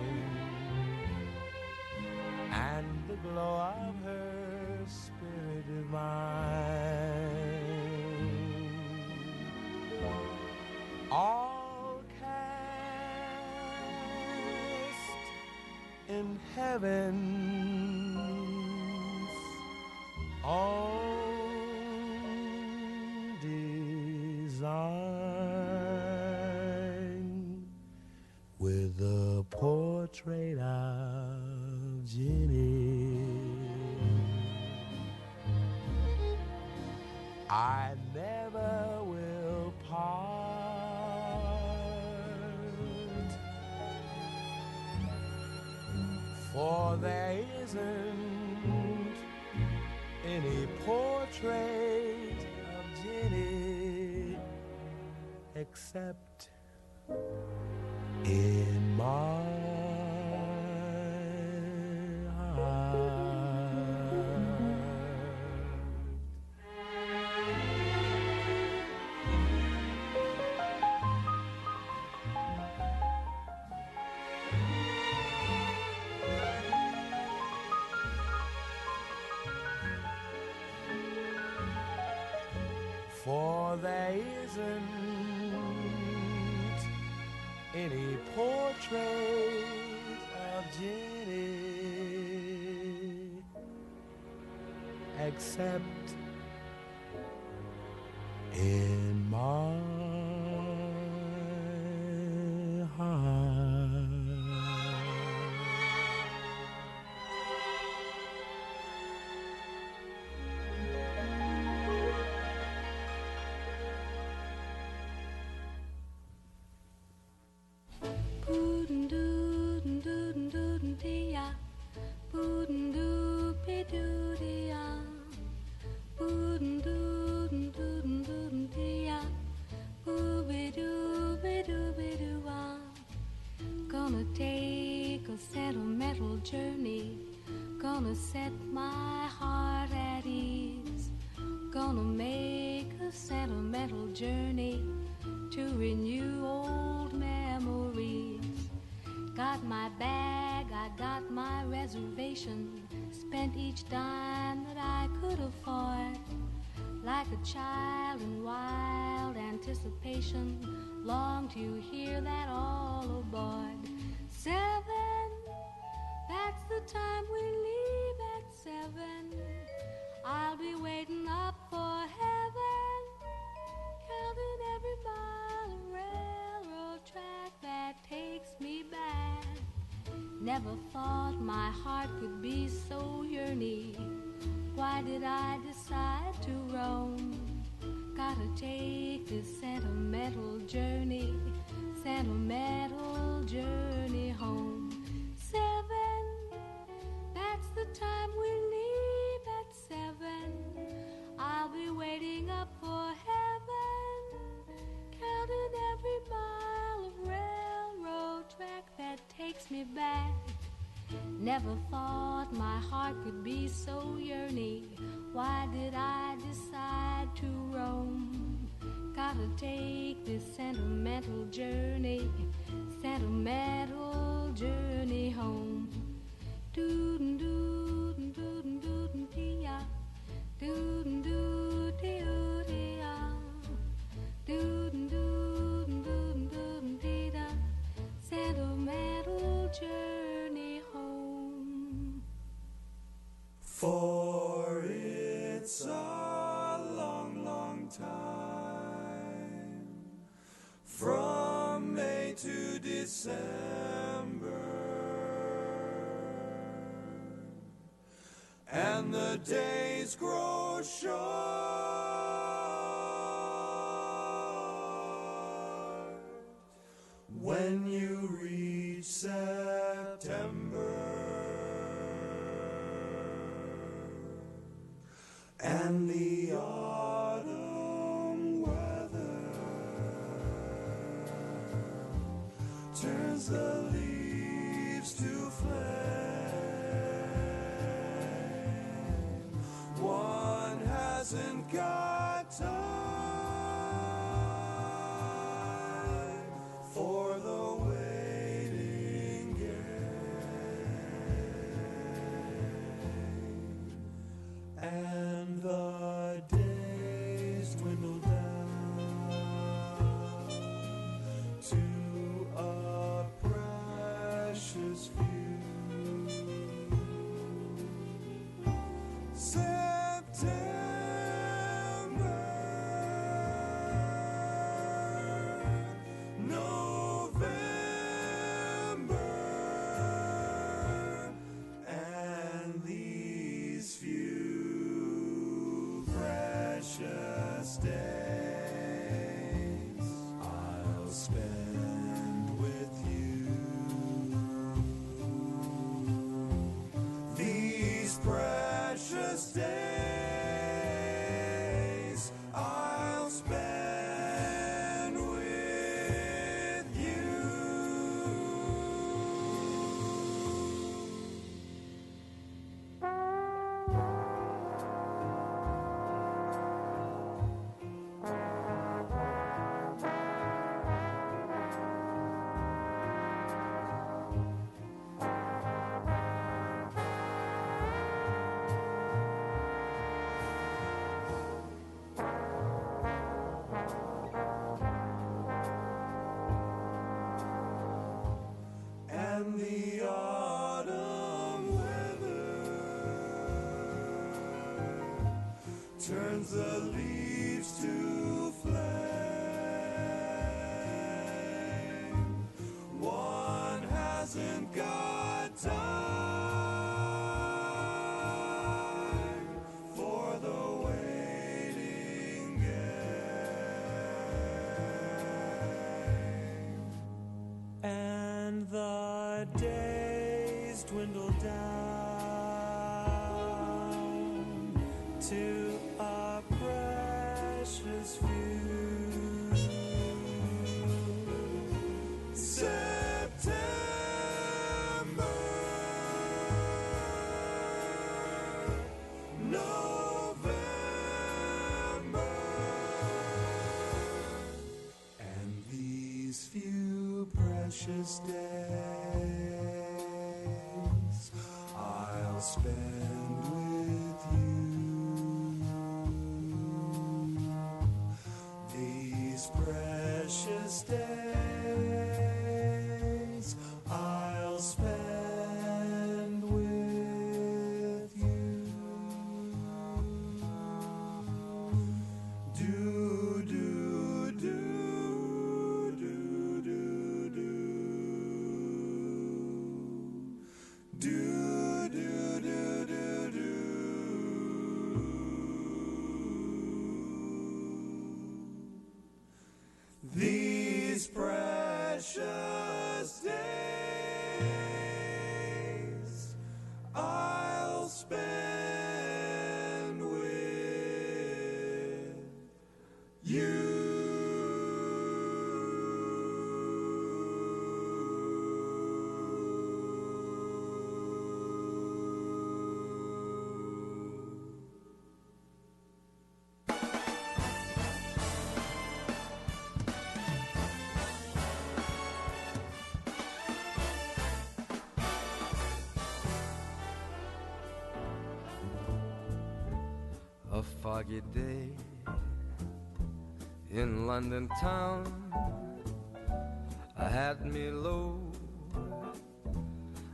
S15: and the glow of her spirit divine, all cast in heaven's own design, with the portrait of Jenny. I never will part, for there isn't any portrait of Jenny except in my heart. For there isn't any portrait of Jenny except in my heart.
S14: Boo-doo-doo-doo-doo-dee-ya, boo-doo-doo-be-doo-dee-ya, boo-doo-doo-doo-doo-dee-ya, boo-be-doo-be-doo-be-doo-ah. Gonna take a sentimental journey, gonna set my heart at ease, gonna make a sentimental journey to renew old memories. Got my bag, I got my reservation, spent each dime that I could afford. Like a child in wild anticipation, long to hear that all aboard. 7, that's the time we leave at 7. I'll be waiting up for heaven, counting every mile of railroad track that takes me back. Never thought my heart could be so yearny. Why did I decide to roam? Gotta take this sentimental journey home. 7, that's the time we leave at 7. I'll be waiting up for heaven, counting every mile of railroad track that takes me back. Never thought my heart could be so yearny. Why did I decide to roam? Gotta take this sentimental journey home. Doo-doo-doo-doo-doo-dee-ya, doo-doo-doo-dee-dee-ya, doo-doo-doo-doo-dee-da, sentimental journey home.
S15: For it's a long and the days grow short when you reach September, and the autumn weather turns the leaves to flame. One hasn't got time for the waiting game, and the days dwindle down to a precious few. And the autumn weather turns the leaves to flame. One hasn't got time for the waiting game, and the days dwindle down to a precious few. September, November, and these few precious days I'll spend with you. These precious days I'll spend with you. Do, do, do, do, do, do. Do, do, do, do, do. These precious days I'll spend with you.
S16: A foggy day in London town had me low,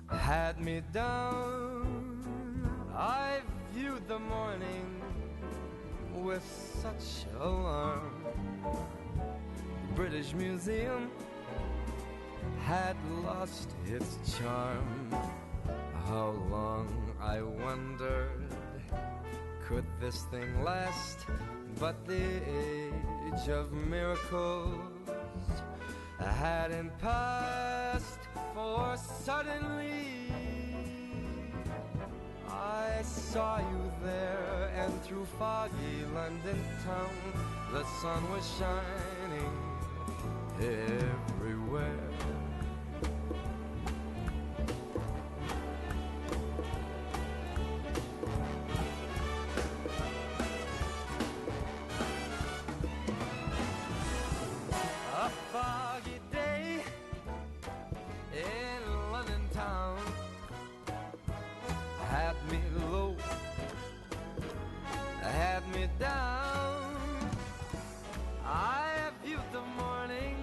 S16: had me down. I viewed the morning with such alarm. British Museum had lost its charm. How long, I wondered, could this thing last? But the age of miracles hadn't passed, for suddenly I saw you there, and through foggy London town the sun was shining everywhere. A foggy day in London town had me low, had me down. I viewed the morning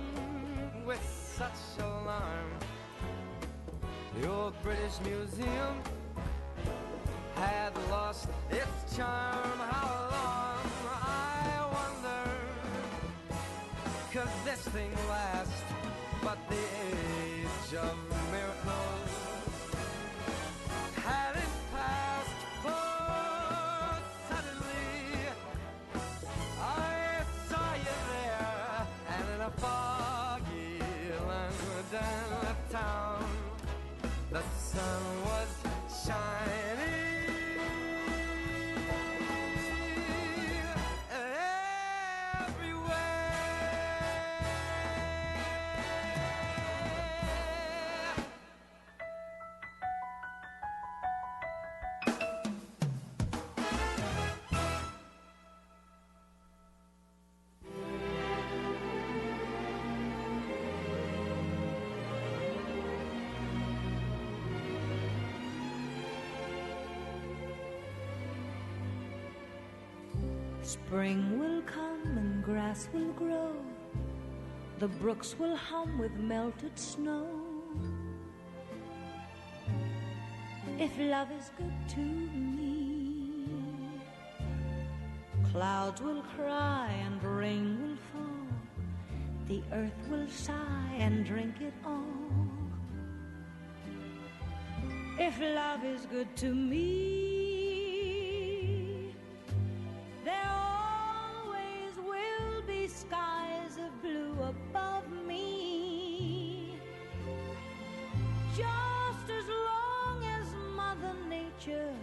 S16: with such alarm. The old British Museum had lost its charm. How long, I wonder, could this thing last? But the age of miracles hadn't passed, for suddenly I saw you there, and in a foggy London town the sun was shining
S17: Spring will come and grass will grow, the brooks will hum with melted snow. If love is good to me, clouds will cry and rain will fall, the earth will sigh and drink it all. If love is good to me, there always will be skies of blue above me. Just as long as Mother Nature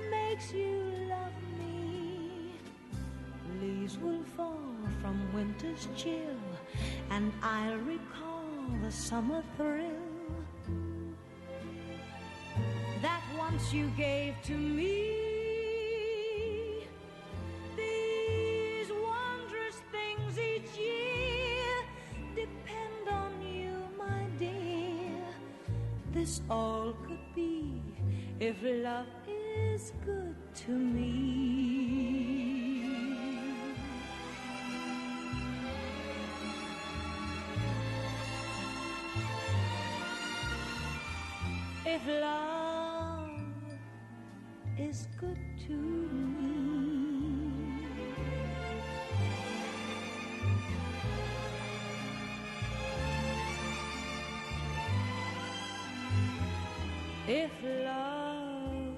S17: makes you love me, leaves will fall from winter's chill, and I'll recall the summer thrill that once you gave to me. This all could be if love is good to me. If love is good to me. If love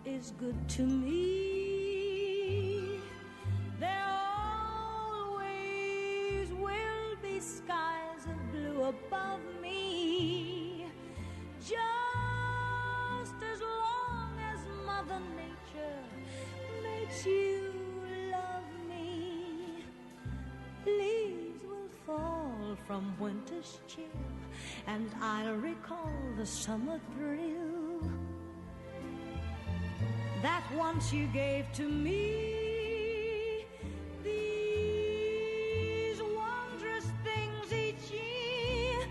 S17: is good to me, there always will be skies of blue above me. Just as long as Mother Nature makes you love me, leaves will fall from winter's chill, and I'll recall the summer thrill that once you gave to me. These wondrous things each year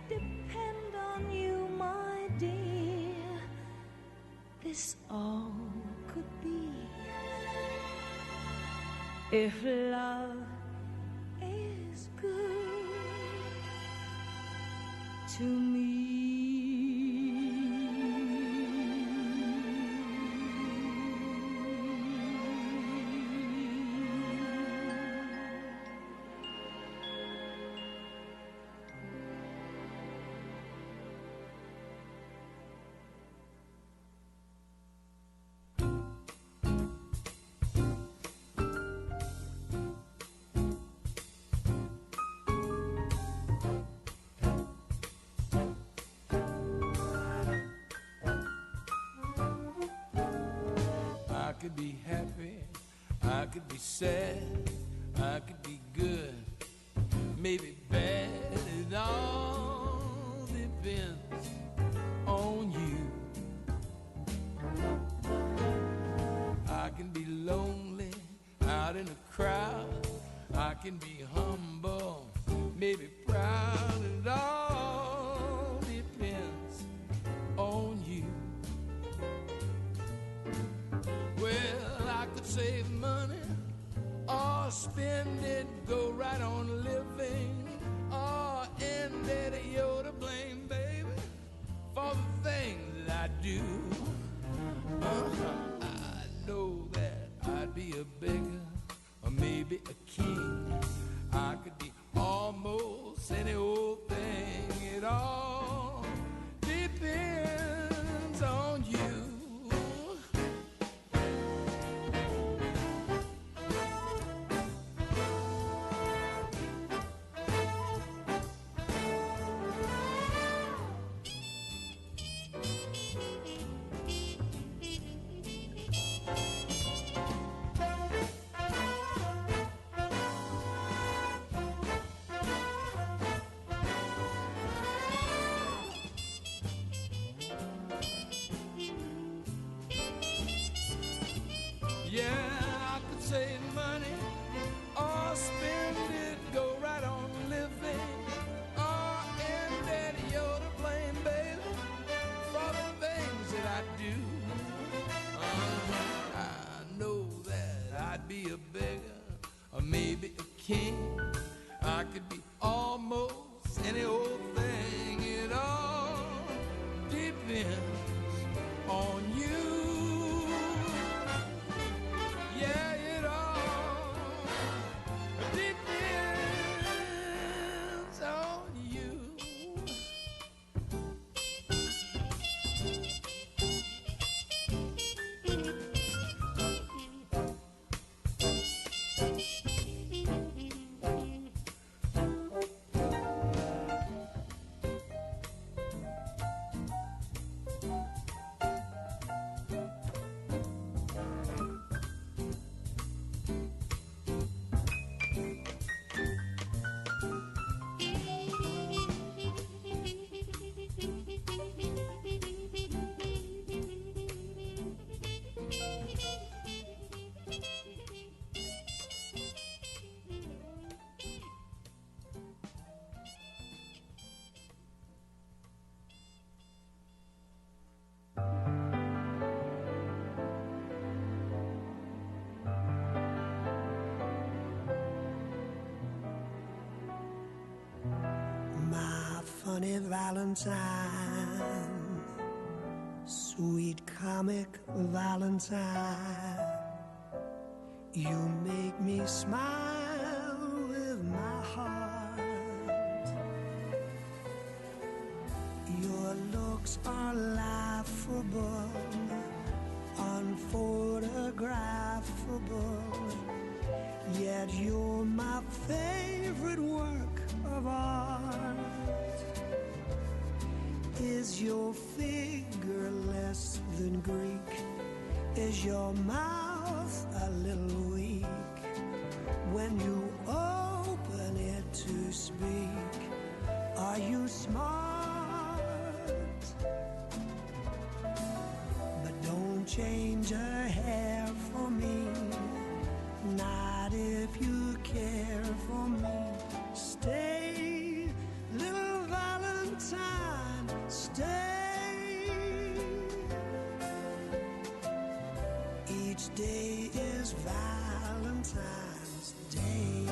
S17: depend on you, my dear. This all could be if love is good to me.
S16: could be sad, I could be good, maybe bad. It all depends on you. I can be lonely out in a crowd, I can be humble, maybe proud. It all depends on you. Well, I could save money or spend it, go right on living, or end it. You're to blame, baby, for the things that I do. I know that I'd be a beggar or maybe a king. I could be almost any old thing. It all depends on you. Yeah, I could save money or spend it, go right on living, or end it. You're to blame, baby, for the things that I do. I know that I'd be a beggar or maybe a king. I could be almost any old thing. It all depends on you. Yeah, it all depends on you.
S15: My funny Valentine, sweet comic Valentine, you make me smile with my heart. Your looks are laughable, unphotographable, yet you're my favorite work of art. Is your figure less than Greek? Is your mouth a little weak when you open it to speak? Are you smart? But don't change a hair for me, not if you care for me. Stay, little Valentine, stay. Each day is Valentine's Day.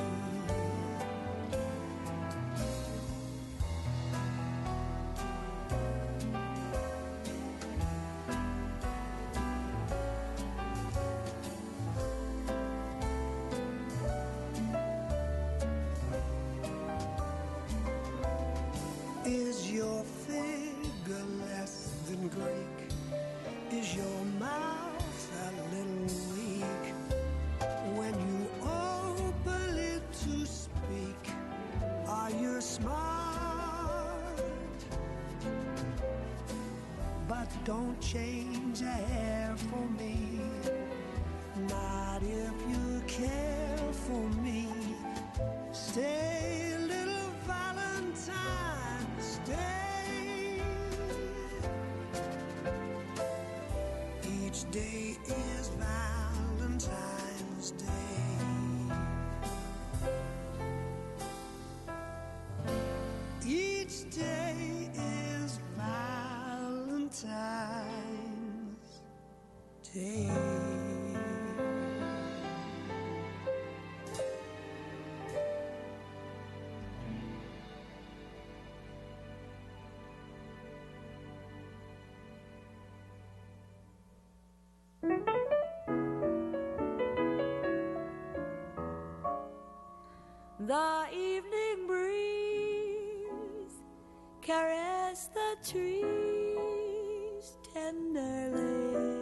S15: Is your figure less than Greek? Is your mouth a little weak when you open it to speak? Are you smart? But don't change a hair for me, not if you
S17: care for me. Stay, little Valentine, stay. Each day is Valentine's Day. Each day is Valentine's Day.
S14: The evening breeze caress the trees tenderly.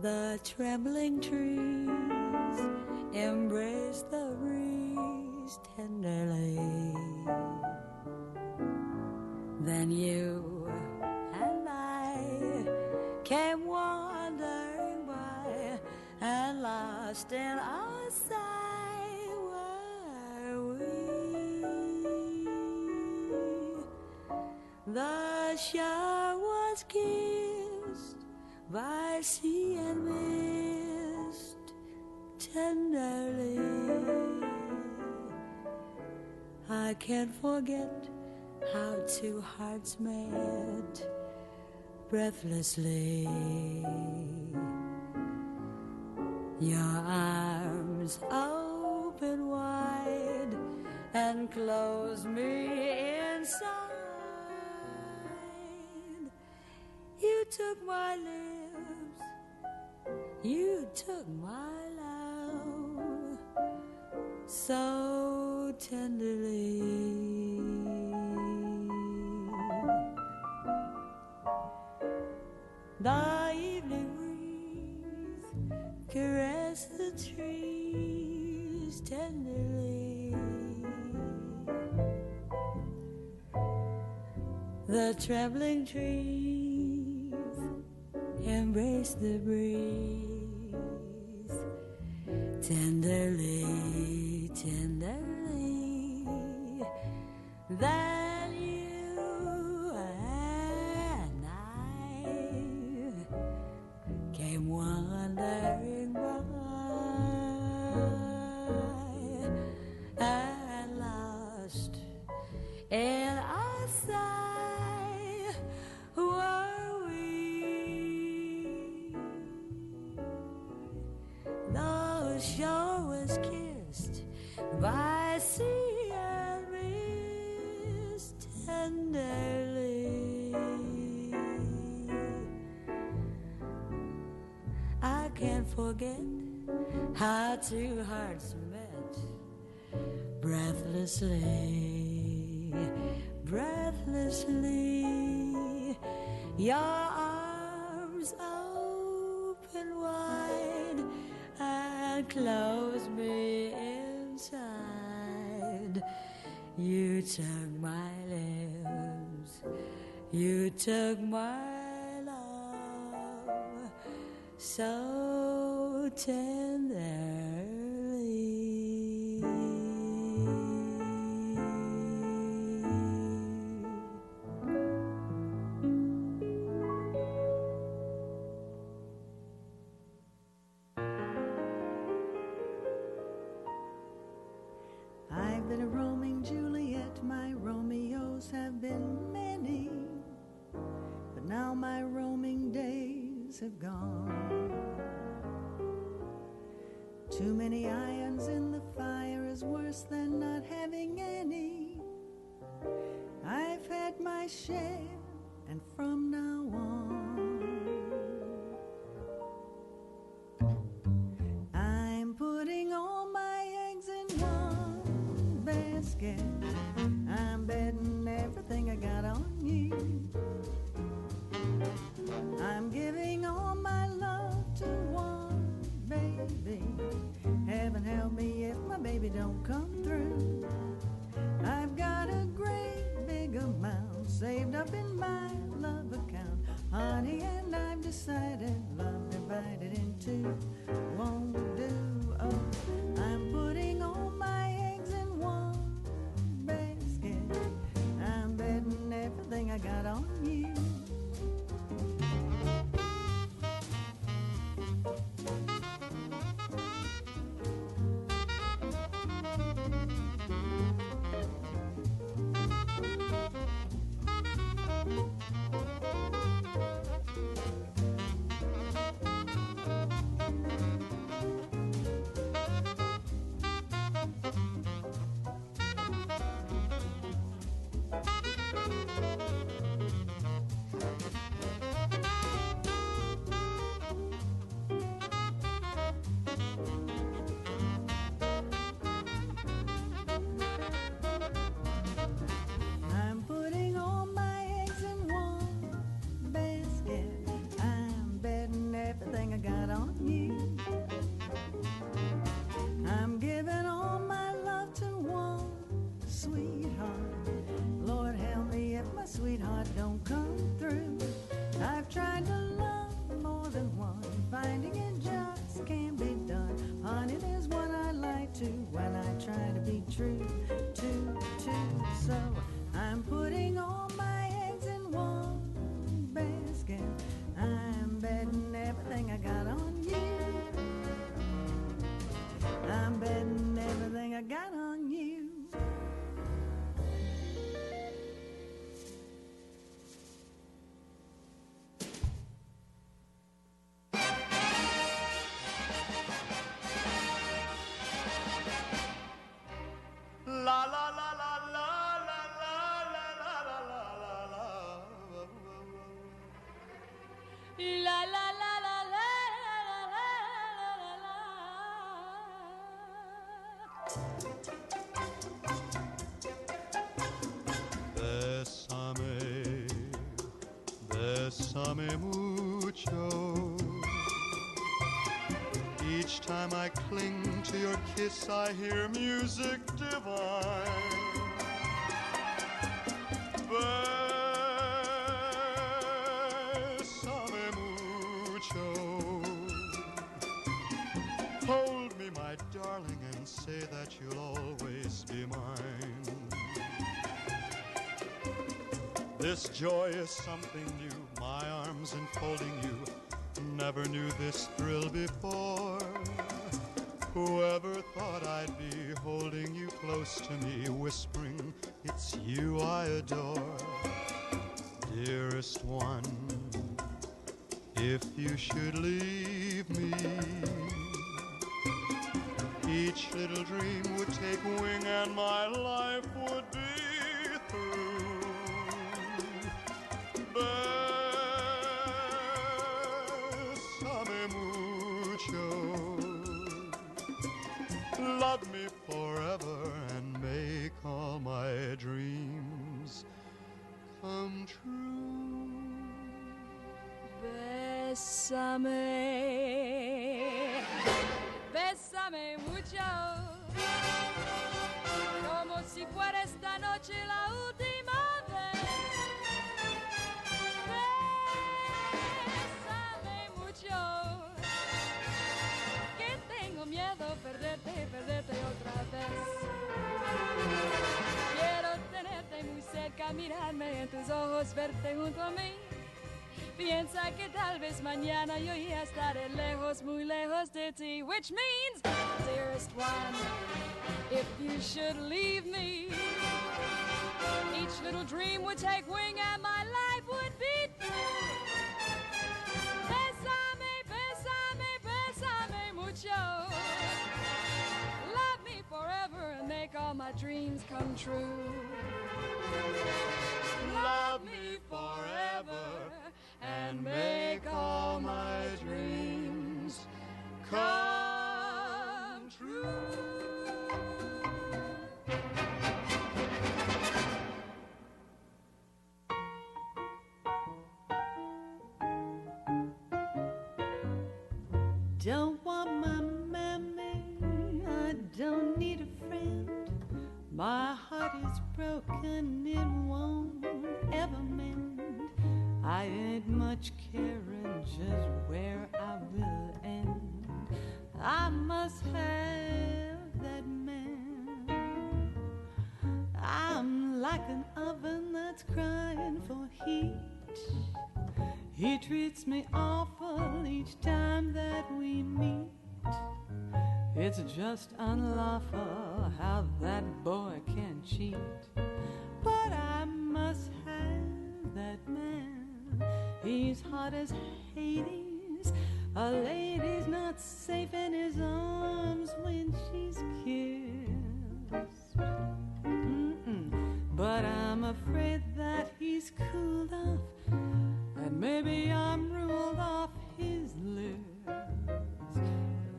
S14: The trembling trees embrace the breeze tenderly. Then you and I came wandering by, and lost in our sight were we. The shore was kissed by sea and mist tenderly. I can't forget how two hearts met breathlessly. Your arms open wide and close me inside. You took my lips, you took my love so tenderly. The evening breeze caress the trees tenderly. The trembling trees embrace the breeze tenderly, tenderly. Then you and I came wandering by, and lost in our sight were we. The shore was kissed by sea and mist tenderly. I can't forget how two hearts met breathlessly, breathlessly. Your arms open wide and close me inside. You took my lips, you took my love so tenderly.
S17: I've been a roaming Juliet, my Romeos have been many, but now my roaming days have gone. Too many irons in the fire is worse than not having any. I've had my share, and from now on, I'm putting all my eggs in one basket. I'm betting everything I got on you. I'm giving all my love to one baby. Heaven help me if my baby don't come through. I've got a great big amount saved up in my love don't come through. I've tried to love more than one, finding it just can't be done. Honey, there's one I like to when I try to be true to. So I'm putting all my eggs in one basket. I'm betting everything I got on you. I'm betting everything I got on you.
S16: La la la la la la la la la la la la.
S14: La la la la la la
S16: Bésame, bésame mucho. Each time I cling to your kiss, I hear music divine. Bésame mucho. Hold me, my darling, and say that you'll always be mine. This joy is something new, my arms enfolding you. Never knew this thrill before. Whoever thought I'd be holding you close to me, whispering, it's you I adore. Dearest one, if you should leave me, each little dream would take wing and my life would be through. Bésame mucho. Love me forever and make all my dreams come true.
S14: Bésame, bésame mucho, como si fuera esta noche la última vez. Bésame mucho, que tengo miedo perderte otra vez. Quiero tenerte muy cerca, mirarme en tus ojos, verte junto a mí. Piensa que tal vez mañana yo ya estaré lejos, muy lejos de ti. Which means, dearest one, if you should leave me, each little dream would take wing and my life would be through. Bésame, bésame, bésame mucho. Love me forever and make all my dreams come true. Love me forever and make all my dreams come true.
S17: Don't want my mammy, I don't need a friend. My heart is broken, it won't ever mend. I ain't much caring just where I will end. I must have that man. I'm like an oven that's crying for heat. He treats me awful each time that we meet. It's just unlawful how that boy can cheat. But I must have that man. He's hot as Hades. A lady's not safe in his arms when she's kissed. But I'm afraid that he's cooled off, and maybe I'm ruled off his lips.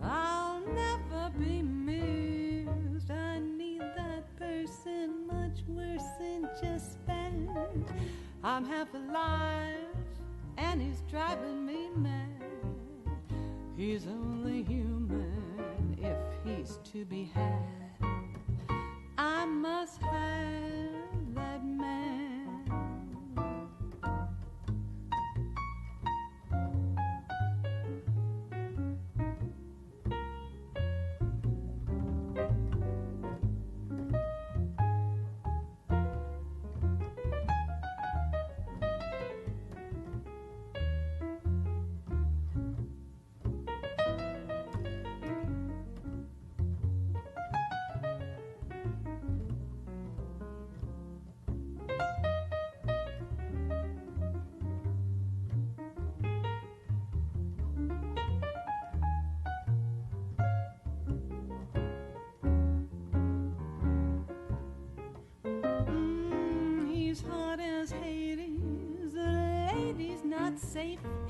S17: I'll never be missed. I need that person much worse than just spent. I'm half alive, and he's driving me mad. He's only human if he's to be had. I must have that man.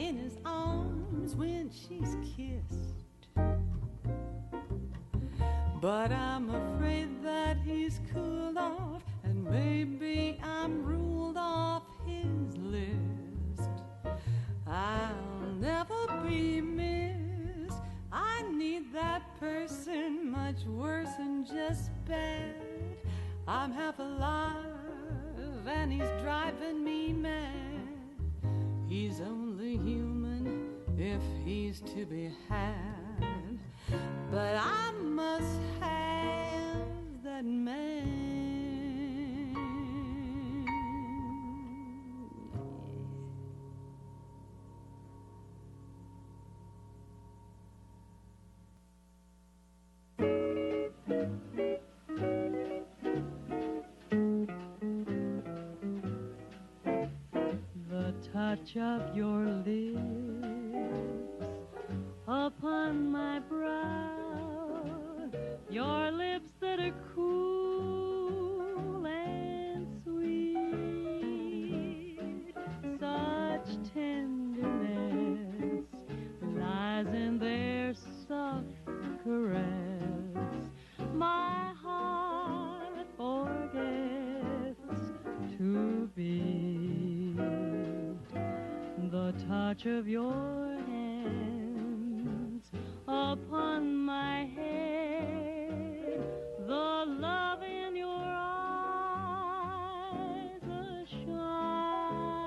S17: in his arms when she's kissed. But I'm afraid that he's cooled off, and maybe I'm ruled off his list. I'll never be missed. I need that person much worse than just bad. I'm half alive and he's driving me mad. He's only human if he's to be had, but I must have that man. The touch of your lips upon my brow, your lips that are cool and sweet, such tenderness lies in their soft caress. My heart forgets to beat. The touch of your hands upon my head, the love in your eyes, a shine,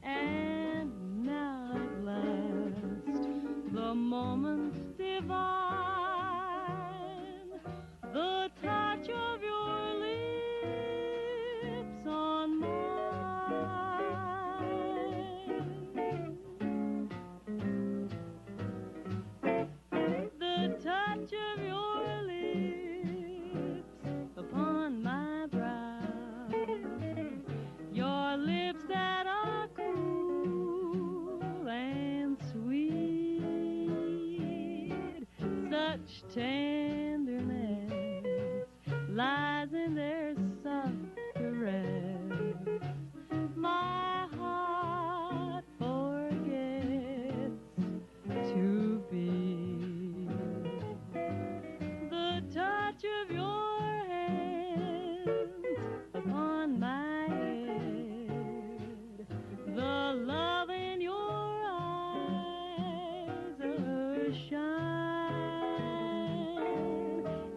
S17: and now at last the moment's divine, the touch of your lips on mine. The touch of your lips upon my brow, your lips that are cool and sweet, such tenderness lies in their soft caress. My heart forgets to beat. The touch of your hands upon my head, the love in your eyes, a shine,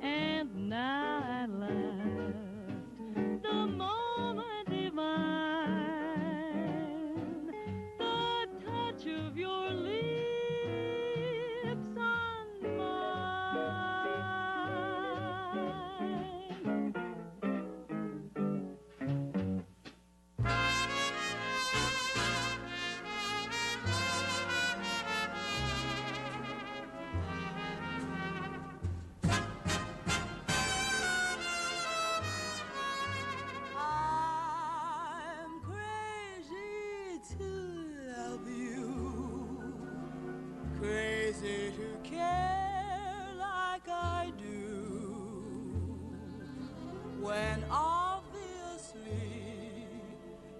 S17: and now at last the moment divine, the touch of your lips on mine. I'm crazy to love you, crazy to care like I do, when obviously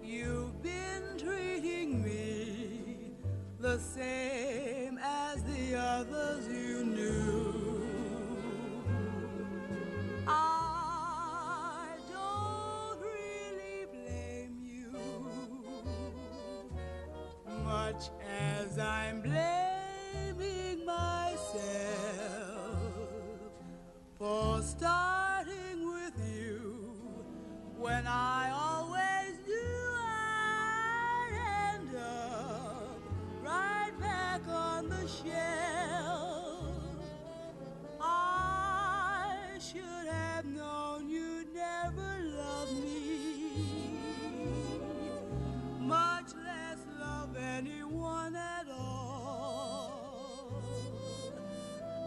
S17: you've been treating me the same as the others you knew. I don't really blame you, much as I'm blaming myself for starting with you when I always knew I'd end up right back on the shelf. I should have known you'd never love me, much less love anyone at all.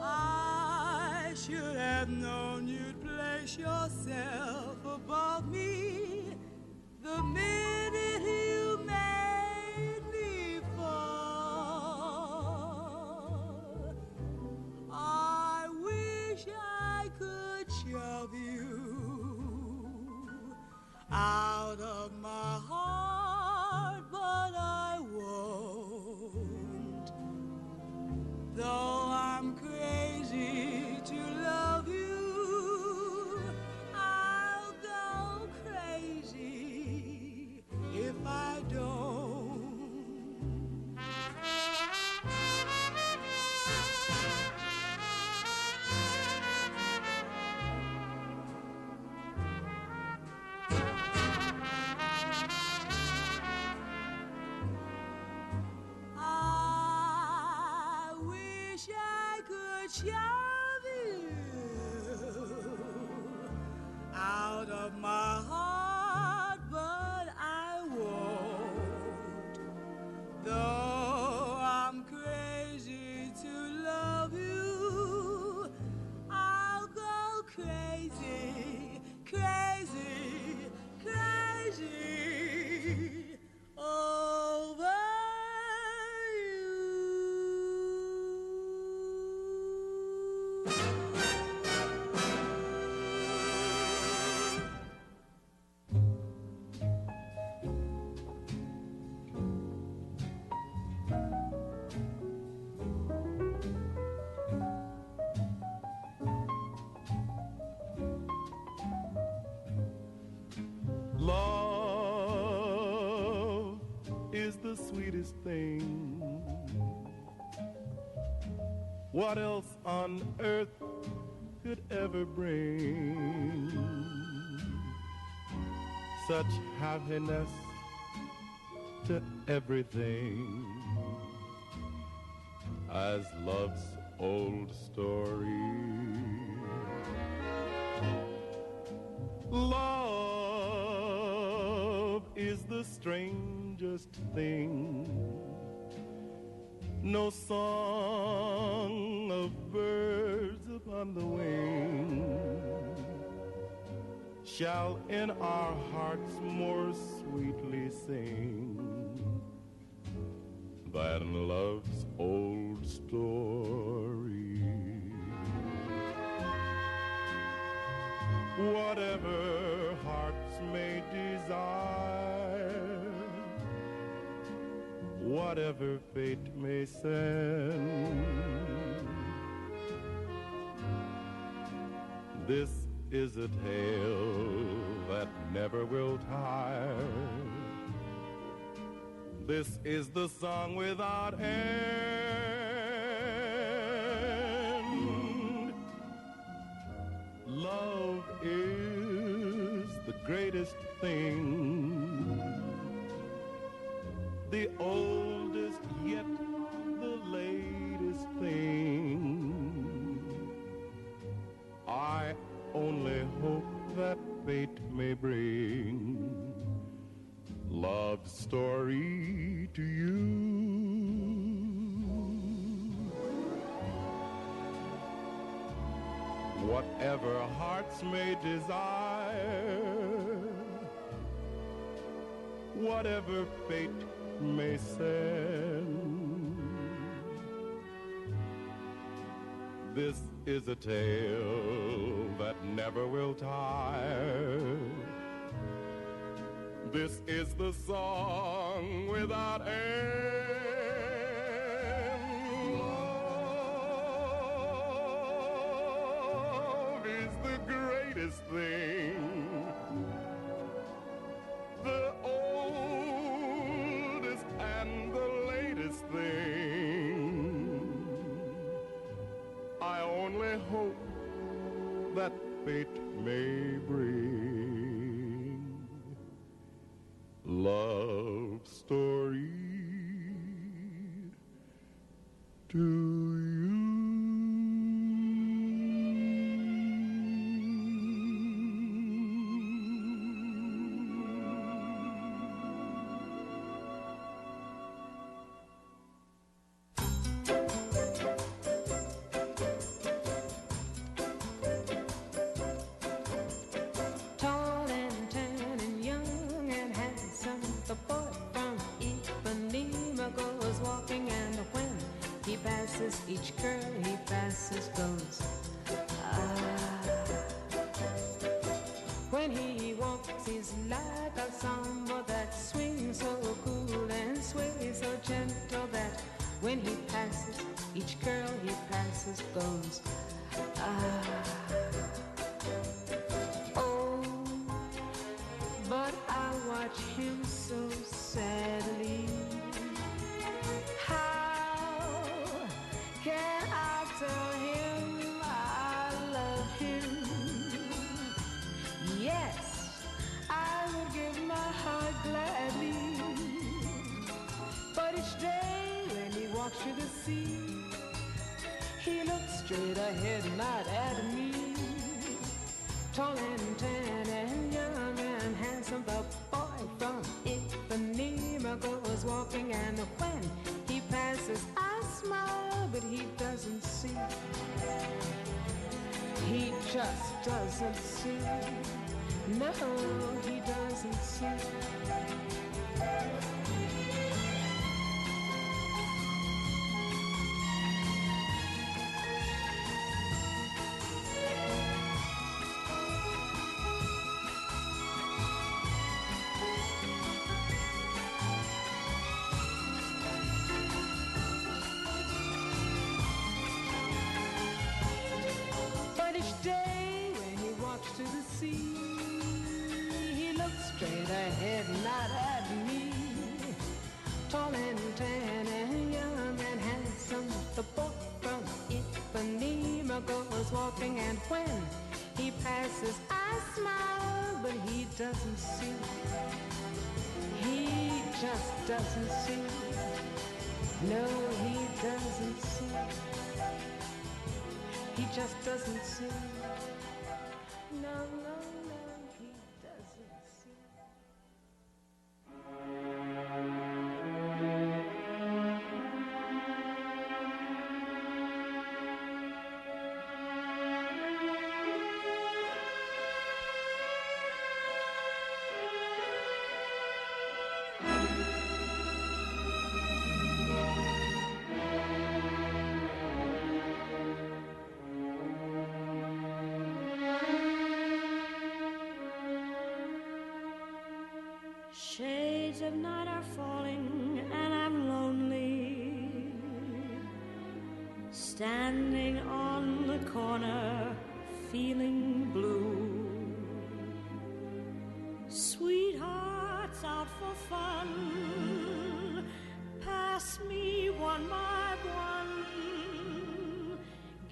S17: I should have known you'd place yourself above me the minute you made me fall. I wish I could shove you out of my heart, but I won't. shove you out of my heart, but I won't. Though I'm crazy to love you, I'll go crazy, crazy, crazy over
S15: Love is the sweetest thing. What else on earth could ever bring such happiness to everything as love's old story? Love is the strangest thing. No song of birds upon the wing shall in our hearts more sweetly sing than love's old story. Whatever hearts may desire, whatever fate may send, this is a tale that never will tire. This is the song without end. Love is the greatest thing, the oldest yet the latest thing. I only hope that fate may bring love's story to you. Whatever hearts may desire, whatever fate may send, this is a tale that never will tire. This is the song without end. Love is the greatest thing, the oldest and the latest thing. I only hope that fate may bring love story to you.
S17: Tall and tan and young and handsome, the boy from Ipanema goes walking, and when he passes each girl he passes goes. When he walks he's like a samba that swings so cool and sways so gentle that when he passes each girl he passes goes. But I watch him so sadly. How can I tell him I love him? Yes, I would give my heart gladly. But each day when he walks through the sea, he looks straight
S18: ahead, not at me. Tall and tan and young and handsome, the boy from Ipanema goes walking, and when he passes, I smile, but he doesn't see. He just doesn't see. No, he doesn't see. But each day when he walks to the sea, he looks straight ahead, not at me. Tall and tan and young and handsome, the boy from Ipanema goes walking, and when he passes, I smile, but he doesn't see. He just doesn't see. No, he doesn't see. He just doesn't see. No, no, no, he doesn't see.
S17: Shades of night are falling and I'm lonely, standing on the corner feeling blue. Sweethearts out for fun pass me one by one.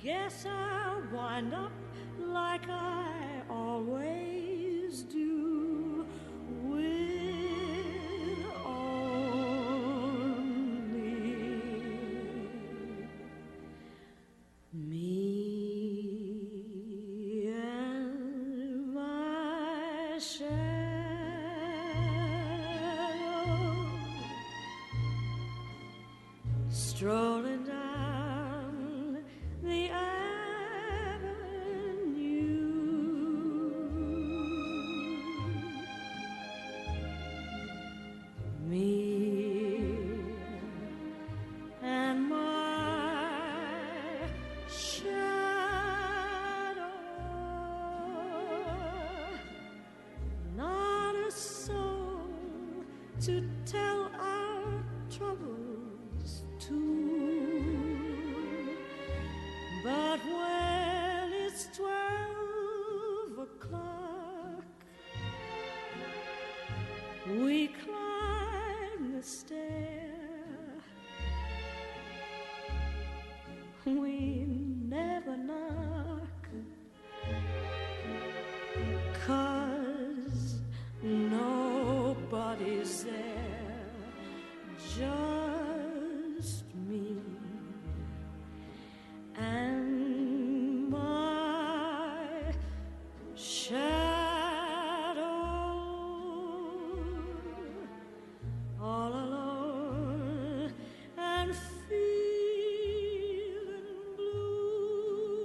S17: Guess I'll wind up like I always do, with only me and my shadow strolling down the me and my shadow, not a soul to tell our troubles to, but when it's 12 o'clock, we climb the stair. We never knock, 'cause nobody's there, just me and my shadow, all alone and feeling blue.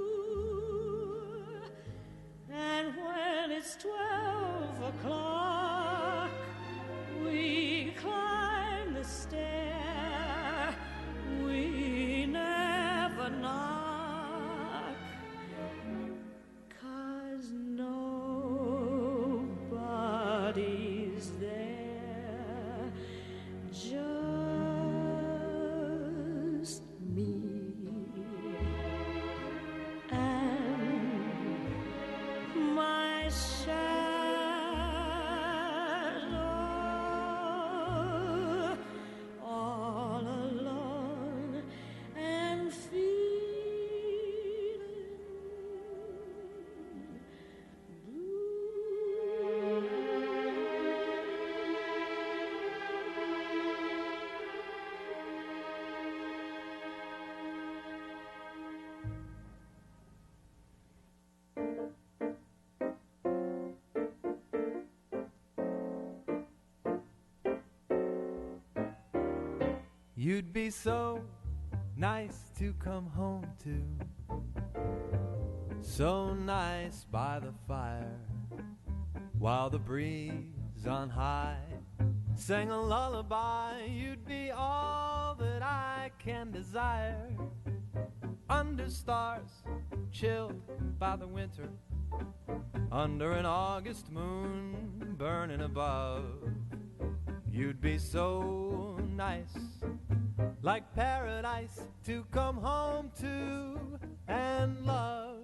S17: And when it's 12 o'clock, we
S15: You'd be so nice to come home to, so nice by the fire, while the breeze on high sang a lullaby. You'd be all that I can desire, under stars chilled by the winter, under an August moon burning above. You'd be so nice, like paradise to come home to and love.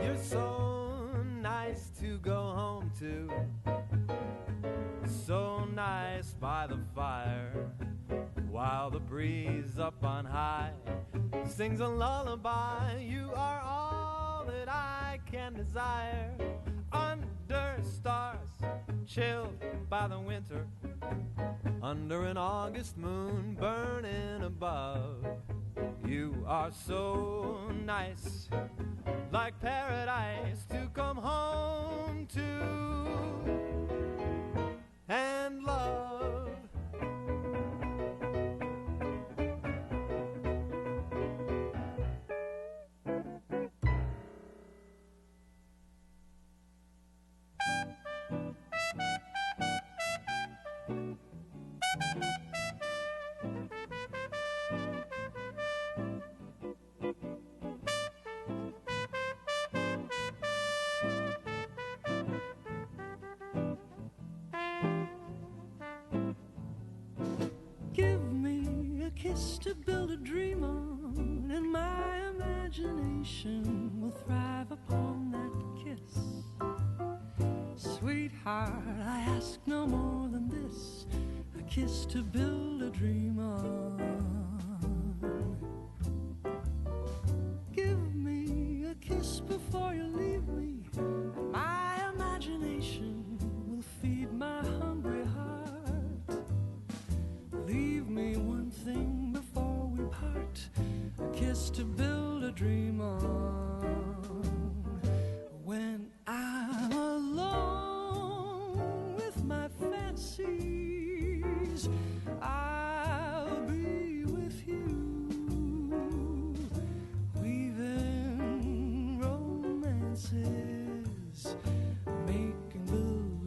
S15: You're so nice to go home to, so nice by the fire, while the breeze up on high sings a lullaby. You are all that I can desire, under stars chilled by the winter, under an August moon burning above. You are so nice, like paradise to come home to and love. Kiss to build a dream on, and my imagination will thrive upon that kiss. Sweetheart, I ask no more than this, a kiss to build a dream on. Give me a kiss before you leave me, and my imagination will feed my hungry heart. Leave me one thing before we part, a kiss to build a dream on. When I'm alone with my fancies, I'll be with you, weaving romances, making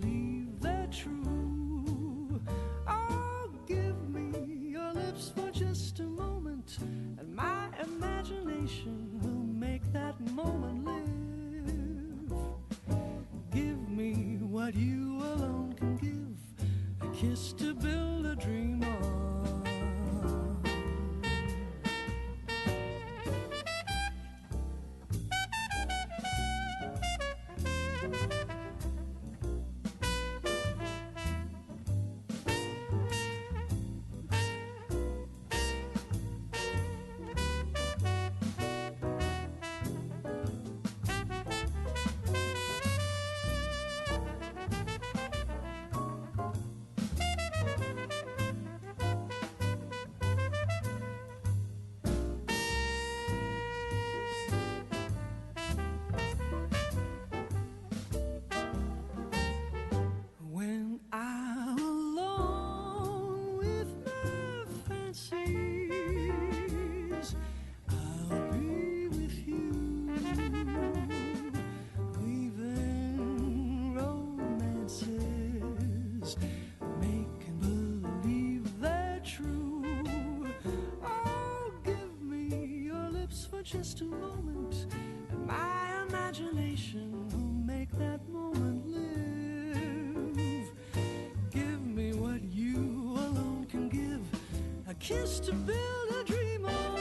S15: believe they're true. Oh, give me your lips for just a moment, and my imagination will make that moment live. Give me what you alone can give, a kiss to build a dream on. I'll be with you.
S18: just a moment, and my imagination will make that moment live. Give me what you alone can give, a kiss to build a dream on.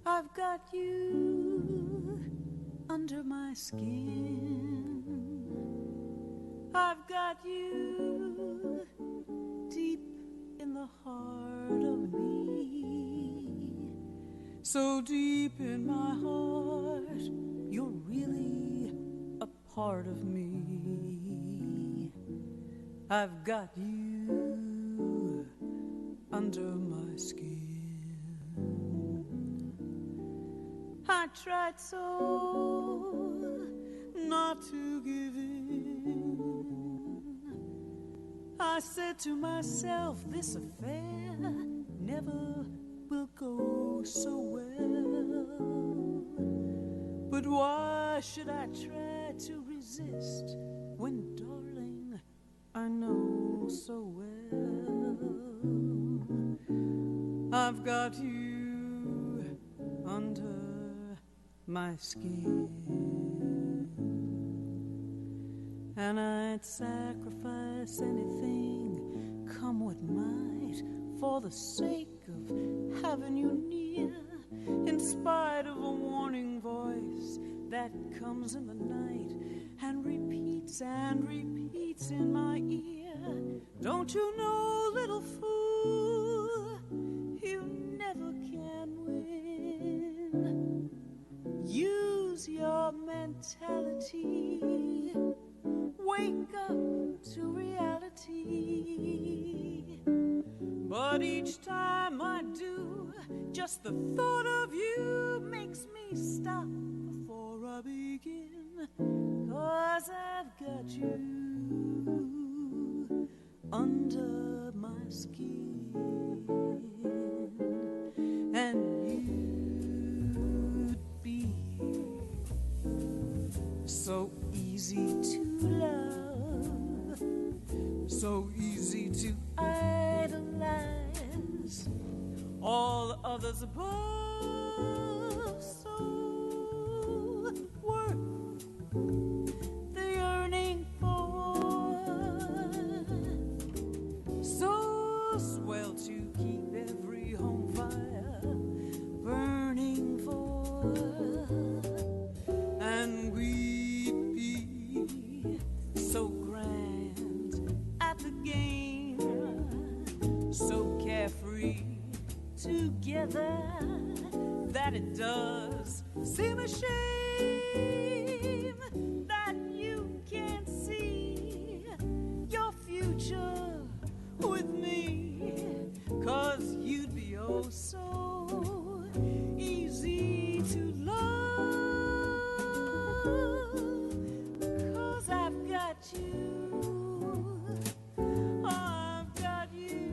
S18: I've got you under my skin. I've got you deep in the heart of me. So deep in my heart, you're really a part of me. I've got you under my skin. I tried so not to give in. I said to myself, this affair never will go so well. But why should I try to resist when, darling, I know so well I've got you under my skin, and I'd sacrifice anything, come what might, for the sake of having you near, in spite of a warning voice that comes in the night and repeats in my ear. Don't you know, little fool, you never can win. Use your mentality. Wake up to reality. But each time I do, just the thought of you makes me stop before I begin. 'Cause I've got you under my skin, and you'd be so easy to love, so easy to idolize, all others above, so worth the yearning for, so swell to keep every home fire burning for, and we'd be so grand at the game, so carefree together that it does seem a shame that you can't see your future with me, 'cause you'd be oh so easy to love, 'cause I've got you, I've got you,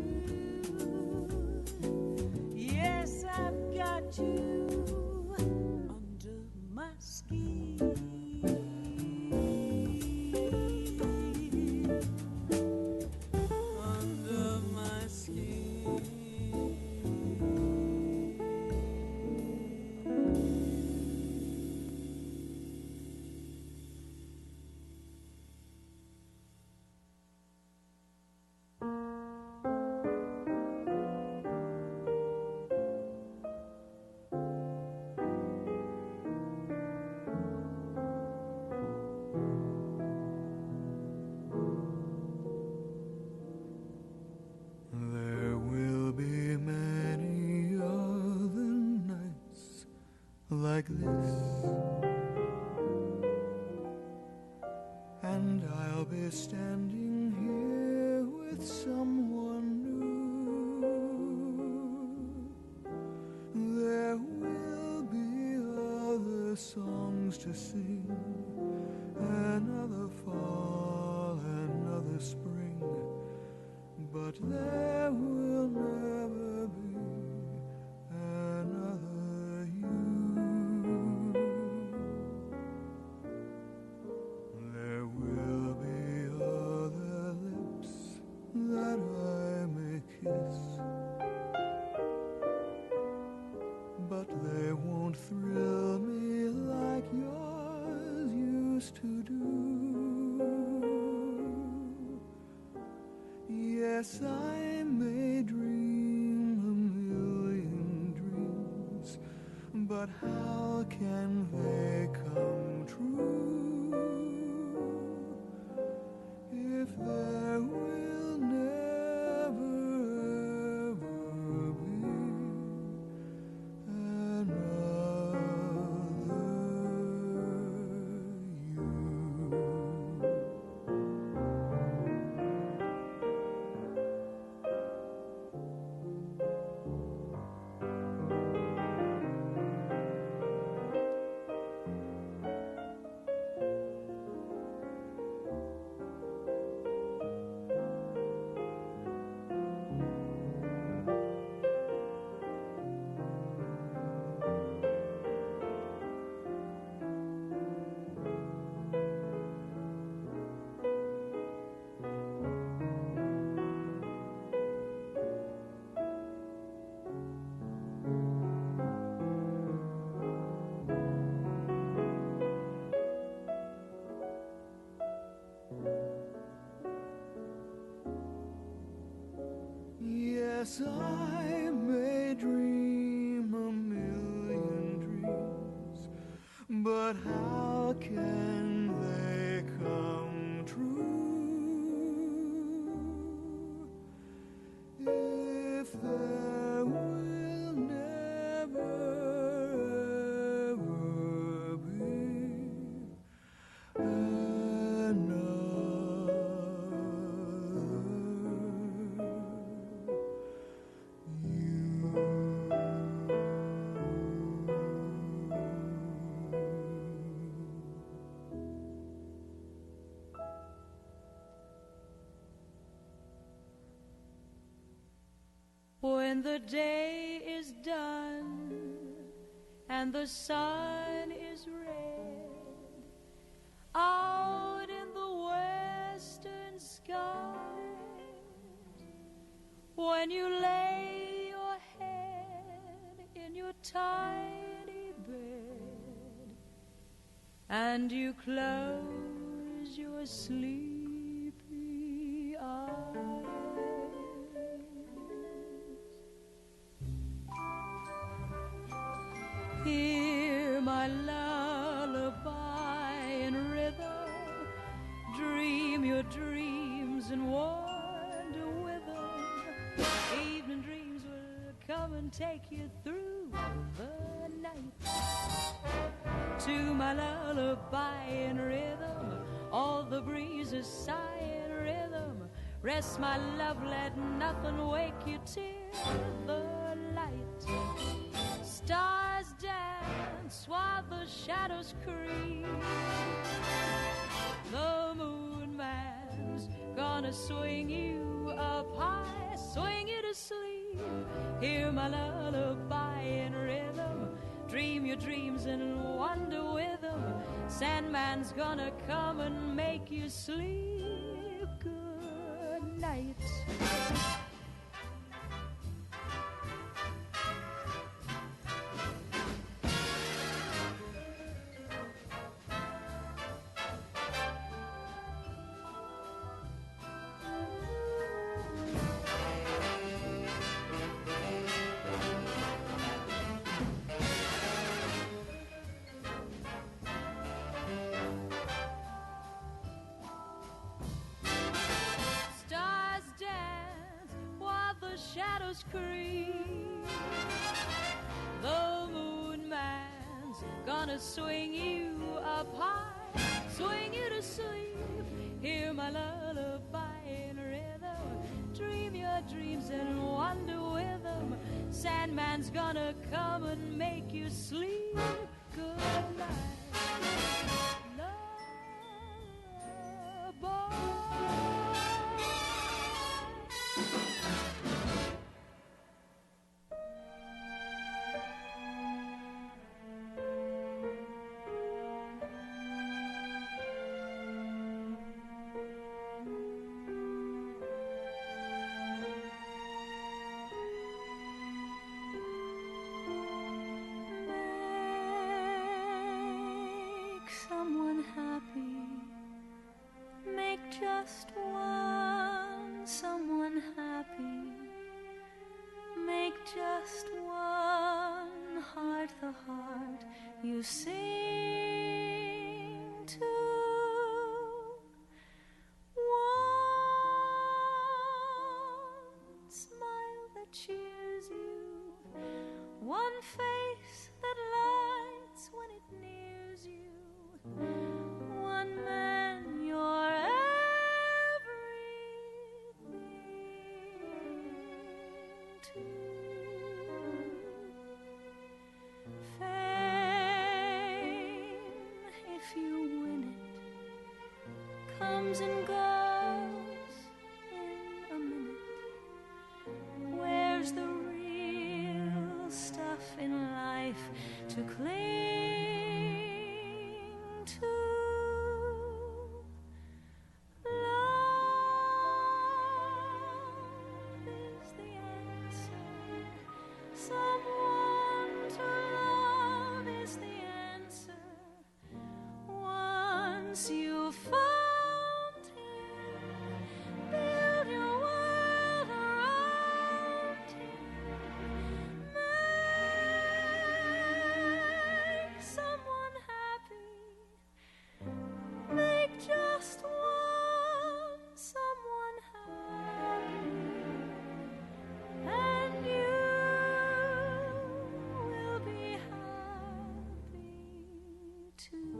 S18: yes, I've got you under my skin, under my skin. There will be many other nights like this, and I'll be standing here with someone new. There will be other songs to sing, another fall, another spring, but there will never be another you.
S15: but they won't thrill me like yours used to do. Yes, I may dream a million dreams, but how can they come true if there will never ever be another you? Yes, I may dream a million dreams, but how can they come true if there will never ever be
S17: When the day is done and the sun is red out in the western sky, when you lay your head in your tiny bed and you close your sleepy eyes, hear my lullaby in rhythm, dream your dreams and wander with them. Evening dreams will come and take you through the night. To my lullaby in rhythm, all the breezes sigh in rhythm. Rest my love, let nothing wake you till the light. Stars dance while the shadows creep. The moon man's gonna swing you up high, swing you to sleep. Hear my lullaby in rhythm, dream your dreams and wander with them. Sandman's gonna come and make you sleep. Good night. Shadows creep. The moon man's gonna swing you up high, swing you to sleep. Hear my lullaby in rhythm, dream your dreams and wander with them. Sandman's gonna come and make you sleep. Good night. someone happy. Make just one someone happy. Make just one heart the heart you sing to. One smile that cheers you, one face that lights when it nears you, one man you're everything to. Fame, if you win it, comes and goes in a minute. Where's the real stuff in life to cling to? Love is the answer. Someone to love is the answer. Once you found him, build your world around him. Make someone happy. Make just one someone happy. And you will be happy too.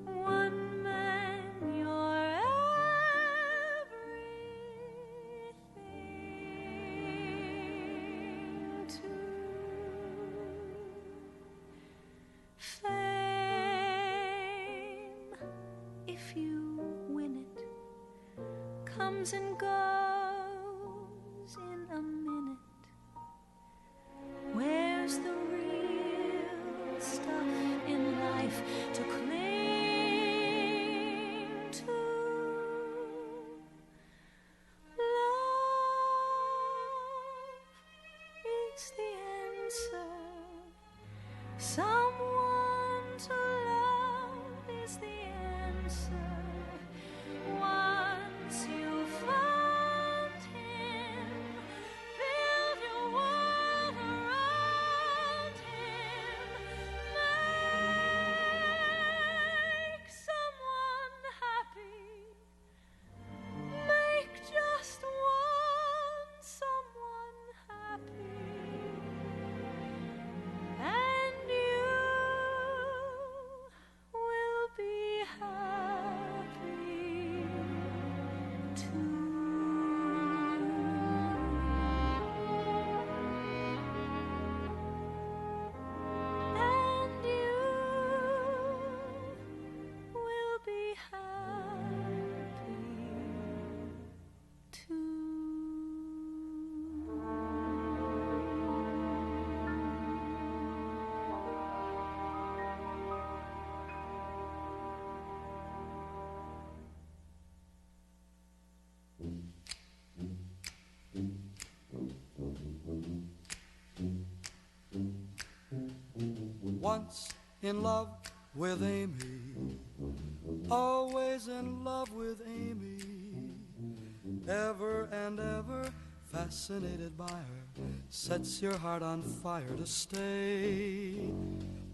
S17: One man you're everything to. Fame, if you win it, comes and goes in a minute. Where's the real stuff in life to cling to? Love is the answer. Someone to love is the answer. Once you found him, build your world around him. Make someone happy. Make just one someone happy. And you will be happy too. And you will be happy too.
S19: Once in love with Amy, always in love with Amy, ever and ever fascinated by her, sets your heart on fire to stay.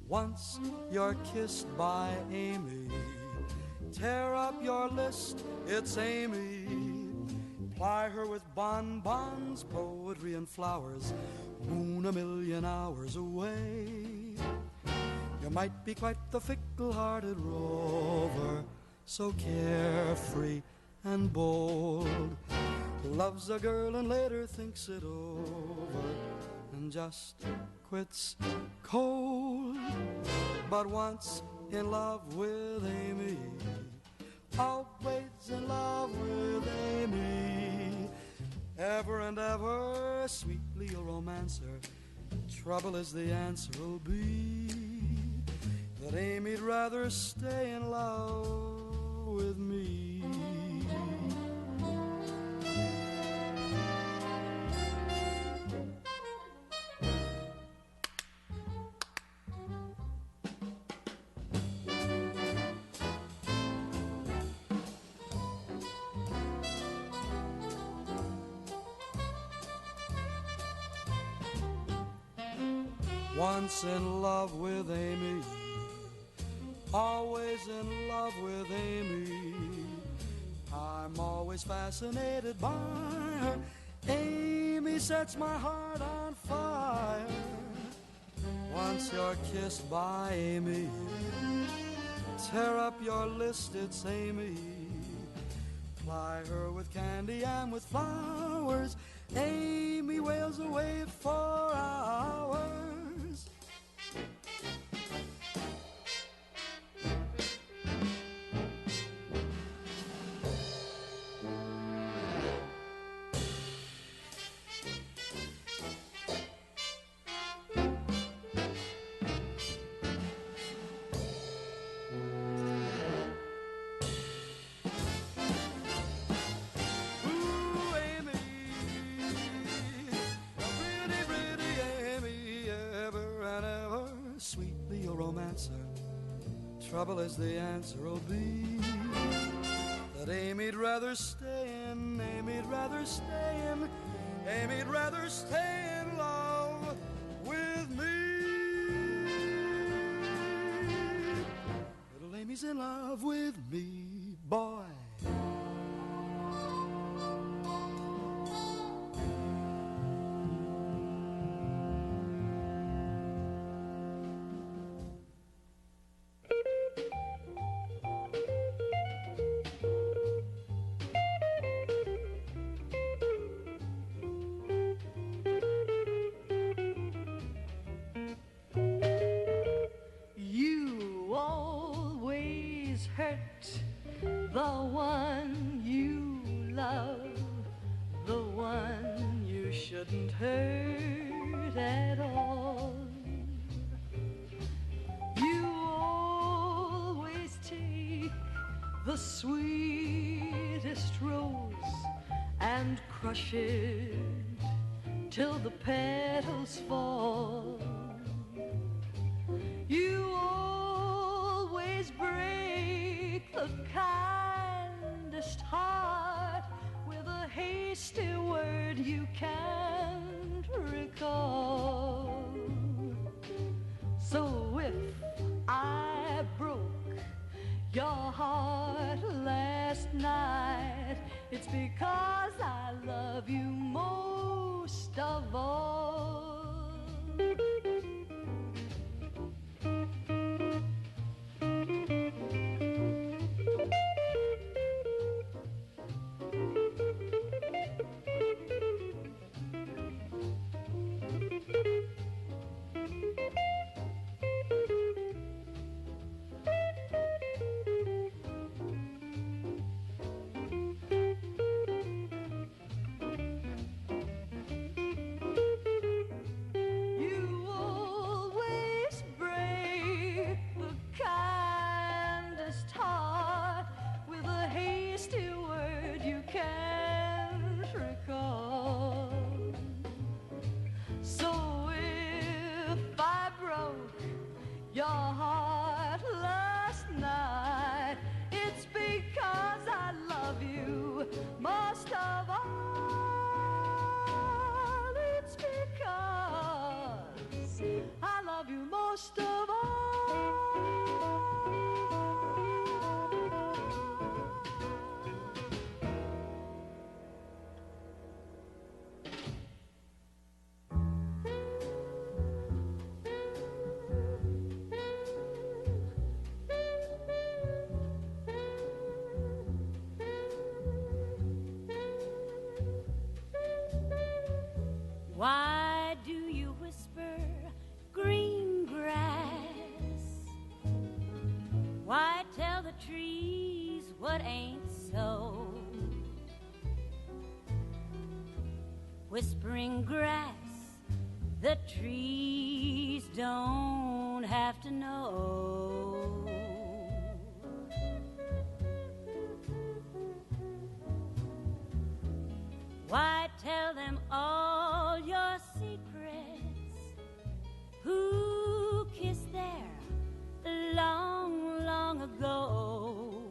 S19: Once you're kissed by Amy, tear up your list, it's Amy. Ply her with bonbons, poetry and flowers, moon a million hours away. You might be quite the fickle-hearted rover, so carefree and bold. Loves a girl and later thinks it over, and and just quits cold. But once in love with Amy, always in love with Amy, ever and ever, sweetly a romancer. Trouble is the answer will be that Amy'd rather stay in love with me. Once in love with Amy, always in love with Amy. I'm always fascinated by her. Amy sets my heart on fire. Once you're kissed by Amy, tear up your list, it's Amy. Ply her with candy and with flowers. Amy wails away for hours. Trouble is the answer will be that Amy'd rather stay in, Amy'd rather stay in, Amy'd rather stay in love with me. Little Amy's in love with me, boy.
S17: The one you love, the one you shouldn't hurt at all. You always take the sweetest rose and crush it till the petals fall. You always break the kindest heart with a hasty word you can't recall. So if I broke your heart last night, it's because I love you most of all. Your heart last night, it's because I love you most of all. It's because I love you most of all. Why do you
S14: what ain't so. Whispering grass, the trees don't have to know. Why tell them all your secrets? Who kissed there long, long ago?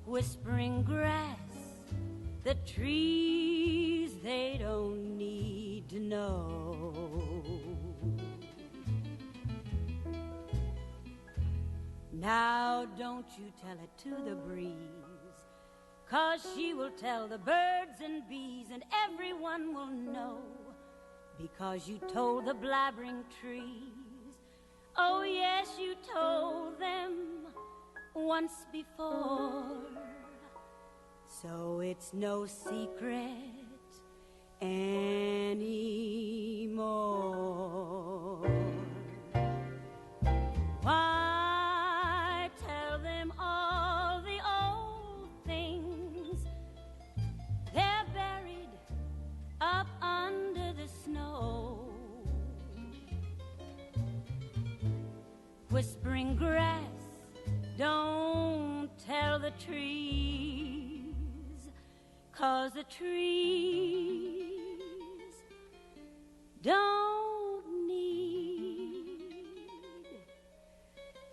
S14: Whispering grass, the trees, they don't need to know. Now don't you tell it to the breeze, 'cause she will tell the birds and bees, and everyone will know, because you told the blabbering trees. Oh yes, you told them once before. So it's no secret anymore. Why tell them all the old things? They're buried up under the snow. Whispering grass, don't tell the trees, 'cause the trees don't need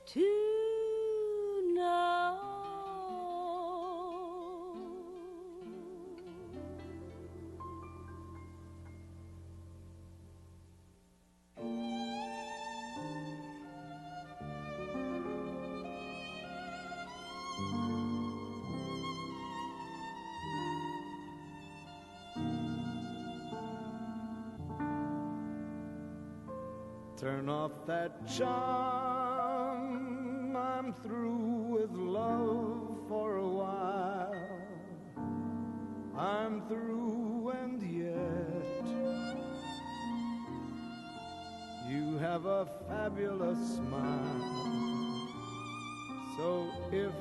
S14: to know.
S15: Turn off that charm, I'm through with love for a while. I'm through and yet you have a fabulous smile. So if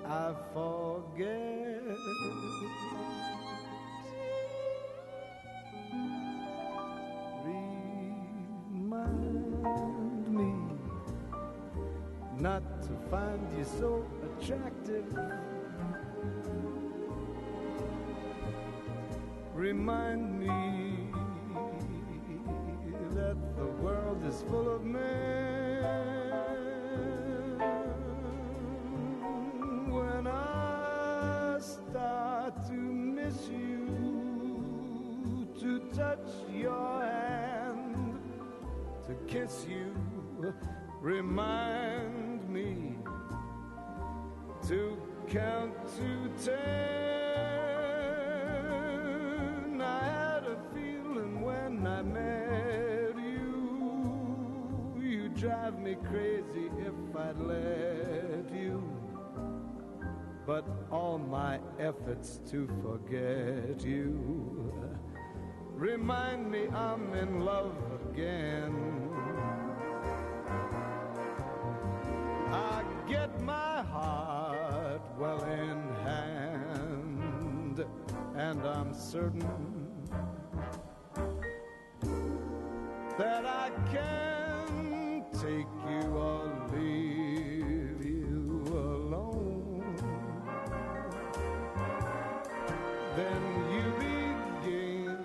S15: I forget, remind me not to find you so attractive. Remind me that the world is full of men. When I start to miss you, to touch your hand, to kiss you, remind me to count to 10. I had a feeling when I met you, you'd drive me crazy if I'd let you. But all my efforts to forget you remind me I'm in love again. I get my heart well in hand, and I'm certain that I can take you or leave you alone. Then you begin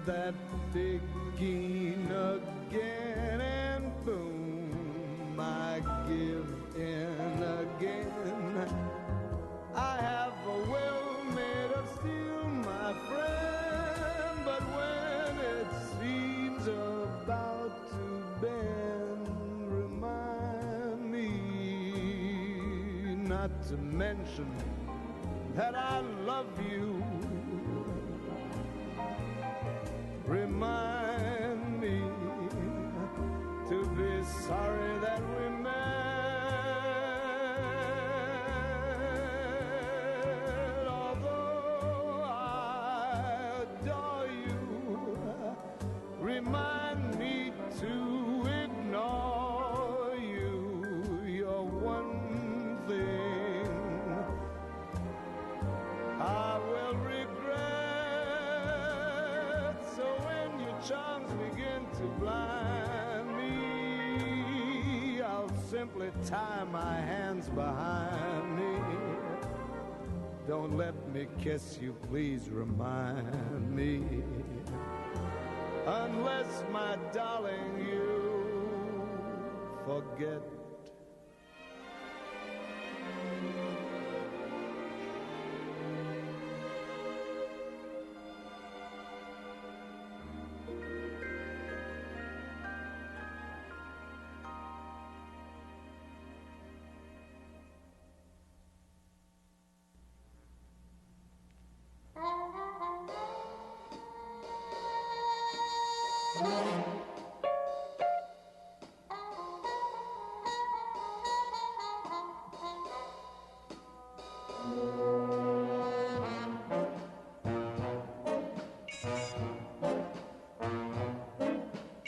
S15: that begin again, and boom, I give in again. I have a will made of steel, my friend, but when it seems about to bend, remind me not to mention that I love you. Remind me to be sorry that we met. Although I adore you, remind me to ignore you. You're one simply tie my hands behind me. Don't let me kiss you, please remind me. Unless, my darling, you forget.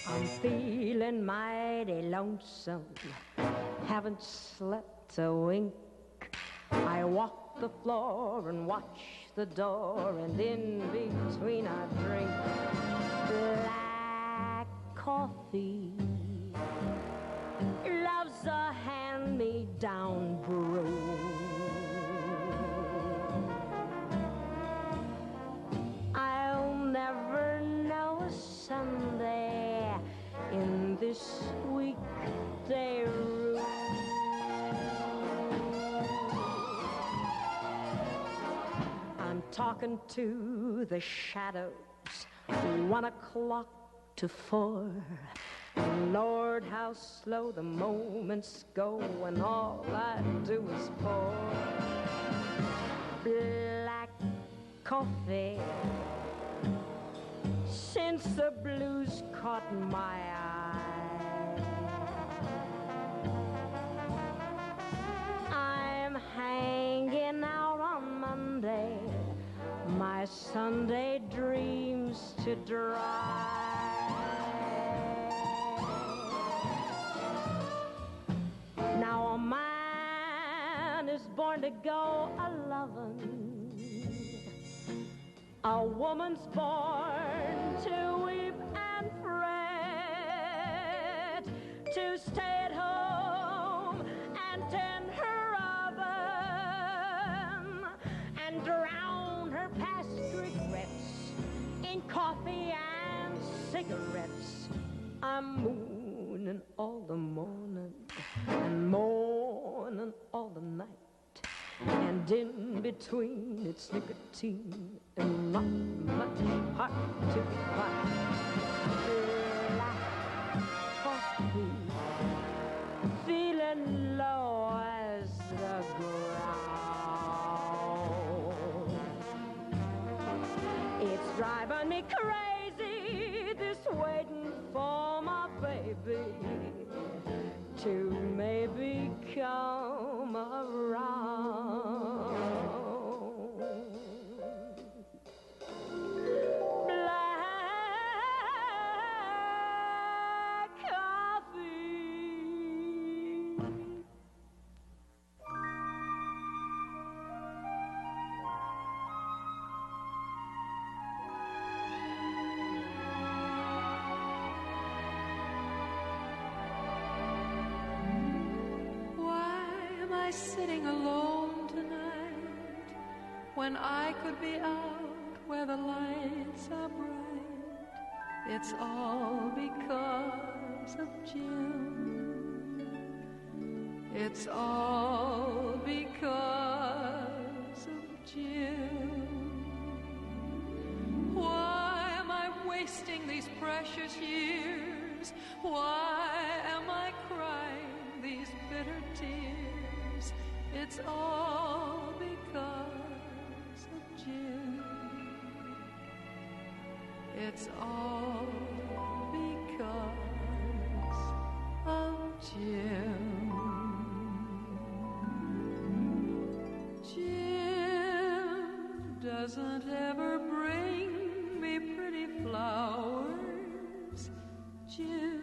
S17: I'm feeling mighty lonesome, haven't slept a wink. I walk the floor and watch the door, and in between I drink black coffee. Love's a hand-me-down brew. I'll never know a Sunday in this weekday room. I'm talking to the shadows, 1 o'clock to 4. Lord, how slow the moments go when all I do is pour black coffee. Since the blues caught my eye, I'm hanging out on Monday, my Sunday dreams to dry. Now a man is born to go a-lovin', a woman's born to weep and fret, to stay at home and tend her oven, and drown her past regrets in coffee and cigarettes. I'm mooning all the morning and mourning all the night, and in between it's nicotine and not much heart to fight. Black coffee, feeling low as the ground. It's driving me crazy, this waiting for my baby to maybe come around. Black coffee.
S20: Sitting alone tonight when I could be out where the lights are bright? It's all because of Jim. It's all because of Jim. Why am I wasting these precious years? Why am I crying these bitter tears? It's all because of Jim. It's all because of Jim. Jim doesn't ever bring me pretty flowers. Jim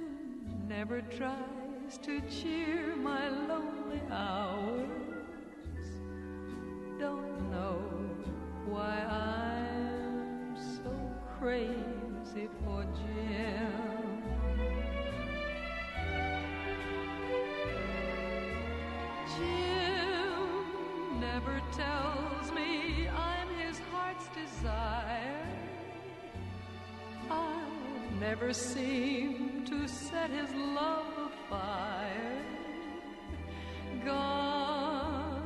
S20: never tries to cheer my lonely hours. Don't know why I'm so crazy for Jim. never seemed to set his love afire. Gone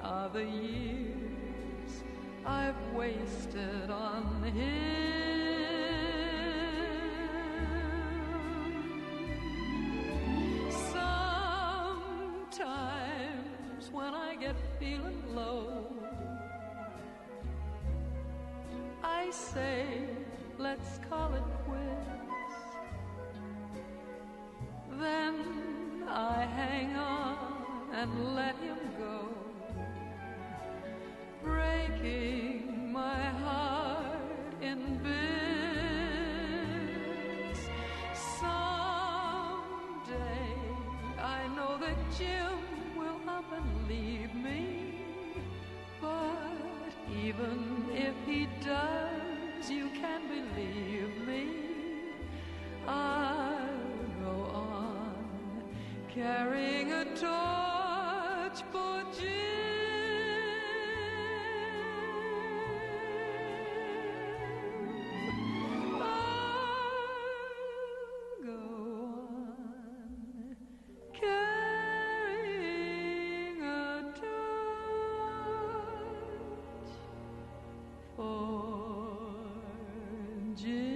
S20: are the years I've wasted on him. Sometimes when I get feeling low, I say, let's call it quits. Then I hang on and let him go, breaking my heart in bits. Someday I know that Jim will up and leave me, but even if he does, you can believe me, I'll go on carrying a torch for Jim. I'll go on carrying a torch for Jim.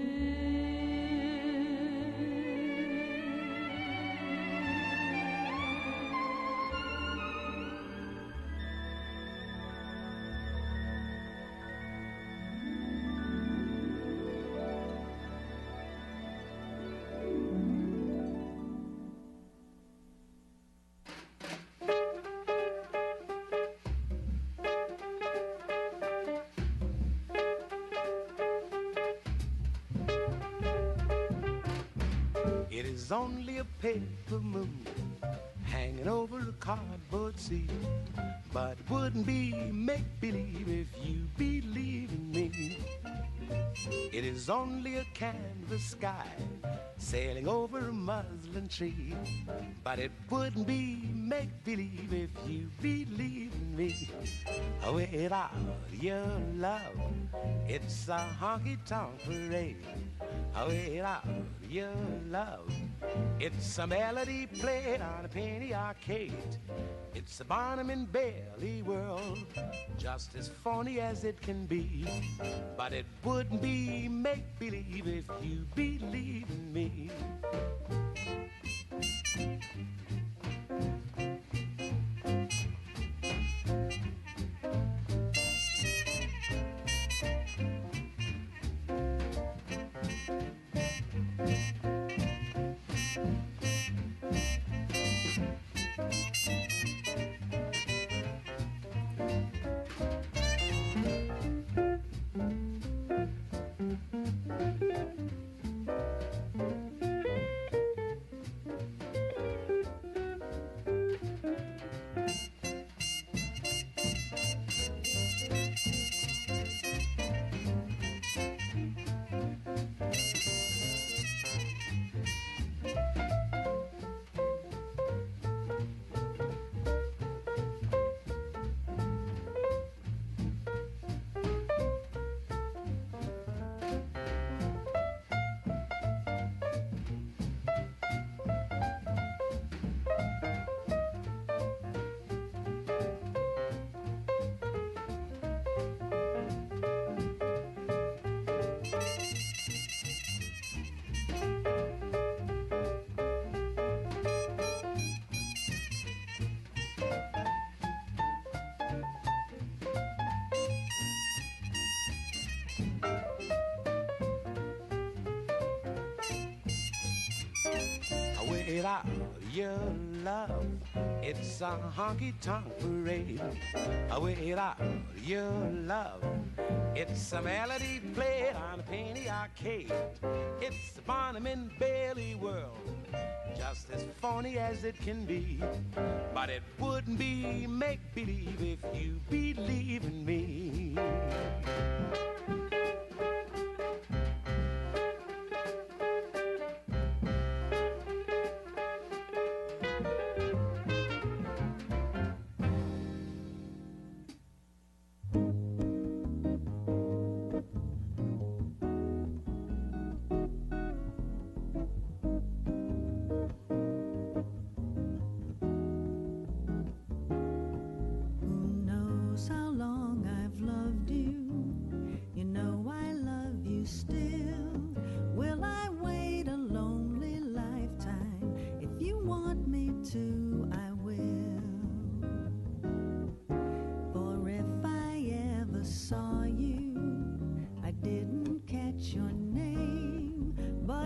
S21: It is only a paper moon hanging over a cardboard sea, but it wouldn't be make-believe if you believe in me. It is only a canvas sky sailing over a muslin tree, but it wouldn't be make-believe if you believe in me. Without your love, it's a honky-tonk parade. Without your love, it's a melody played on a penny arcade. It's a Barnum and Bailey world, just as phony as it can be. But it wouldn't be make-believe if you believe in me. Without your love, it's a honky-tonk parade. Without your love, it's a melody played on a penny arcade. It's a Barnum and Bailey world, just as phony as it can be. But it wouldn't be make-believe if you believe in me.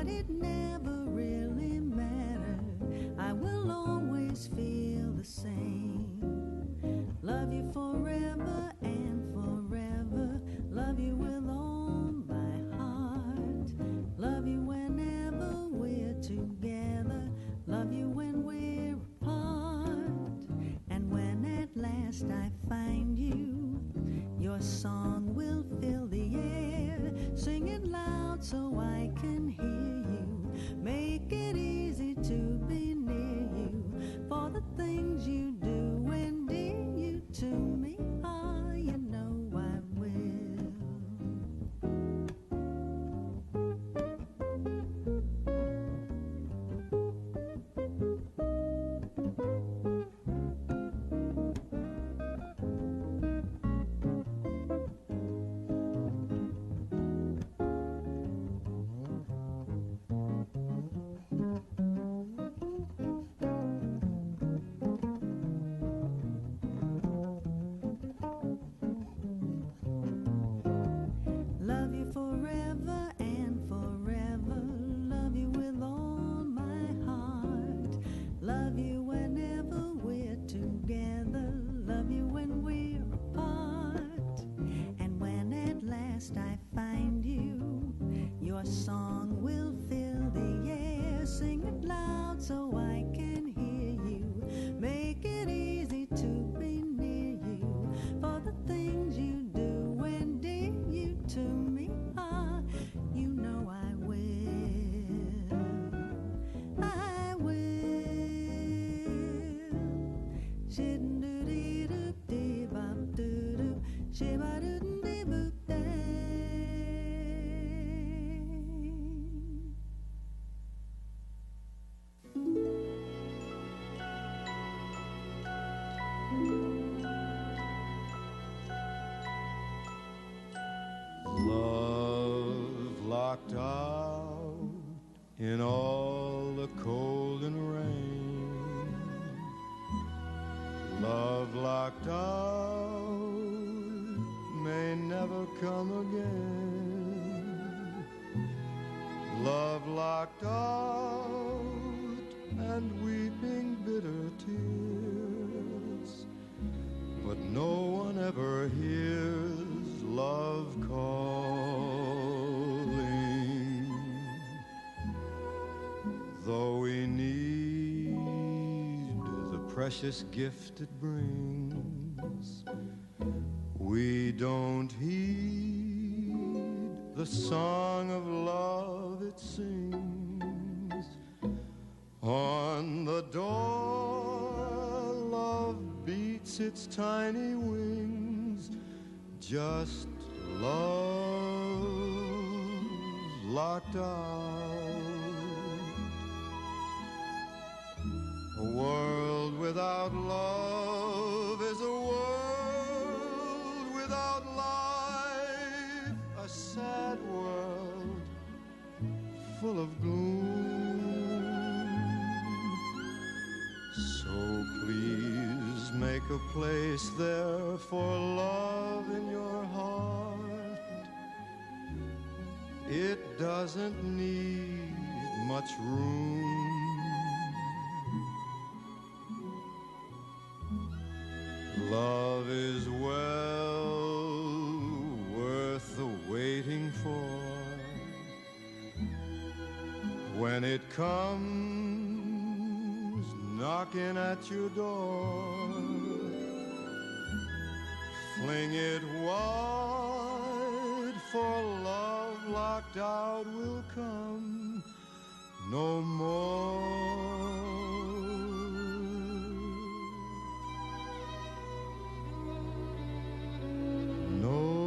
S17: but it never really mattered. I will always feel the same. Love you forever and forever. Love you with all my heart. Love you whenever we're together. Love you when we're apart. And when at last I find you, your song will fill the air. Sing it loud so I can hear you. Make it easy to be near you. For the things you do endear you to me. Ah, you know I will. Love you forever and forever. Love you with all my heart. Love you whenever we're together. Love you when we're apart. And when at last I find you, your song will fill the air. Sing it loud so I can hear you. Make it easy to be near you. For the things you do endear you to me. Ah, you know I will. I will. Shid-doo-dee-doo-dee-bop-doo-doo. Shibba-doo-dee-boop-day.
S21: Love locked out in all the cold and rain. Love locked out may never come again. Love locked out and weeping bitter tears. But no one ever hears love calling. Though we need the precious gift it brings, we don't heed the song of love it sings. On the door, love beats its tiny wings. Just love locked out. A world without love is a world without life, a sad world full of gloom. So please make a place there for love in your heart. It doesn't need much room. Love is well worth the waiting for. When it comes knocking at your door, fling it wide, for love locked out will come no more. No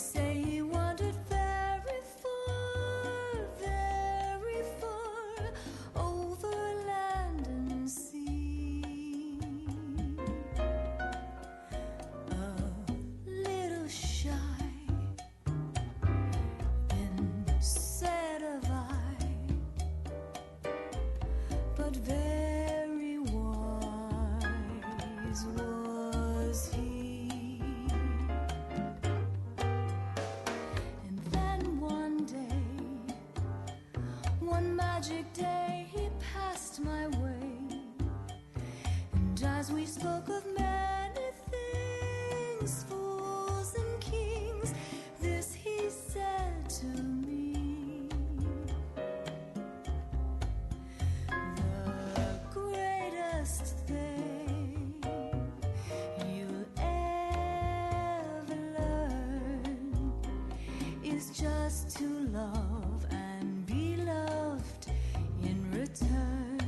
S17: say he wandered very far over land and sea. A little shy instead of but very wise was he. And then one day, one magic day, he passed my way. And as we spoke of many things, fools and kings, this he said to me. Just to love and be loved in return.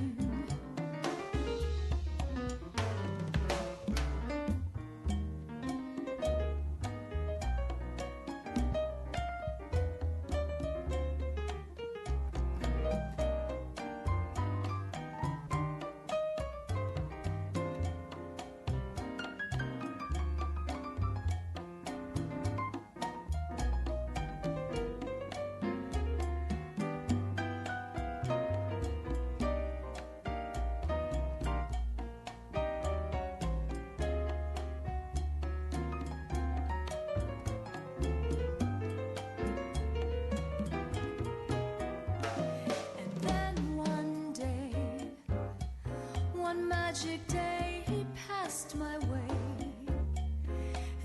S17: Magic day he passed my way,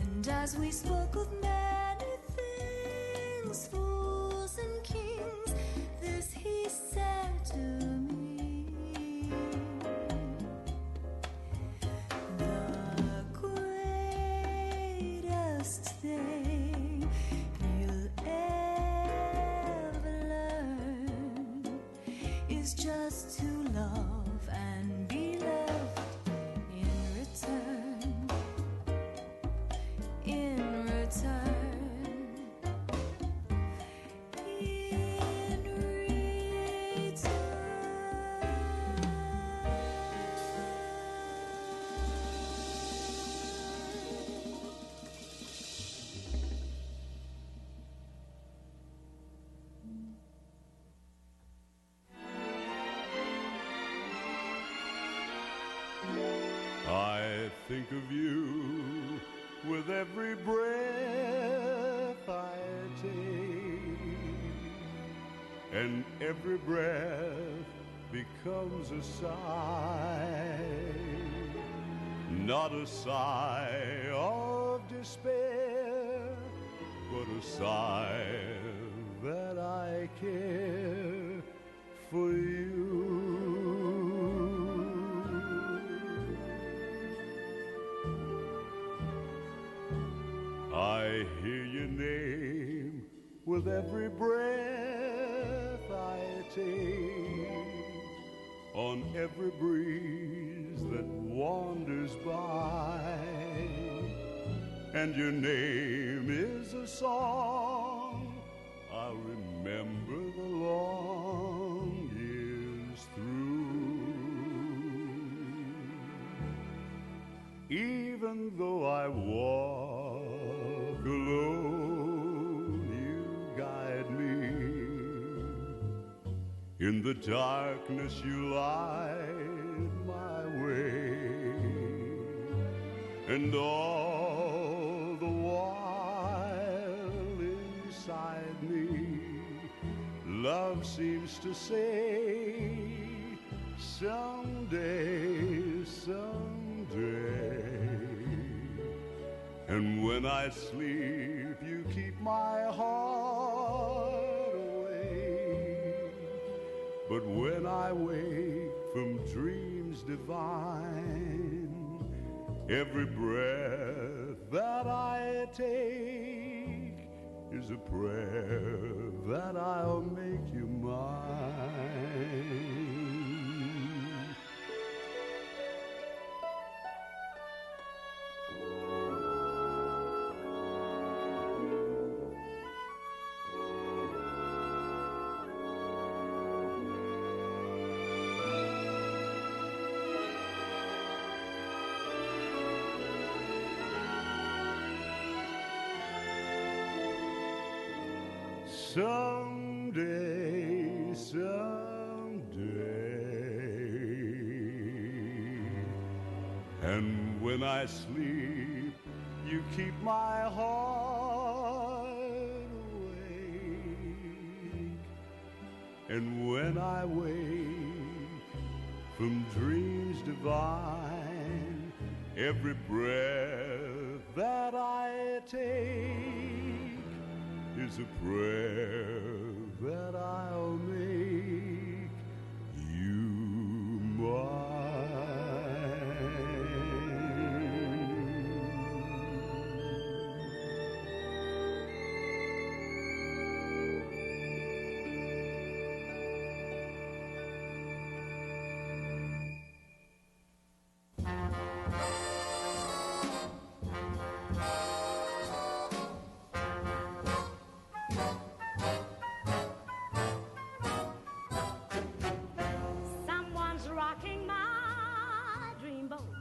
S17: and as we spoke of many things, fools and kings, this he said to me. The greatest thing you'll ever learn is just to love and be loved in return. In return. In return.
S9: I think of you with every breath I take, and every breath becomes a sigh, not a sigh of despair, but a sigh that I care for you. I hear your name with every breath I take, on every breeze that wanders by, and your name is a song I'll remember the long years through. Even though I walk alone, you guide me. In the darkness you light my way, and all the while inside me, love seems to say, someday, someday. And when I sleep, you keep my heart awake. But when I wake from dreams divine, every breath that I take is a prayer that I'll make you mine. Someday, and when I sleep, you keep my heart awake. And when I wake from dreams divine, every breath that I take is a prayer that I'll make you mine.
S17: Someone's rocking my dreamboat.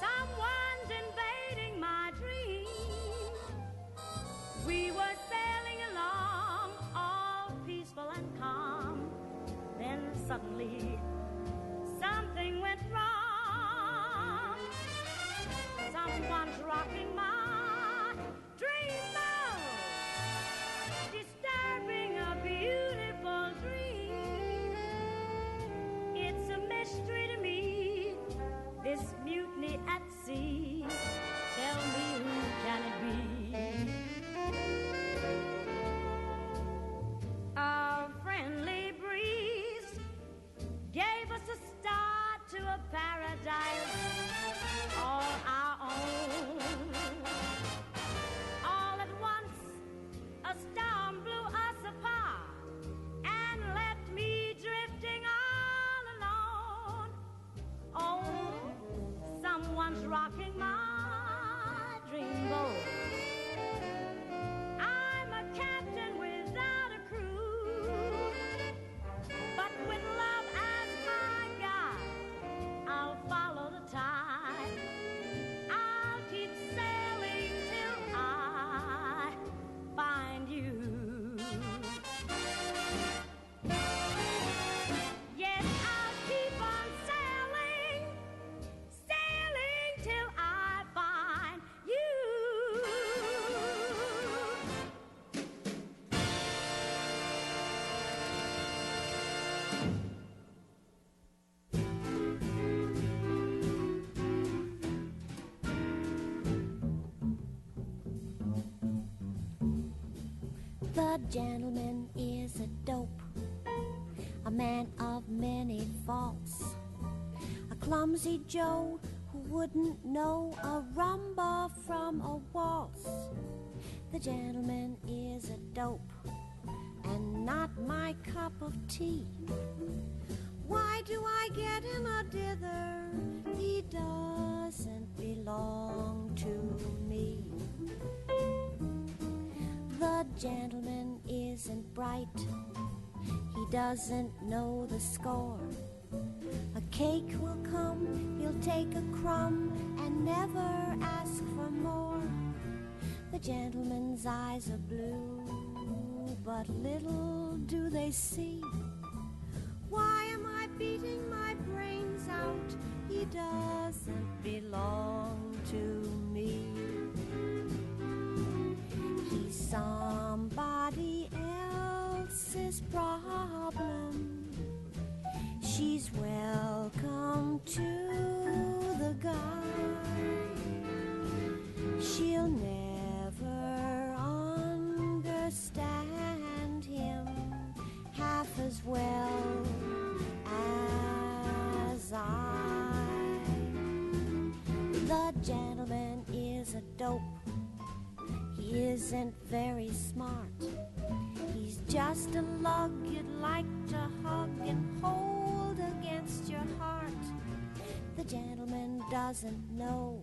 S17: Someone's invading my dream. We were sailing along, all peaceful and calm. Then suddenly, something went wrong. Someone's rocking my dreamboat, disturbing a beautiful dream. It's a mystery to me, this mutiny at sea. Tell me, who can it be? A friendly breeze gave us a start to a paradise all our own. All at once, a storm blew us apart and left me drifting all alone. Oh, someone's rocking my dreamboat. I'm a captain without a crew, but with love as my guide, I'll follow the tide. I'll keep sailing till I find you. Yes, I'll keep on sailing, sailing till I find you.
S7: The gentleman is a dope, a man of many faults, a clumsy Joe who wouldn't know a rumba from a waltz. The gentleman is a dope and not my cup of tea. Why do I get him a dither? He doesn't belong to me. The gentleman isn't bright, he doesn't know the score. A cake will come, he'll take a crumb and never ask for more. The gentleman's eyes are blue, but little do they see. Why am I beating my brains out? He doesn't belong to me. He's somebody else's problem. She's welcome to the guy. She'll never understand him half as well as I. The gentleman is a dope. He isn't very smart. He's just a lug you'd like to hug and hold against your heart. The gentleman doesn't know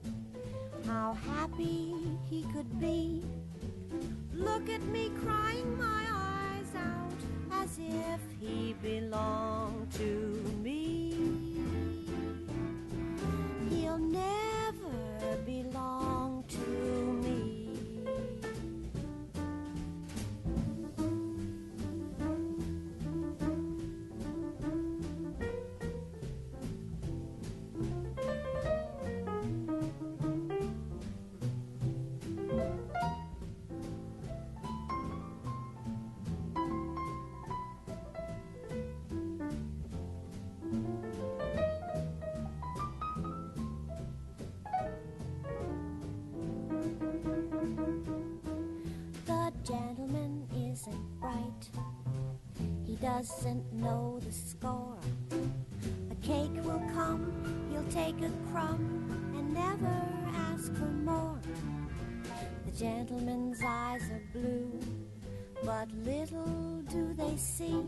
S7: how happy he could be. Look at me crying my eyes out as if he belonged to me. He'll never belong to me. The gentleman isn't bright. He doesn't know the score. A cake will come, he'll take a crumb and never ask for more. The gentleman's eyes are blue, but little do they see.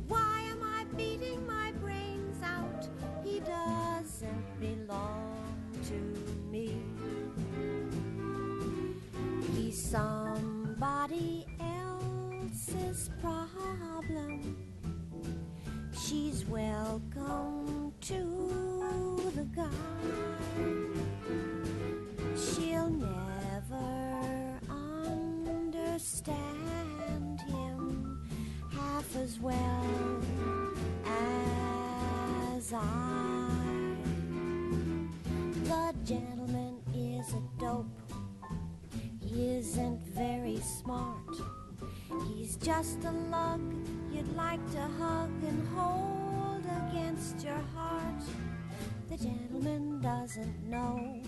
S7: Why am I beating my brains out? He doesn't belong to me. He's somebody else's problem. She's welcome to the garden. She'll never understand him half as well as I. The gentleman is a dope. He isn't very smart. He's just a lug you'd like to hug and hold against your heart. The gentleman doesn't know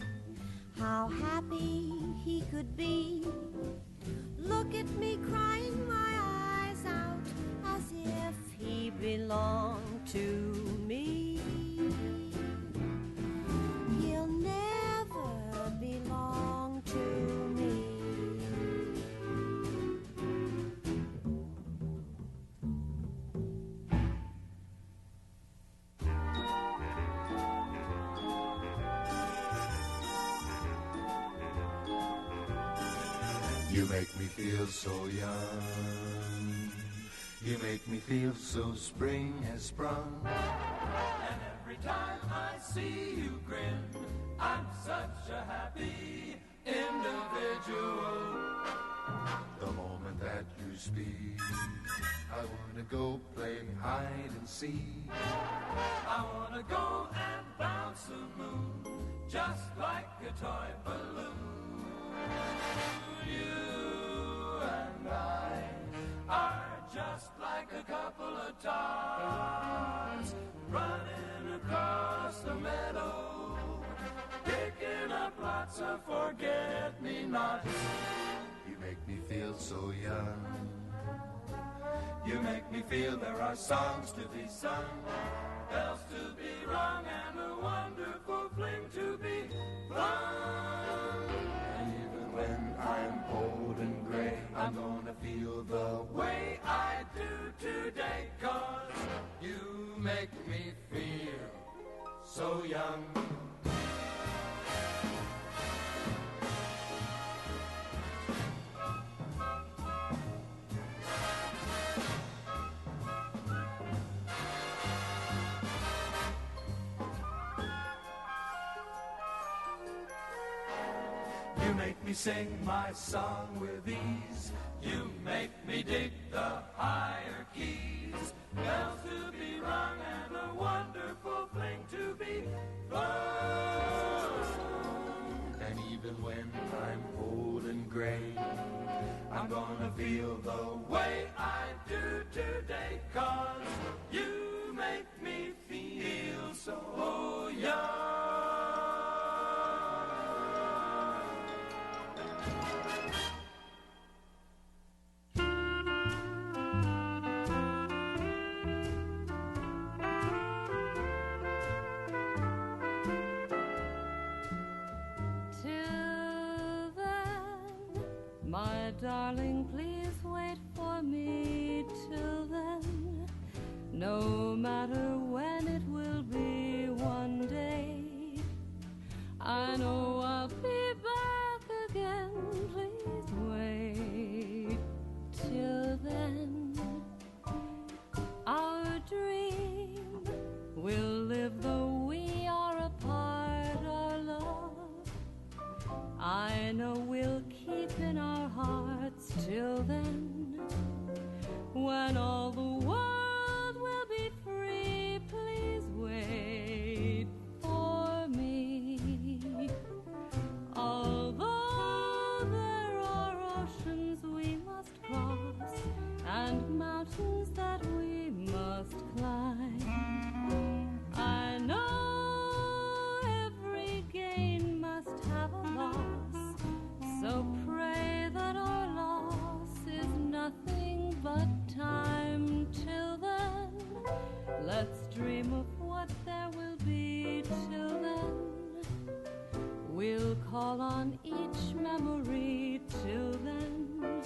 S7: how happy he could be. Look at me crying my eyes out as if he belonged to me. He'll never belong to me.
S8: You make me feel so young. You make me feel so spring has sprung.
S15: And every time I see you grin, I'm such a happy individual.
S8: The moment that you speak, I wanna go play hide and seek.
S15: I wanna go and bounce the moon, just like a toy balloon. You and I are just like a couple of tots running across the meadow, picking up lots of forget-me-nots.
S8: You make me feel so young.
S15: You make me feel there are songs to be sung, bells to be rung, and a wonderful fling to be flung.
S8: And even when I'm old and gray, I'm gonna feel the
S15: Way I do today, 'cause you make me feel so young. You make me sing my song with ease. You make me dig the higher keys. Bells to be rung and a wonderful fling to be flung.
S8: And even when I'm old and gray,
S15: I'm gonna feel the way I do today, 'cause you make me feel so young.
S20: Till then, my darling, please wait for me. Till then, no matter when it will be, one day I know I'll be back again. Please wait. Till then, our dream will live though we are apart. Our love, I know we'll keep in our hearts. Till then, when all the world will be free, please wait for me. Although memory till then,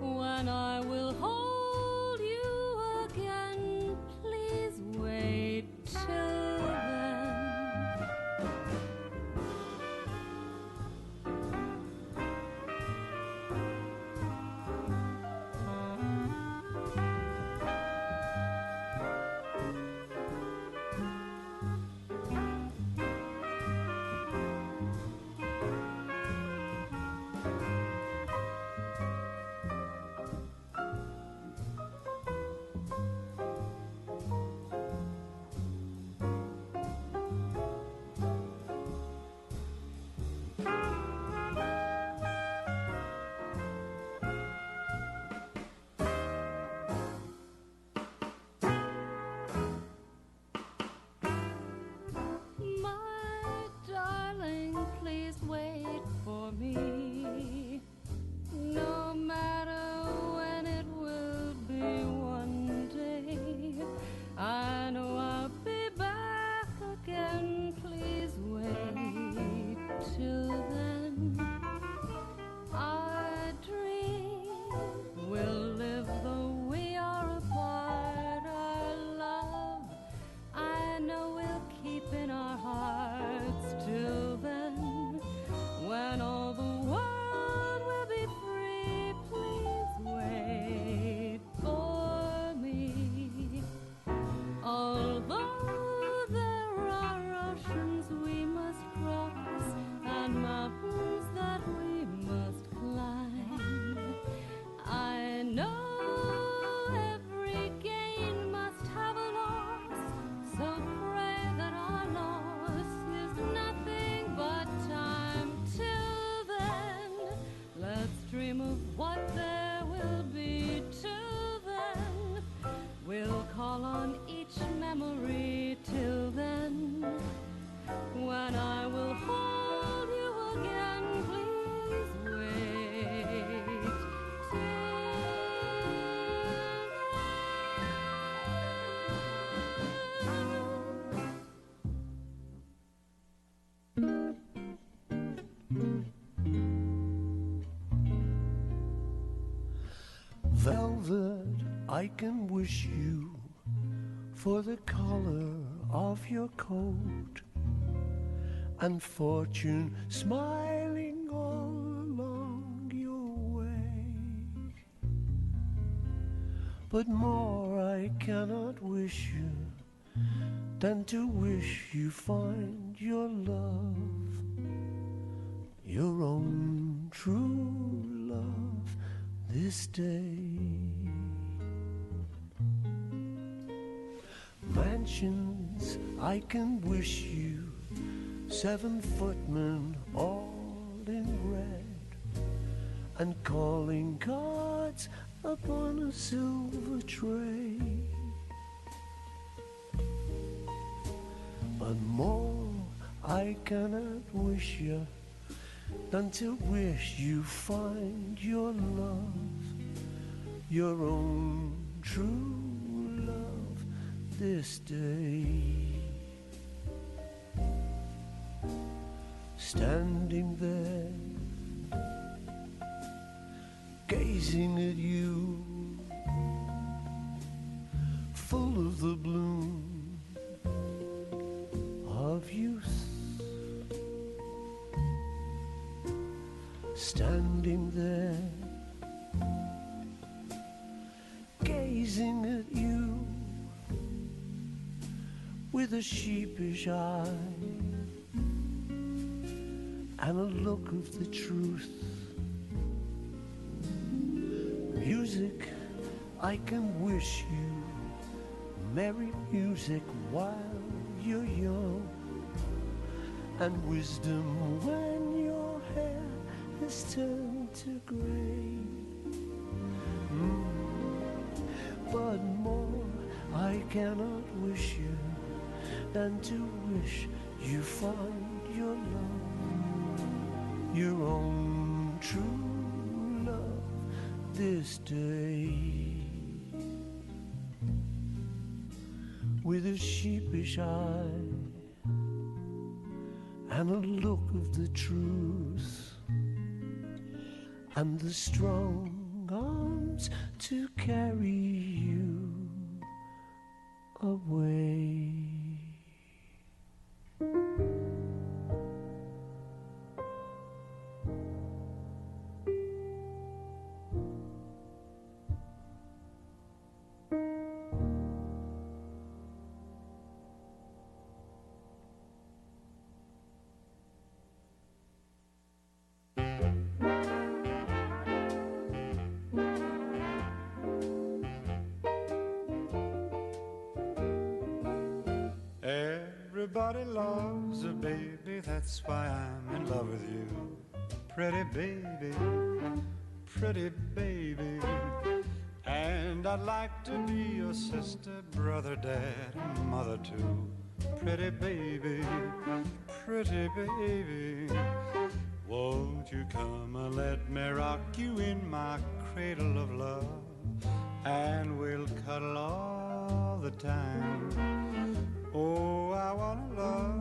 S20: when I will hold you again. Please wait till then. My darling, please wait for me. No matter when it will be one day, I know I'll be back again. Please wait till then. Our dream will live though we are apart. Our love, I know we'll keep in our hearts till then. When all the world will be free, please wait for me. Although there are oceans we must cross and mountains that we must climb, I know every gain must have a loss, so pray that our loss is nothing but time. Till then, let's dream of what there will be. Till then, we'll call on each memory. Till then, when I will hold you again, please wait
S9: Velvet, I can wish you for the color of your coat, and fortune smiling all along your way. But more I cannot wish you than to wish you find your love, your own true love this day. Mansions I can wish you, 7 footmen all in red, and calling cards upon a silver tray. But more I cannot wish you than to wish you find your love, your own true love this day. Standing there, gazing at you, full of the bloom of youth. Standing there, gazing at you with a sheepish eye and a look of the truth. Music, I can wish you merry music while you're young, and wisdom when your hair is turned to gray. But more I cannot wish you than to wish you find your love, your own true love this day. With a sheepish eye and a look of the truth, and the strong arms to carry you away. Everybody loves a baby, that's why I'm in love with you. Pretty baby, pretty baby. And I'd like to be your sister, brother, dad, and mother too. Pretty baby, pretty baby. Won't you come and let me rock you in my cradle of love? And we'll cuddle all the time. Oh, I wanna love